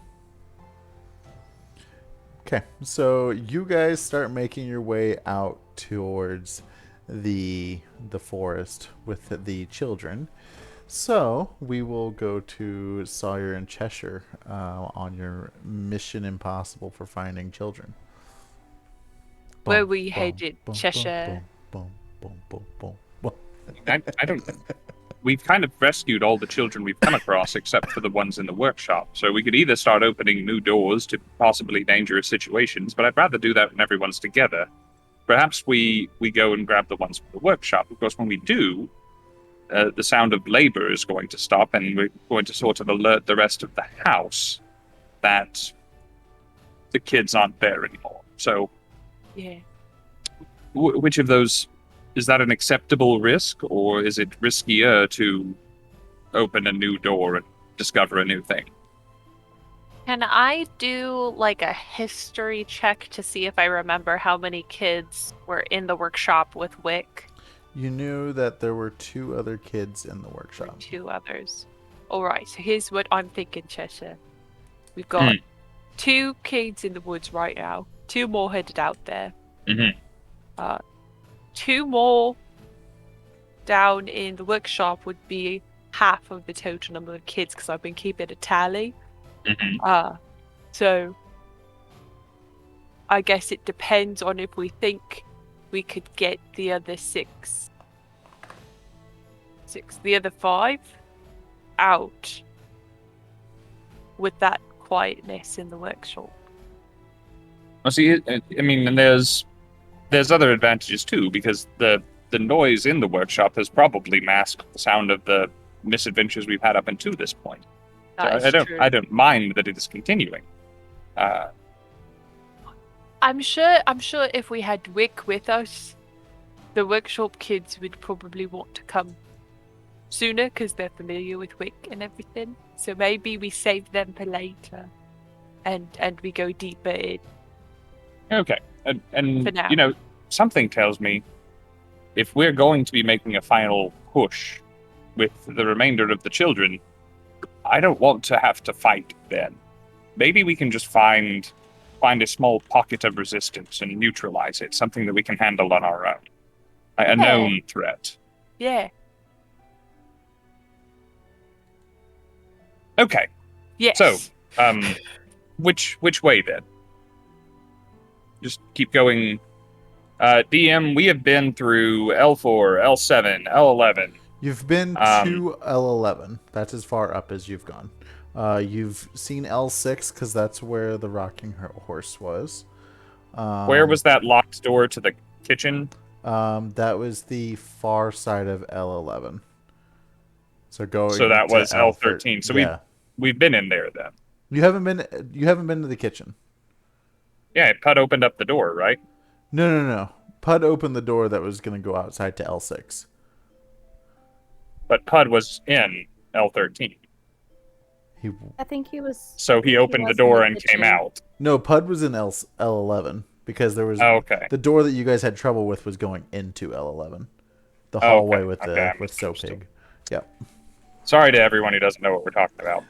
Okay, so you guys start making your way out towards the forest with the children. So we will go to Sawyer and Cheshire on your mission impossible for finding children. Where we headed, Cheshire. Boom, boom, boom, boom, boom. I don't. We've kind of rescued all the children we've come across, except for the ones in the workshop. So we could either start opening new doors to possibly dangerous situations, but I'd rather do that when everyone's together. Perhaps we go and grab the ones from the workshop, because when we do, the sound of labor is going to stop, and we're going to sort of alert the rest of the house that the kids aren't there anymore. So, Yeah. which of those, is that an acceptable risk, or is it riskier to open a new door and discover a new thing? Can I do like a history check to see if I remember how many kids were in the workshop with Wick? You knew that there were 2 other kids in the Or workshop. 2 others. All right, so here's what I'm thinking, Cheshire. We've got 2 kids in the woods right now. 2 more headed out there. Mm-hmm. 2 more down in the workshop would be half of the total number of kids because I've been keeping a tally. Mm-hmm. So I guess it depends on if we think we could get the other 5 out with that quietness in the workshop. Well, see, I mean, and there's other advantages too, because the noise in the workshop has probably masked the sound of the misadventures we've had up until this point. So I don't mind that it is continuing. I'm sure if we had Wick with us, the workshop kids would probably want to come sooner because they're familiar with Wick and everything. So maybe we save them for later, and we go deeper in. Okay, and For now. you know, something tells me if we're going to be making a final push with the remainder of the children, I don't want to have to fight then. Maybe we can just find a small pocket of resistance and neutralize it, something that we can handle on our own. A known threat. Yeah. Okay. Yes. So, which way then? Just keep going. DM, we have been through L4, L7, L11. You've been to L11. That's as far up as you've gone. You've seen L6 because that's where the rocking horse was. Where was that locked door to the kitchen? That was the far side of L11. So that was L13. So yeah. we've been in there then. You haven't been to the kitchen. Yeah, Pud opened up the door, right? No. Pud opened the door that was going to go outside to L6. But Pud was in L13. I think he was. So he opened the door and came out. No, Pud was in L11 because there was the door that you guys had trouble with was going into L11. The hallway with Soap Pig. Yep. Sorry to everyone who doesn't know what we're talking about.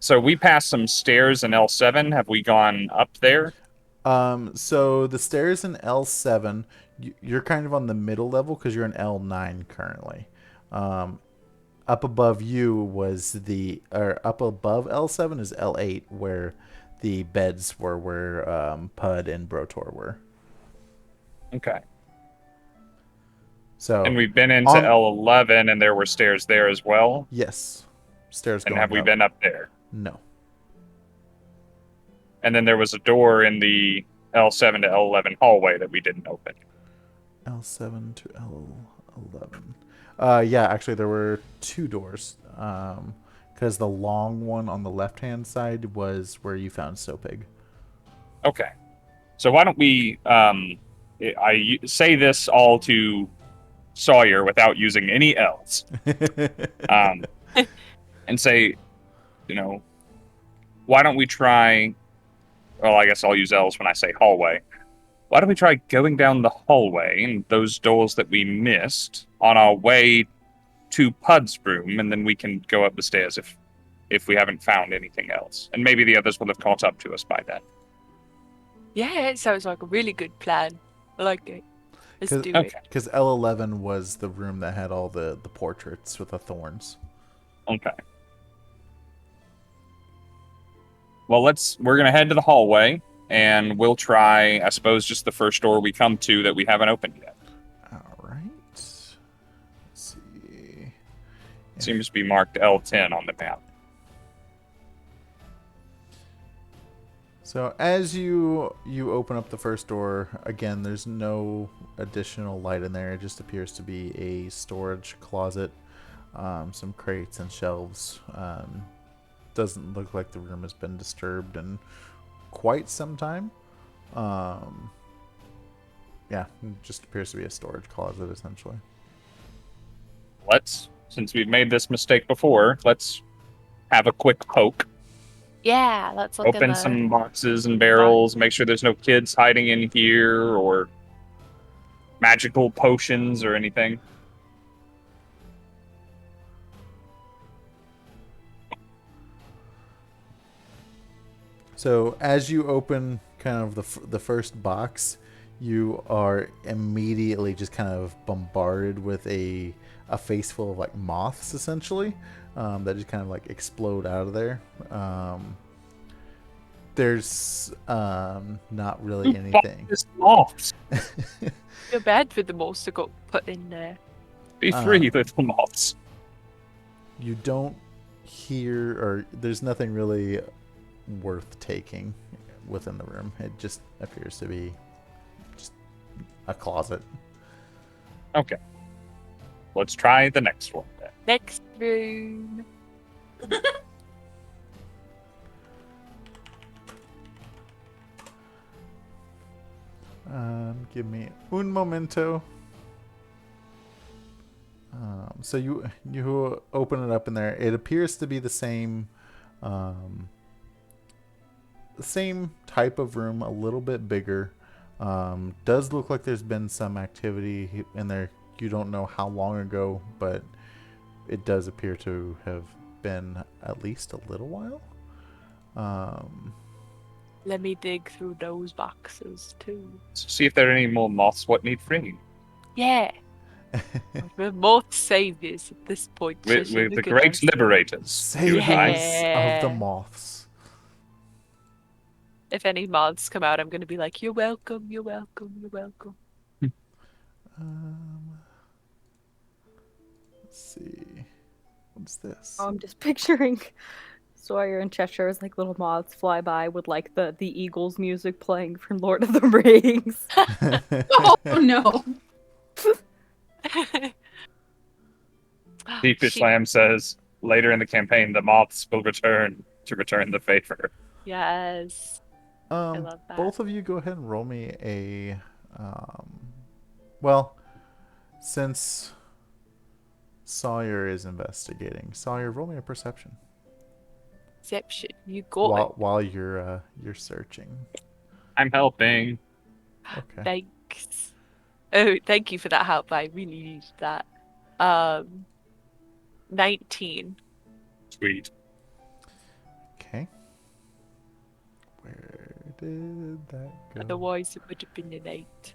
So we passed some stairs in L7. Have we gone up there? So the stairs in L7, you're kind of on the middle level because you're in L9 currently. Up above you up above L7 is L8, where the beds were where Pud and Brotor were. Okay. So and we've been into L11, and there were stairs there as well? Yes. Stairs and going have we up. been up there? No. And then there was a door in the L7 to L11 hallway that we didn't open. L7 to L11. Yeah, actually there were 2 doors. Because the long one on the left-hand side was where you found Soap Pig. Okay. So why don't we... I say this all to Sawyer without using any L's. And say, why don't we try... Well, I guess I'll use L's when I say hallway. Why don't we try going down the hallway and those doors that we missed on our way to Pud's room, and then we can go up the stairs if we haven't found anything else. And maybe the others will have caught up to us by then. Yeah, it sounds like a really good plan. I like it. Let's do it. Because L11 was the room that had all the portraits with the thorns. Okay. Well, we're going to head to the hallway, and we'll try, I suppose, just the first door we come to that we haven't opened yet. All right. Let's see. It seems to be marked L10 on the map. So as you open up the first door, again, there's no additional light in there. It just appears to be a storage closet, some crates and shelves. Doesn't look like the room has been disturbed in quite some time. Yeah, it just appears to be a storage closet, essentially. Since we've made this mistake before, let's have a quick poke. Yeah, let's look Open some boxes and barrels, make sure there's no kids hiding in here or magical potions or anything. So as you open kind of the first box, you are immediately just kind of bombarded with a face full of like moths, essentially, that just kind of like explode out of there. There's not really anything. Moths. Feel bad for the moths that got put in there. Be free, little moths. You don't hear, or there's nothing really worth taking within the room. It just appears to be just a closet. Okay. Let's try the next one then. Next room. Give me un momento. So you open it up in there. It appears to be the same type of room, a little bit bigger. Does look like there's been some activity in there. You don't know how long ago, but it does appear to have been at least a little while. Let me dig through those boxes too. See if there are any more moths what need freeing. Yeah. We're moth saviors at this point. We're Cheshire, the look at great us. liberators. Saviors You and I. of Yeah. the moths. If any moths come out, I'm going to be like, you're welcome, you're welcome, you're welcome. Let's see. What's this? I'm just picturing Sawyer and Cheshire as like little moths fly by with like the Eagles music playing from Lord of the Rings. Oh no. Deepish She- Lamb says, later in the campaign, the moths will return to return the favor. Yes. I love that. Both of you go ahead and roll me a well, since Sawyer is investigating, Sawyer, roll me a perception Perception. You got it. while you're searching. I'm helping. Okay. Thanks. Oh, thank you for that help. I really needed that. 19. Sweet. Okay. Where did that go? Otherwise, it would have been an 8.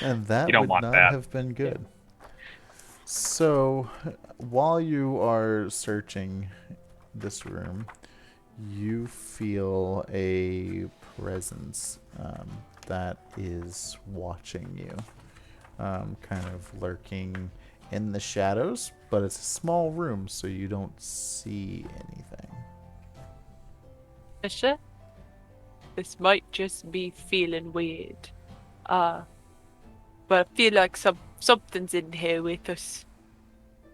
And that You don't would want not that. have been good. So, while you are searching this room, you feel a presence that is watching you, kind of lurking in the shadows, but it's a small room, so you don't see anything. Cheshire? This might just be feeling weird. But I feel like something's in here with us.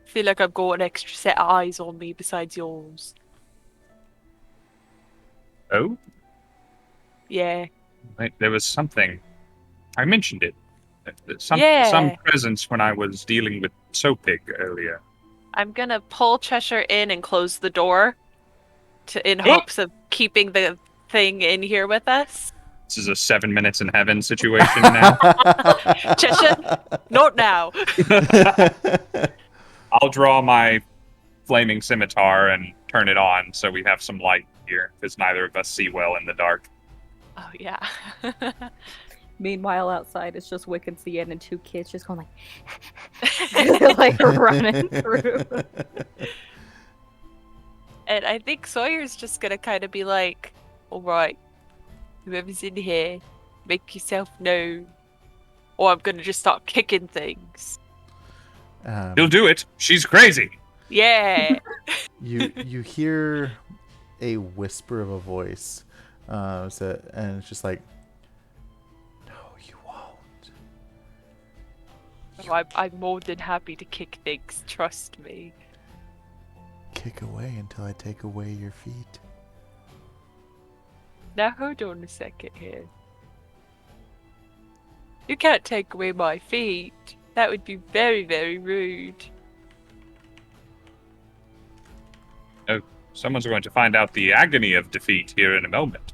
I feel like I've got an extra set of eyes on me besides yours. Oh? Yeah. There was something. I mentioned it. Some Yeah. presence when I was dealing with Soapig earlier. I'm gonna pull Cheshire in and close the door in Oh! hopes of keeping the thing in here with us. This is a 7 minutes in heaven situation now. Cheshire, not now. I'll draw my flaming scimitar and turn it on so we have some light here, because neither of us see well in the dark. Oh, yeah. Meanwhile, outside it's just Wick and Scinn and 2 kids just going like, like running through. And I think Sawyer's just gonna kind of be like, alright, whoever's in here, make yourself known. Or I'm gonna just start kicking things. He'll do it. She's crazy. Yeah. you hear a whisper of a voice, and it's just like, no, you won't. Oh, I'm more than happy to kick things, trust me. Kick away until I take away your feet. Now hold on a second here. You can't take away my feet. That would be very, very rude. Oh, someone's going to find out the agony of defeat here in a moment.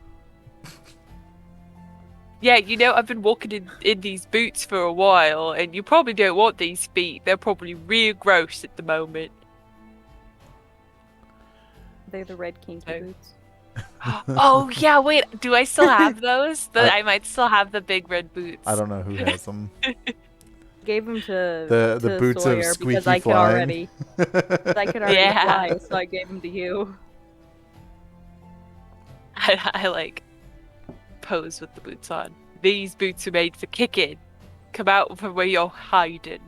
Yeah, you know, I've been walking in these boots for a while, and you probably don't want these feet. They're probably real gross at the moment. They're the red kinky Oh. boots. Oh yeah, wait. Do I still have those? I- I might still have the big red boots. I don't know who has them. Gave them to The boots of Sawyer because squeaky I could flying. already I could already Yeah. fly, so I gave them to you. I like pose with the boots on. These boots are made for kicking. Come out from where you're hiding.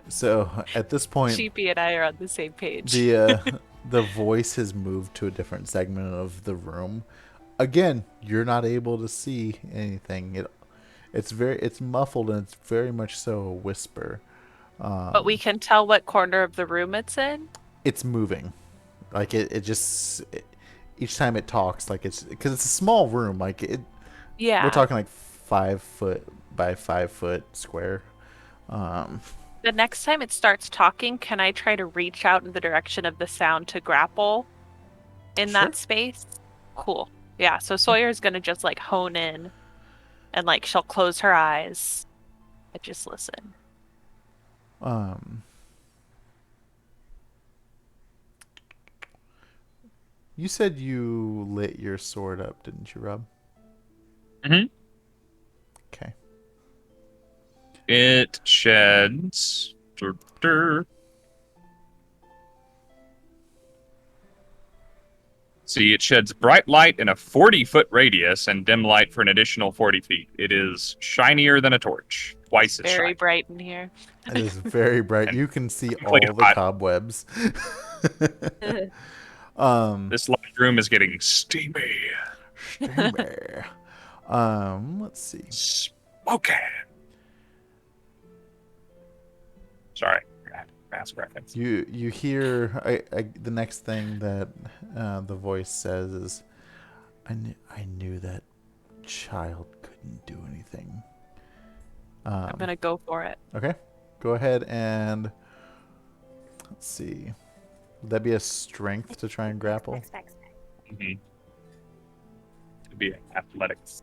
So at this point, Sheepy and I are on the same page. the voice has moved to a different segment of the room. Again, you're not able to see anything. It's muffled and it's very much so a whisper. But we can tell what corner of the room it's in. It's moving, like each time it talks, like because it's a small room. Like Yeah. we're talking like 5 foot by 5 foot square. The next time it starts talking, can I try to reach out in the direction of the sound to grapple in Sure. that space? Cool. Yeah, so Sawyer's gonna just like hone in and like she'll close her eyes and just listen. You said you lit your sword up, didn't you, Rob? Mhm. Okay. It sheds. See, it sheds bright light in a 40-foot radius and dim light for an additional 40 feet. It is shinier than a torch, twice as Very shiny. bright in here. It is very bright. And You can see all like the hot. cobwebs. This light room is getting steamy. Steamy. Let's see. Smoking. Sorry, mass reference. You hear the next thing that the voice says is, I knew that child couldn't do anything. I'm gonna go for it. Okay, go ahead and let's see. Would that be a strength to try and grapple? Mm-hmm. To be athletics.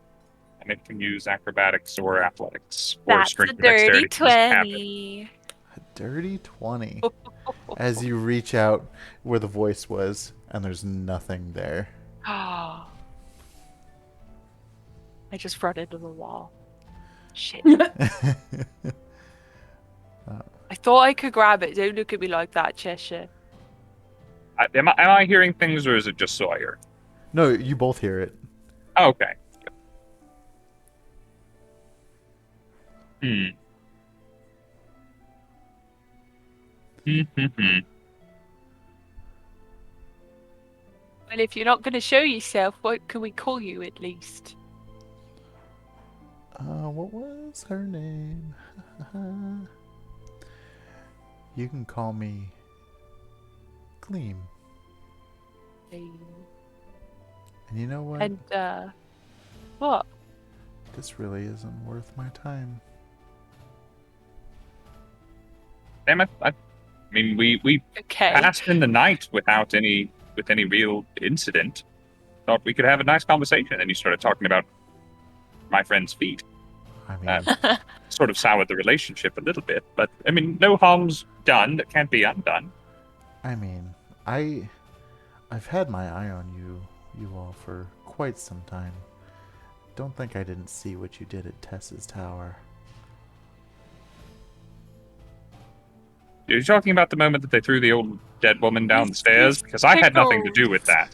And it can use acrobatics or athletics. Or That's a strength and dirty dexterity. It doesn't have it. 20. A dirty 20. As you reach out where the voice was, and there's nothing there. Oh. I just run into the wall. Shit. I thought I could grab it. Don't look at me like that, Cheshire. Am I hearing things, or is it just Sawyer? No, you both hear it. Oh, okay. Hmm. Well, if you're not going to show yourself, what can we call you at least? What was her name? You can call me Gleam. And you know what? And, what? This really isn't worth my time. Damn it! I mean, we Okay. passed in the night without any real incident. Thought we could have a nice conversation, and you started talking about my friend's feet. I mean, Sort of soured the relationship a little bit, but I mean, no harm's done that can't be undone. I've had my eye on you all for quite some time. Don't think I didn't see what you did at Tess's tower. You're talking about the moment that they threw the old dead woman down the stairs? Because I had nothing to do with that.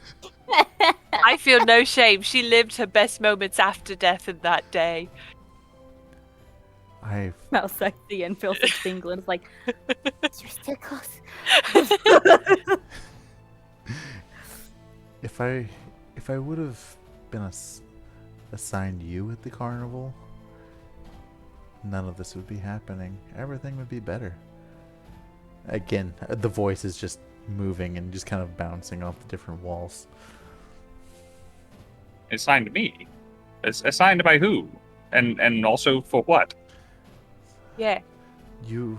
I feel no shame. She lived her best moments after death in that day. I've How sexy and feels like England. It's like, You're still close. if I would have been assigned you at the carnival, none of this would be happening. Everything would be better. Again, the voice is just moving and just kind of bouncing off the different walls. Assigned to me? Assigned by who? And also for what? Yeah. You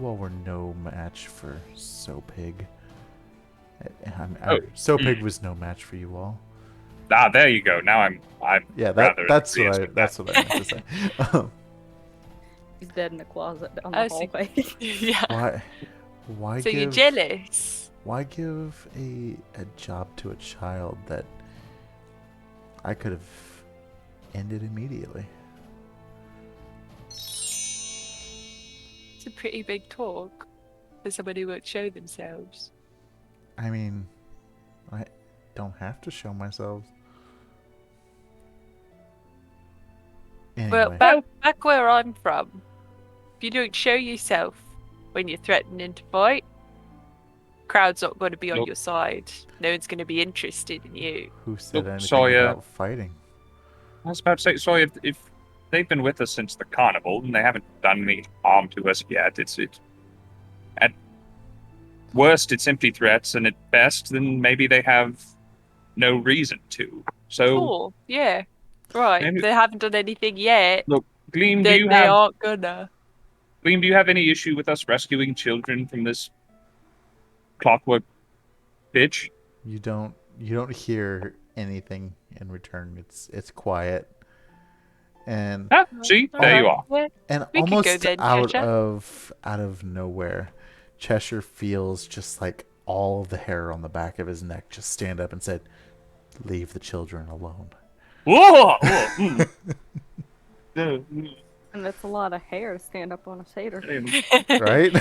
all were no match for Sopig. Oh. Sopig was no match for you all. Ah, there you go. Now I'm Yeah, rather that's pleased with what I meant to say. he's dead in the closet down Oh, the so- hallway. Yeah. Why So you're give jealous? Why give a job to a child that I could have ended immediately? It's a pretty big talk for somebody who won't show themselves. I mean, I don't have to show myself. Well, Anyway, back where I'm from, if you don't show yourself when you're threatening to fight, crowd's not going to be on Look. your side. No one's going to be interested in you. who said Look, anything Sawyer. about fighting? I was about to say, Sawyer, if they've been with us since the carnival and they haven't done any harm to us yet, it's at worst it's empty threats, and at best, then maybe they have no reason to. So, Cool. Yeah. Right. Maybe- They haven't done anything yet. look, Gleam, Then they aren't gonna. do you have any issue with us rescuing children from this clockwork bitch? You don't hear anything in return. It's quiet. And Ah, see, there you are. Yeah. and We could go almost then, out Cheshire. of nowhere, Cheshire feels just like all the hair on the back of his neck just stand up and said, "Leave the children alone." Whoa! And that's a lot of hair to stand up on a satyr. Right?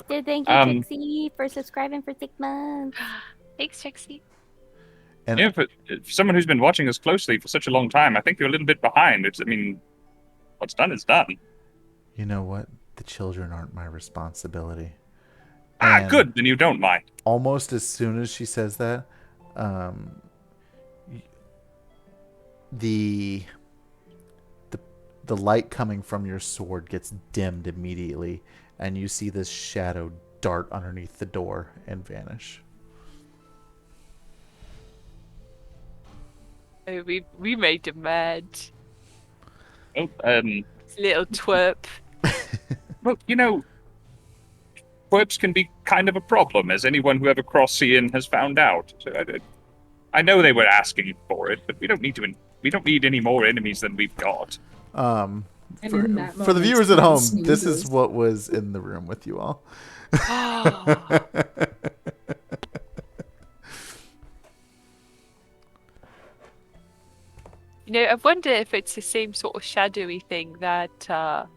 So thank you, Trixie, for subscribing for 6 months. Thanks, Trixie. And Yeah, for someone who's been watching us closely for such a long time, I think you're a little bit behind. What's done is done. you know what? The children aren't my responsibility. Ah, And good. Then you don't mind. almost as soon as she says that, the light coming from your sword gets dimmed immediately, and you see this shadow dart underneath the door and vanish. Oh, we made him mad. Oh, This little twerp. well, twerps can be kind of a problem, as anyone who ever crossed Scinn has found out. So I know they were asking for it, but we don't need any more enemies than we've got. And For, in that for the moment, viewers at Scinn home, this is sneezes. what was in the room with you all. I wonder if it's the same sort of shadowy thing that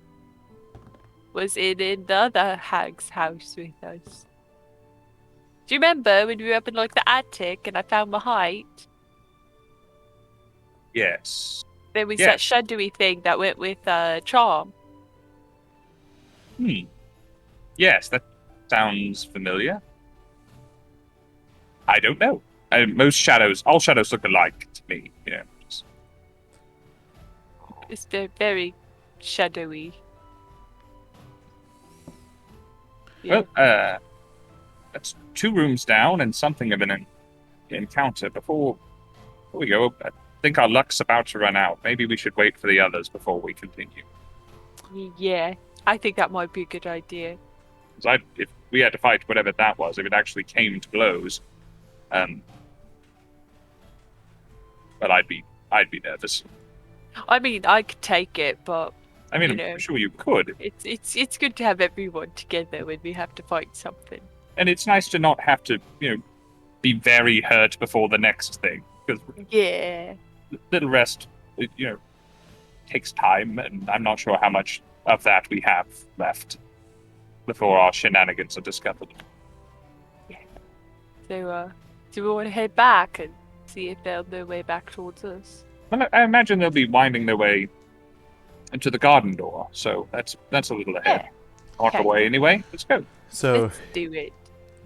was in the other hag's house with us. Do you remember when we were up in the attic and I found my height? Yes. There was Yes. that shadowy thing that went with charm. Yes, that sounds familiar. I don't know. All shadows look alike to me. Just- It's very shadowy. Yeah. Well, that's 2 rooms down and something of an encounter. Before we go, I think our luck's about to run out. Maybe we should wait for the others before we continue. Yeah, I think that might be a good idea. Because if we had to fight whatever that was, if it actually came to blows, well, I'd be nervous. I mean, I could take it, but I mean, I'm sure you could. it's good to have everyone together when we have to fight something. And it's nice to not have to, be very hurt before the next thing. Because Yeah. little rest, takes time, and I'm not sure how much of that we have left before our shenanigans are discovered. So, do we want to head back and see if they're on their way back towards us? Well, I imagine they'll be winding their way into the garden door, so that's a little ahead. On our Okay. way anyway. Let's go. So Let's do it.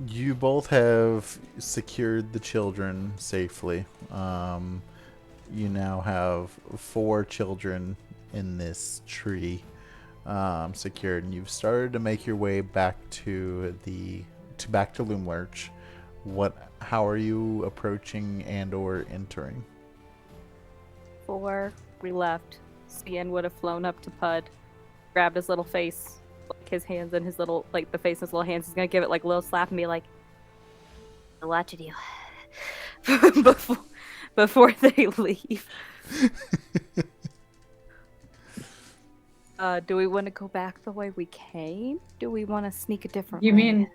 you both have secured the children safely. You now have 4 children in this tree secured, and you've started to make your way back to Loomlurch. How are you approaching and/or entering? Before we left, Scinn would have flown up to Pud, grabbed his little face, his hands and his little, the face in his little hands. He's gonna give it a little slap and be like, I'm watching you. before they leave. Do we want to go back the way we came? Do we want to sneak a different You way? mean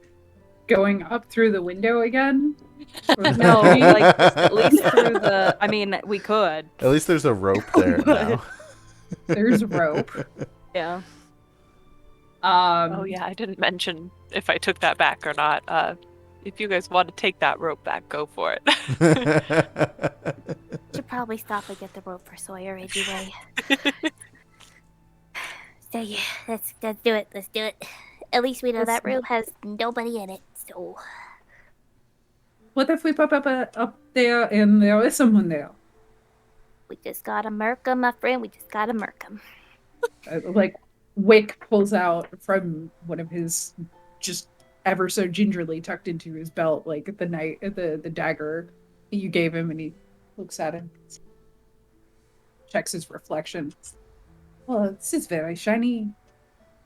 going up through the window again? No, like just at least through the. I mean, we could. At least there's a rope there now. There's rope. Yeah. Oh yeah, I didn't mention if I took that back or not. If you guys want to take that rope back, go for it. Should probably stop and get the rope for Sawyer anyway. So yeah, let's do it. Let's do it. At least we know that room has nobody in it. So What if we pop up there and there is someone there? we just gotta murk him, my friend. We just gotta murk him. Like Wick pulls out from one of his just ever so gingerly tucked into his belt, like the dagger you gave him, and he looks at it, checks his reflection. Well, this is very shiny.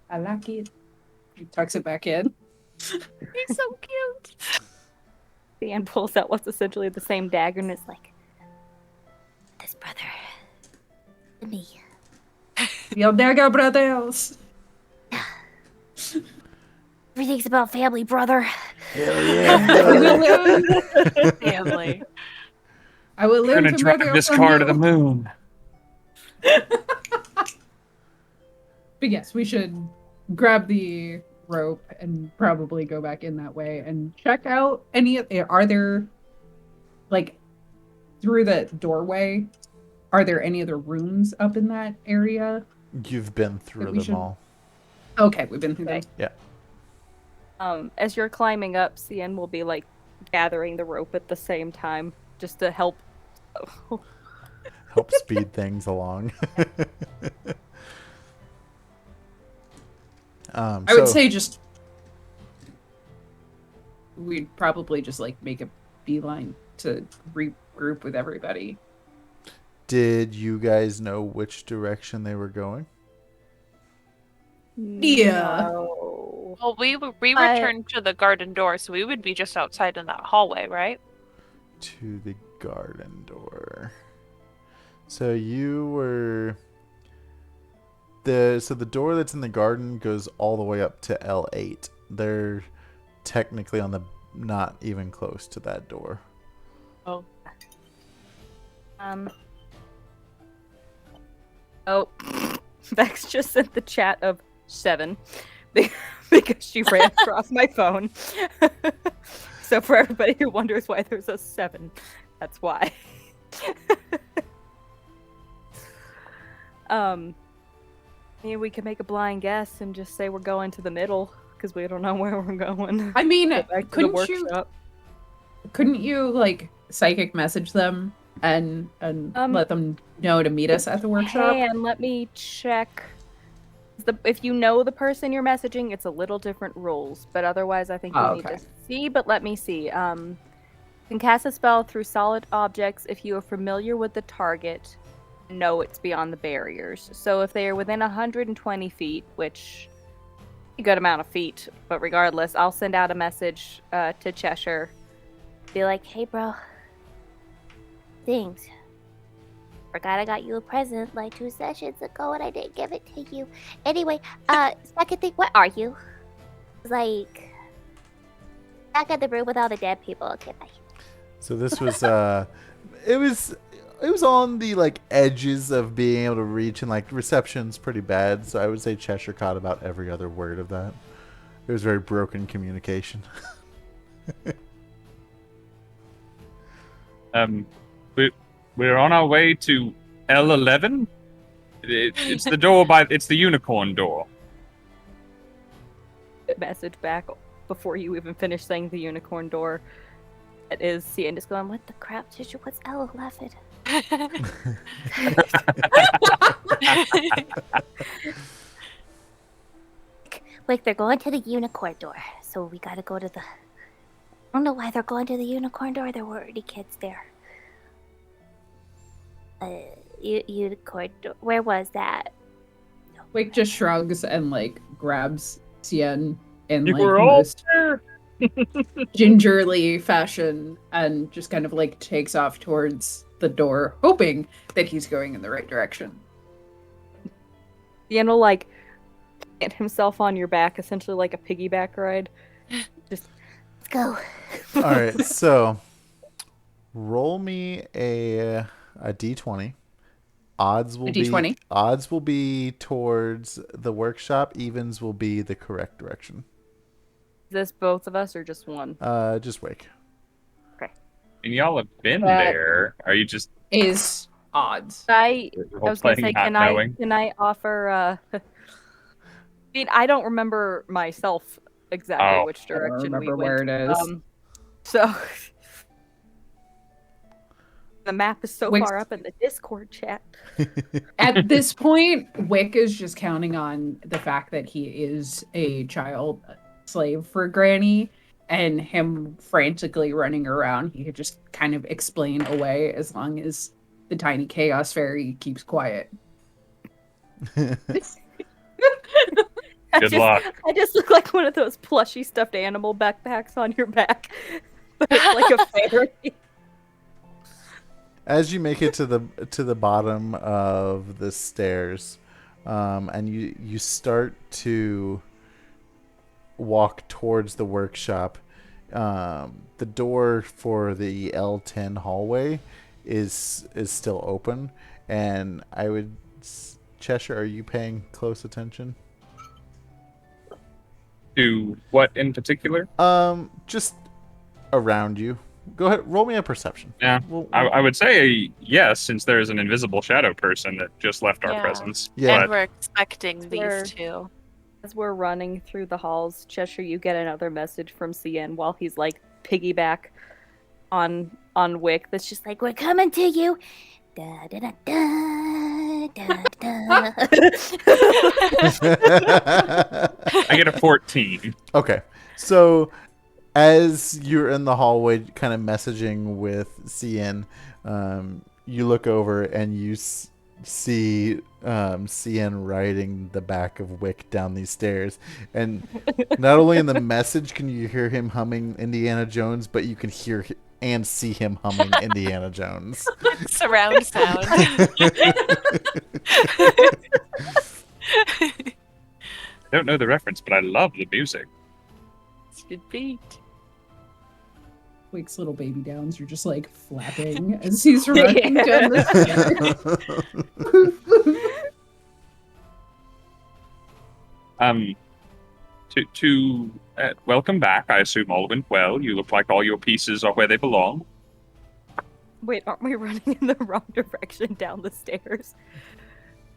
I like it. He tucks it back in. He's so cute. Dan pulls out what's essentially the same dagger and is like, This brother. To me. Your dagger brothers. Everything's about family, brother. Hell yeah. Family. I will We're learn gonna to murder drive this from car you. to the moon. But yes, we should grab the rope and probably go back in that way and check out are there, like, through the doorway, are there any other rooms up in that area? You've been through we them should- all. Okay, we've been through Okay. them. as you're climbing up, Scinn will be like gathering the rope at the same time just to help. Help speed things along. I would say just we'd probably just like make a beeline to regroup with everybody. Did you guys know which direction they were going? Yeah. No. Well, we returned to the garden door, so we would be just outside in that hallway, right? To the garden door. So you were the door that's in the garden goes all the way up to L8. They're technically on the not even close to that door. Oh. Oh, Vex just sent the chat of 7 because she ran across my phone. So for everybody who wonders why there's a 7, that's why. Yeah, we could make a blind guess and just say we're going to the middle because we don't know where we're going. I mean, Get back to the couldn't you like psychic message them and let them know to meet us at the workshop? And let me check. If you know the person you're messaging, it's a little different rules, but otherwise I think you need to see. But let me see. You can cast a spell through solid objects if you are familiar with the target. Know it's beyond the barriers. So if they are within 120 feet, which a good amount of feet, but regardless, I'll send out a message to Cheshire. Be like, hey, bro. Things. Forgot I got you a present like 2 sessions ago and I didn't give it to you. Anyway, second thing, what are you? Like, back at the room with all the dead people. Okay, bye. So this was it was on the like edges of being able to reach, and like reception's pretty bad, so I would say Cheshire caught about every other word of that. It was very broken communication. We're on our way to L11. It's the door it's the unicorn door. Message back before you even finish saying the unicorn door. It is Scinn just going, what the crap, Cheshire? What's L11? Like, they're going to the unicorn door, so we gotta go to the... I don't know why they're going to the unicorn door. There were already kids there. Unicorn door. Where was that? Wick just shrugs and like grabs Scinn in You like were the all most there. gingerly fashion and just kind of like takes off towards the door, hoping that he's going in the right direction. Ian will like get himself on your back, essentially like a piggyback ride. Just Let's go. All right, so roll me a d20. Odds will A D20? be towards the workshop. Evens will be the correct direction. is this both of us or just one? Just wake. And y'all have been That- there. Are you just Is odds. I role was gonna playing say, not knowing? can I offer? I mean, I don't remember myself exactly Oh. which I don't direction we remember went. where it is. So the map is so Wick's- far up in the Discord chat. At this point, Wick is just counting on the fact that he is a child slave for Granny, and him frantically running around. He could just kind of explain away as long as the tiny chaos fairy keeps quiet. I Good just, luck. I just look like one of those plushy stuffed animal backpacks on your back, but it's like a fairy. As you make it to the bottom of the stairs, and you start to walk towards the workshop, the door for the L10 hallway is still open, and Cheshire, are you paying close attention? To what in particular? Just around you. Go ahead, roll me a perception. Yeah, I would say yes, since there is an invisible shadow person that just left our Yeah. presence. Yeah. And we're expecting We're- these two. As we're running through the halls, Cheshire, you get another message from Scinn while he's like piggyback on Wick. That's just like, We're coming to you. Da da da da da da. I get a 14. Okay, so as you're in the hallway, kind of messaging with Scinn, you look over and you see Scinn riding the back of Wick down these stairs, and not only in the message can you hear him humming Indiana Jones, but you can hear and see him humming Indiana Jones. Surround sound. Don't know the reference, but I love the music. It's a good beat. Wick's little baby downs are just like flapping as he's running down the stairs. Welcome back. I assume all went well. You look like all your pieces are where they belong. wait, aren't we running in the wrong direction down the stairs?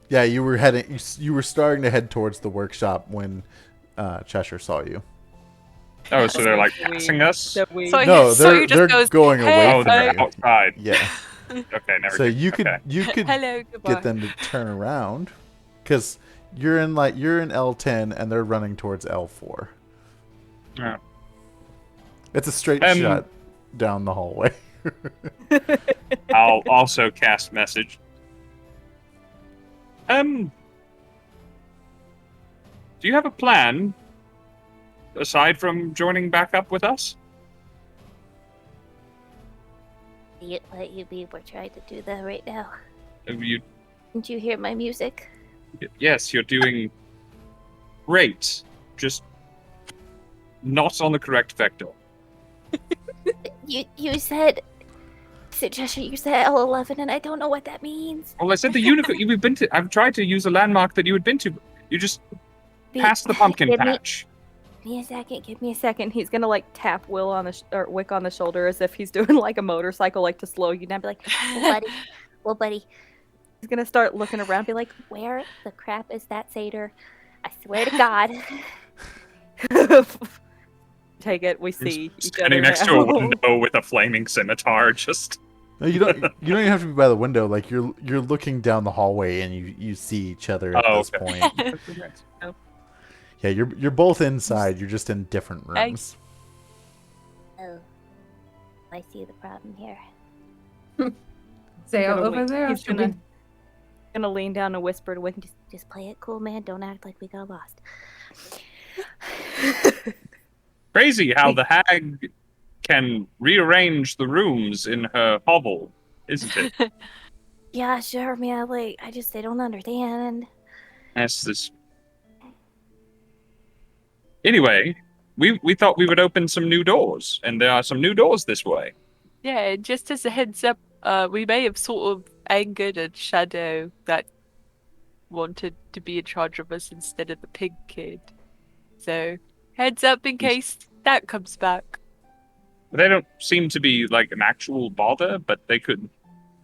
Yeah, you were heading. You were starting to head towards the workshop when Cheshire saw you. Oh, so they're like So we- passing us? So No, so they're you just goes, going away "Hey, Oh, from they're you. outside. Yeah. Okay, never. So you could okay. you could Hello, goodbye. get them to turn around, because you're in L10 and they're running towards L4. Yeah. It's a straight shot down the hallway. I'll also cast message. Do you have a plan aside from joining back up with us? What you be? We're trying to do that right now. You, Didn't you hear my music? yes, you're doing great. Just not on the correct vector. You said, Cheshire, you said L11, and I don't know what that means. Well, I said the unicorn you've been to. I've tried to use a landmark that you had been to. You just passed the pumpkin Give me- patch. Give me a second. Give me a second. He's gonna like tap Will on the or Wick on the shoulder as if he's doing like a motorcycle, like to slow you down. Be like, Well, buddy, he's gonna start looking around. Be like, where the crap is that satyr? I swear to God. take it. We see each Standing other next to a now. window with a flaming scimitar, just No, you don't. You don't even have to be by the window. Like you're looking down the hallway and you see each other at Oh, this okay. point. Yeah, you're both inside. You're just in different rooms. Oh, I see the problem here. Say Gonna over wait. there. He's should gonna lean down and whisper to Wick. Just play it cool, man. Don't act like we got lost. crazy how the hag can rearrange the rooms in her hovel, isn't it? Yeah, sure, man. I don't understand. That's this. Anyway, we thought we would open some new doors, and there are some new doors this way. Yeah, just as a heads up, we may have sort of angered a shadow that wanted to be in charge of us instead of the pig kid. So, heads up in case that comes back. They don't seem to be like an actual bother, but they could.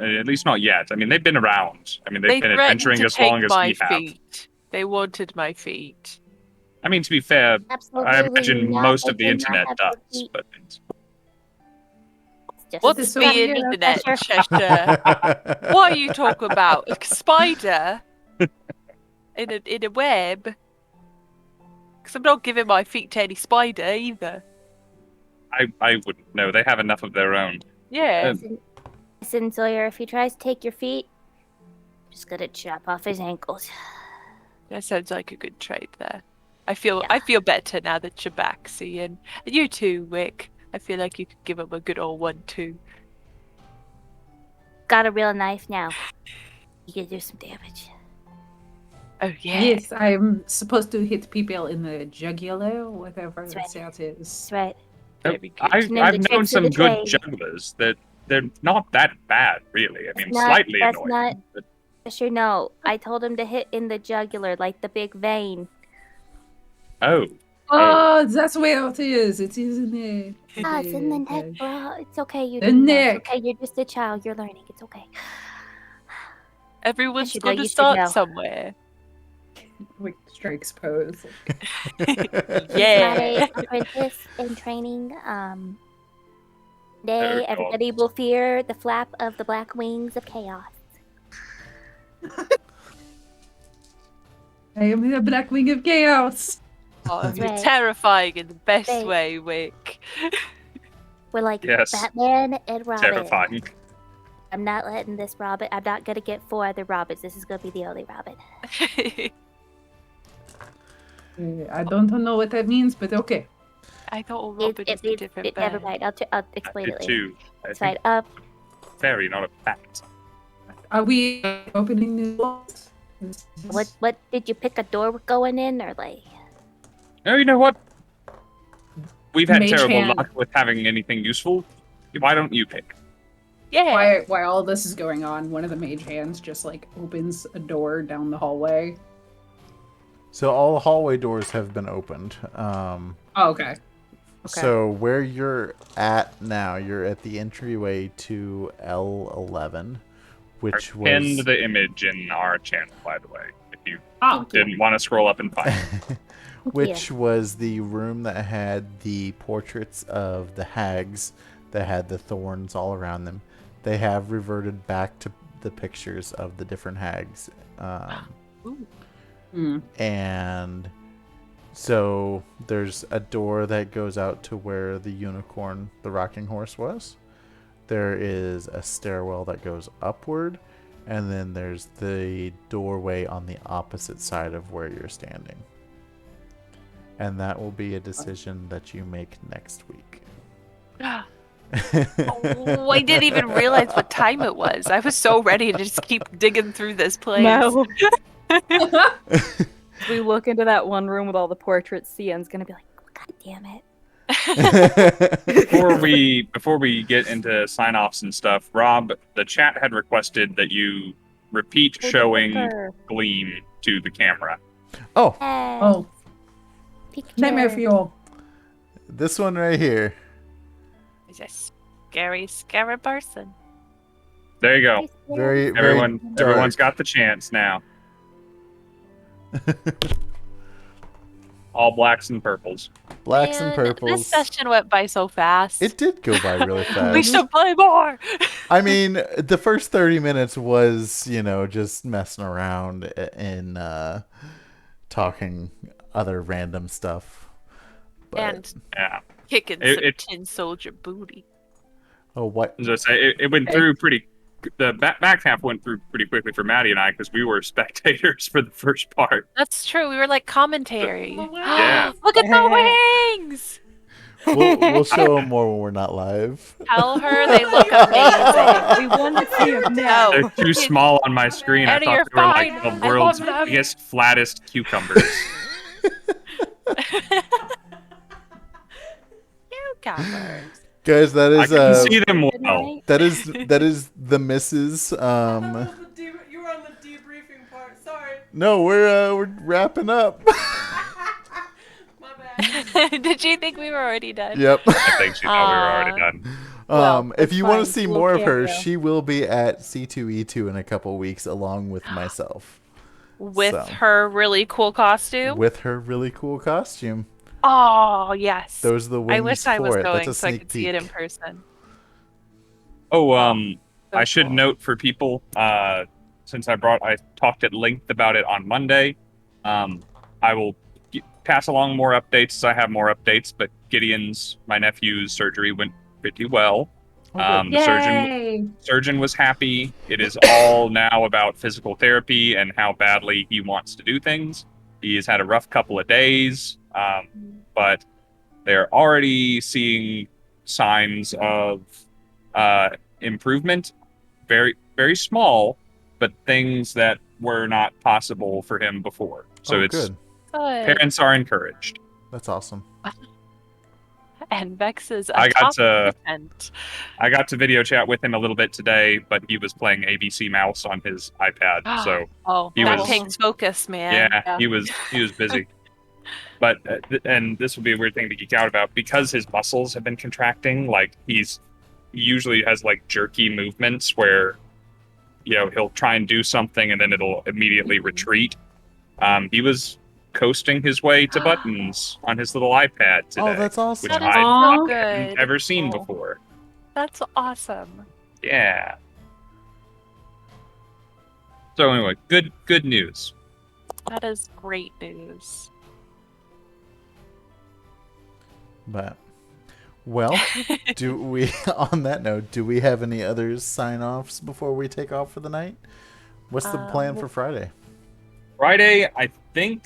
At least not yet. I mean, they've been around. I mean, they've been threatened adventuring to as long take as my we have. feet. They wanted my feet. I mean, to be fair, Absolutely I imagine not. most They of the did not internet have your does, feet. but Just What's this the so weird? internet, Cheshire. Cheshire? What are you talking about? A spider in a web? Because I'm not giving my feet to any spider either. I wouldn't know. They have enough of their own. Yeah. Listen, Sawyer, if he tries to take your feet, I'm just gonna chop off his ankles. That sounds like a good trade there. I feel better now that you're back, Scinn. And you too, Wick. I feel like you could give him a good old 1-2. Got a real knife now. You can do some damage. Oh yeah. Yes, I'm supposed to hit people in the jugular, whatever That's that right. sound is. That's right. Very good. I've Name the known tricks of some the good trade. jugglers that they're not that bad, really. I mean, That's not- slightly that's annoying. not- But Sure, no. I told him to hit in the jugular, like the big vein. oh, Oh, that's where it is. It is in there. Ah, it's in the neck, bro. It's okay. You The didn't know. neck. It's okay. You're just a child. You're learning. It's okay. Everyone's should know, going to you should start know. somewhere. Like strikes pose. Yeah. My apprentice in training. Oh, Today, God. everybody will fear the flap of the black wings of chaos. I am the black wing of chaos. Oh, That's you're right. terrifying in the best Right. way, Wick. We're like Yes. Batman and Robin. terrifying. I'm not letting this Robin. I'm not gonna get 4 other Robins. This is gonna be the only Robin. I don't know what that means, but okay. I thought Robin was a different Never bird. mind. I'll I explain did it later. too. I That's think right. fairy, not a bat. Are we opening new doors? What did you pick a door going in or like? Oh, you know what? We've had Mage terrible hand. luck with having anything useful. Why don't you pick? Yeah. While all this is going on, one of the mage hands just like opens a door down the hallway. So all the hallway doors have been opened. Oh, okay. So where you're at now, you're at the entryway to L11, which I pinned was the image in our channel, by the way. If you Oh, didn't want to scroll up and find it. which was the room that had the portraits of the hags that had the thorns all around them. They have reverted back to the pictures of the different hags. And so there's a door that goes out to where the unicorn, the rocking horse, was. There is a stairwell that goes upward, and then there's the doorway on the opposite side of where you're standing. And that will be a decision that you make next week. Oh, I didn't even realize what time it was. I was so ready to just keep digging through this place. No. We look into that one room with all the portraits. Cian's gonna be like, "God damn it!" Before we get into sign-offs and stuff, Rob, the chat had requested that you repeat showing Gleam to the camera. Oh, Oh, Picture. nightmare fuel. this one right here. He's a scary, scary person. There you go. Very, very dark. Everyone's got the chance now. All blacks and purples. Blacks and Man, purples. This session went by so fast. It did go by really fast. We should play more. I mean, the first 30 minutes was, just messing around and talking other random stuff. But, And Yeah. kicking It- some it- tin soldier booty. oh, what? As I say, it went through pretty. The back half went through pretty quickly for Maddie and I because we were spectators for the first part. That's true. We were like commentary. Yeah. Look at the wings. We'll show them more when we're not live. Tell her they look amazing. We want to see them now. They're too small on my screen. I Eddie, thought you're they were like fine. the I world's love them. biggest, flattest cucumbers. Cucumbers. Guys, that I is can see them Good well. night. that is the Mrs. You were on the debriefing part. Sorry. No, we're wrapping up. My bad. Did you think we were already done? Yep. I think she thought we were already done. Well, If that's you want fine. to see Little more of her, cameo. she will be at C2E2 in a couple weeks, along with myself, With So. her really cool costume. with her really cool costume. Oh yes. Those are the wings I wish I was for it. going That's a so I sneak could see it in peek. person. Oh, So I should cool. note for people, since I talked at length about it on Monday, I will pass along more updates as I have more updates, but Gideon's, my nephew's surgery went pretty well. Oh, good. Yay! Surgeon was happy. It is all now about physical therapy and how badly he wants to do things. He has had a rough couple of days, but they're already seeing signs of improvement. Very, very small, but things that were not possible for him before. So Oh, it's good. Good. parents are encouraged. That's awesome. And Vex is I got atop to- the tent. I got to video chat with him a little bit today, but he was playing ABC Mouse on his iPad, so Oh, He that was- takes focus, man. yeah, he was busy. But and this would be a weird thing to geek out about because his muscles have been contracting. Like he usually has like jerky movements where he'll try and do something and then it'll immediately retreat. He was coasting his way to buttons on his little iPad today, Oh, that's awesome. which That is I so hadn't good. ever seen Oh. before. That's awesome. Yeah. So anyway, good news. That is great news. But well, do we on that note, do we have any other sign-offs before we take off for the night? What's the plan for Friday? Friday, I think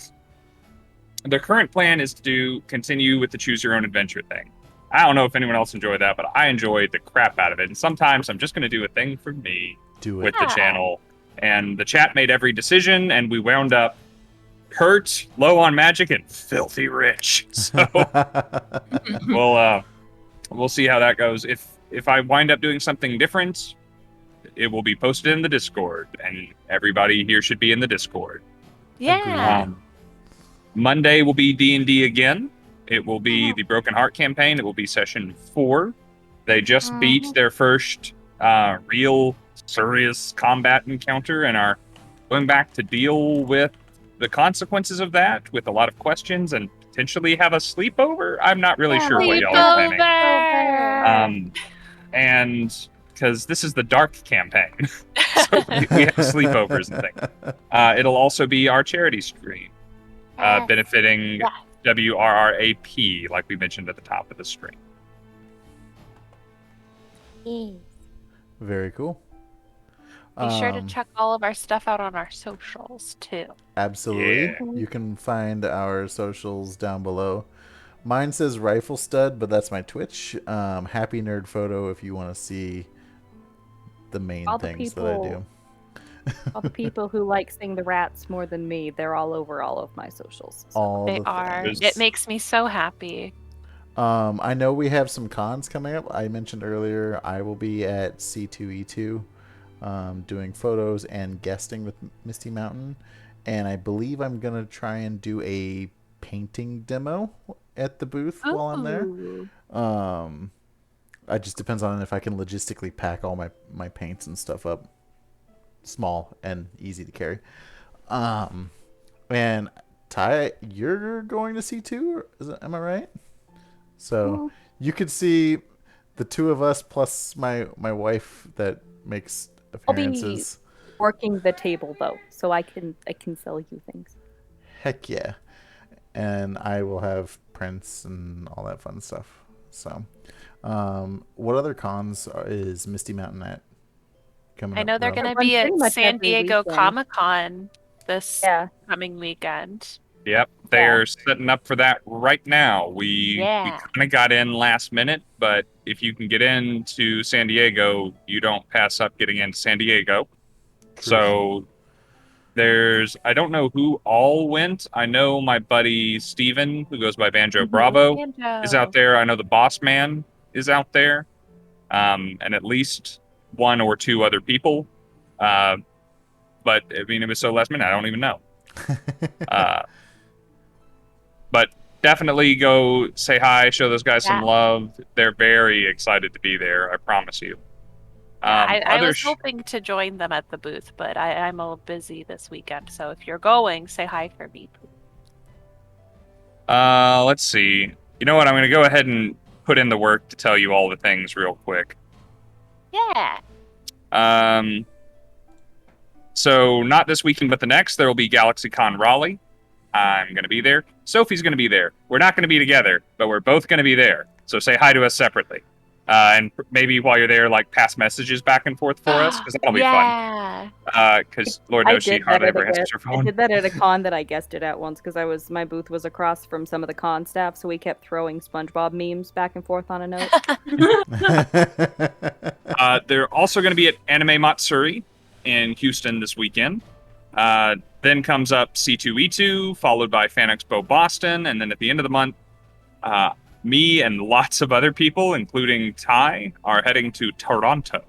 the current plan is to continue with the choose your own adventure thing. I don't know if anyone else enjoyed that, but I enjoyed the crap out of it. And sometimes I'm just going to do a thing for me Do with it. the channel. And the chat made every decision, and we wound up hurt, low on magic, and filthy rich. So we'll see how that goes. If I wind up doing something different, it will be posted in the Discord, and everybody here should be in the Discord. Yeah. Monday will be D&D again. It will be the Broken Heart campaign. It will be session 4. They just beat their first real serious combat encounter and are going back to deal with the consequences of that with a lot of questions and potentially have a sleepover. I'm not really sure what y'all are planning. And because this is the dark campaign, so we have sleepovers and things. It'll also be our charity stream, benefiting WRRAP, like we mentioned at the top of the stream. Very cool. Be sure to check all of our stuff out on our socials too. Absolutely. Yeah. You can find our socials down below. Mine says Rifle Stud, but that's my Twitch. Happy Nerd Photo if you want to see the main All the things that I do. people- All the people who like seeing the rats more than me, they're all over all of my socials. So. All They the are. things. It makes me so happy. I know we have some cons coming up. I mentioned earlier I will be at C2E2 doing photos and guesting with Misty Mountain. And I believe I'm going to try and do a painting demo at the booth while I'm there. Ooh. It just depends on if I can logistically pack all my paints and stuff up small and easy to carry. And Ty, you're going to C2? Am I right? So you could see the two of us plus my wife that makes I'll be appearances. working the table though, so I can sell you things. Heck yeah. And I will have prints and all that fun stuff. So what other cons is Misty Mountain at coming I up? know they're Rob? going to Run be pretty at much San every Diego weekend. Comic-Con this Yeah. coming weekend. Yep, they're setting up for that right now. We Yeah. kind of got in last minute, but if you can get into San Diego, you don't pass up getting into San Diego. So I don't know who all went. I know my buddy Steven, who goes by Banjo Bravo, is out there. I know the Boss Man is out there, and at least one or two other people. But I mean, it was so last minute, I don't even know. But definitely go say hi, show those guys some love. They're very excited to be there, I promise you. I was hoping to join them at the booth, but I'm a little busy this weekend. So if you're going, say hi for me. Let's see. You know what? I'm going to go ahead and put in the work to tell you all the things real quick. Yeah. So not this weekend, but the next, there will be GalaxyCon Raleigh. I'm going to be there. Sophie's going to be there. We're not going to be together, but we're both going to be there. So say hi to us separately. And maybe while you're there, like, pass messages back and forth for us, because that'll be fun. Because Lord knows she hardly ever answers her phone. I did that at a con that I guested at once, because my booth was across from some of the con staff, so we kept throwing SpongeBob memes back and forth on a note. They're also going to be at Anime Matsuri in Houston this weekend. Then comes up C2E2, followed by Fan Expo Boston, and then at the end of the month, me and lots of other people, including Ty, are heading to Toronto,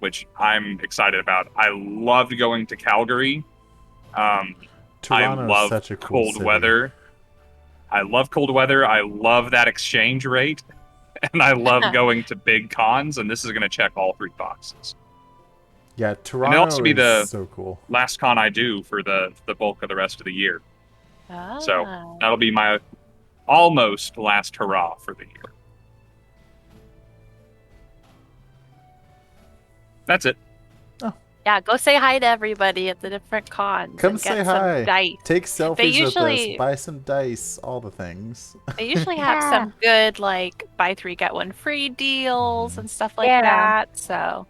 which I'm excited about. I loved going to Calgary. I love such a cool cold city. weather. I love cold weather. I love that exchange rate. And I love going to big cons, and this is going to check all three boxes. Yeah, Toronto and it'll also be the so cool. Last con I do for the bulk of the rest of the year. So that'll be my almost last hurrah for the year. That's it. Yeah, go say hi to everybody at the different cons. Come and say get hi. Some dice. Take selfies with us. Buy some dice. All the things. They usually have some good, like, buy 3 get 1 free deals and stuff like that. So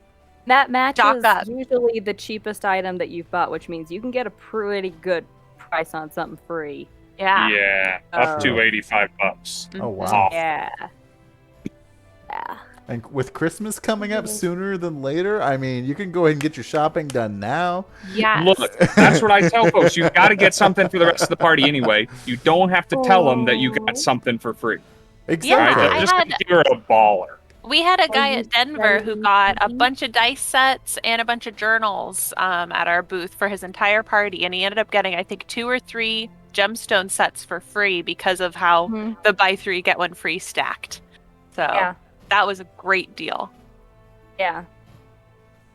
that match is up. usually the cheapest item that you've bought, which means you can get a pretty good price on something free. Yeah, up to $85. Oh wow. Yeah. And with Christmas coming up sooner than later, I mean, you can go ahead and get your shopping done now. Yeah. Look, that's what I tell folks. You've got to get something for the rest of the party anyway. You don't have to tell them that you got something for free. Exactly. Yeah, just think you're a baller. We had a guy at Denver who got a bunch of dice sets and a bunch of journals at our booth for his entire party, and he ended up getting, I think, 2 or 3 gemstone sets for free because of how the buy 3 get 1 free stacked. So that was a great deal. Yeah.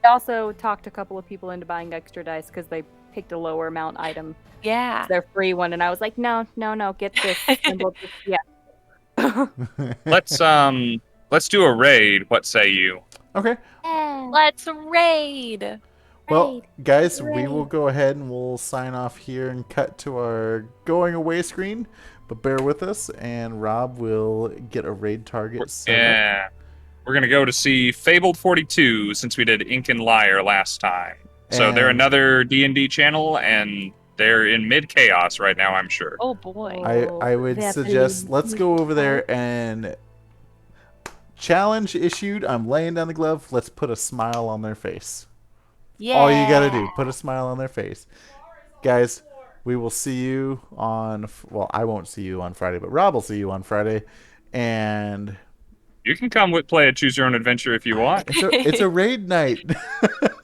I also talked a couple of people into buying extra dice because they picked a lower amount item. Yeah. Their free one, and I was like, no, get this. And we'll just, Let's do a raid. What say you? Okay. Let's raid. Well, guys, we will go ahead and we'll sign off here and cut to our going away screen. But bear with us, and Rob will get a raid target set up. We're going to go to see Fabled 42 since we did Ink and Liar last time. So they're another D&D channel, and they're in mid-chaos right now, I'm sure. Oh, boy. I would suggest let's go over there and challenge issued. I'm laying down the glove. Let's put a smile on their face. Yeah. All you got to do, put a smile on their face. Guys, we will see you on, well, I won't see you on Friday, but Rob will see you on Friday. And you can come play a Choose Your Own Adventure if you want. It's a raid night.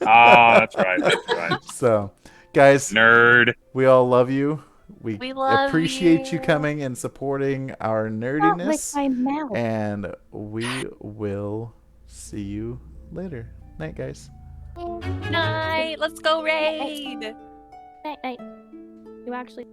That's right. So, guys, nerd, we all love you. We love appreciate you coming and supporting our nerdiness. my mouth. And we will see you later. Night, guys. Night. Let's go raid. Night. You actually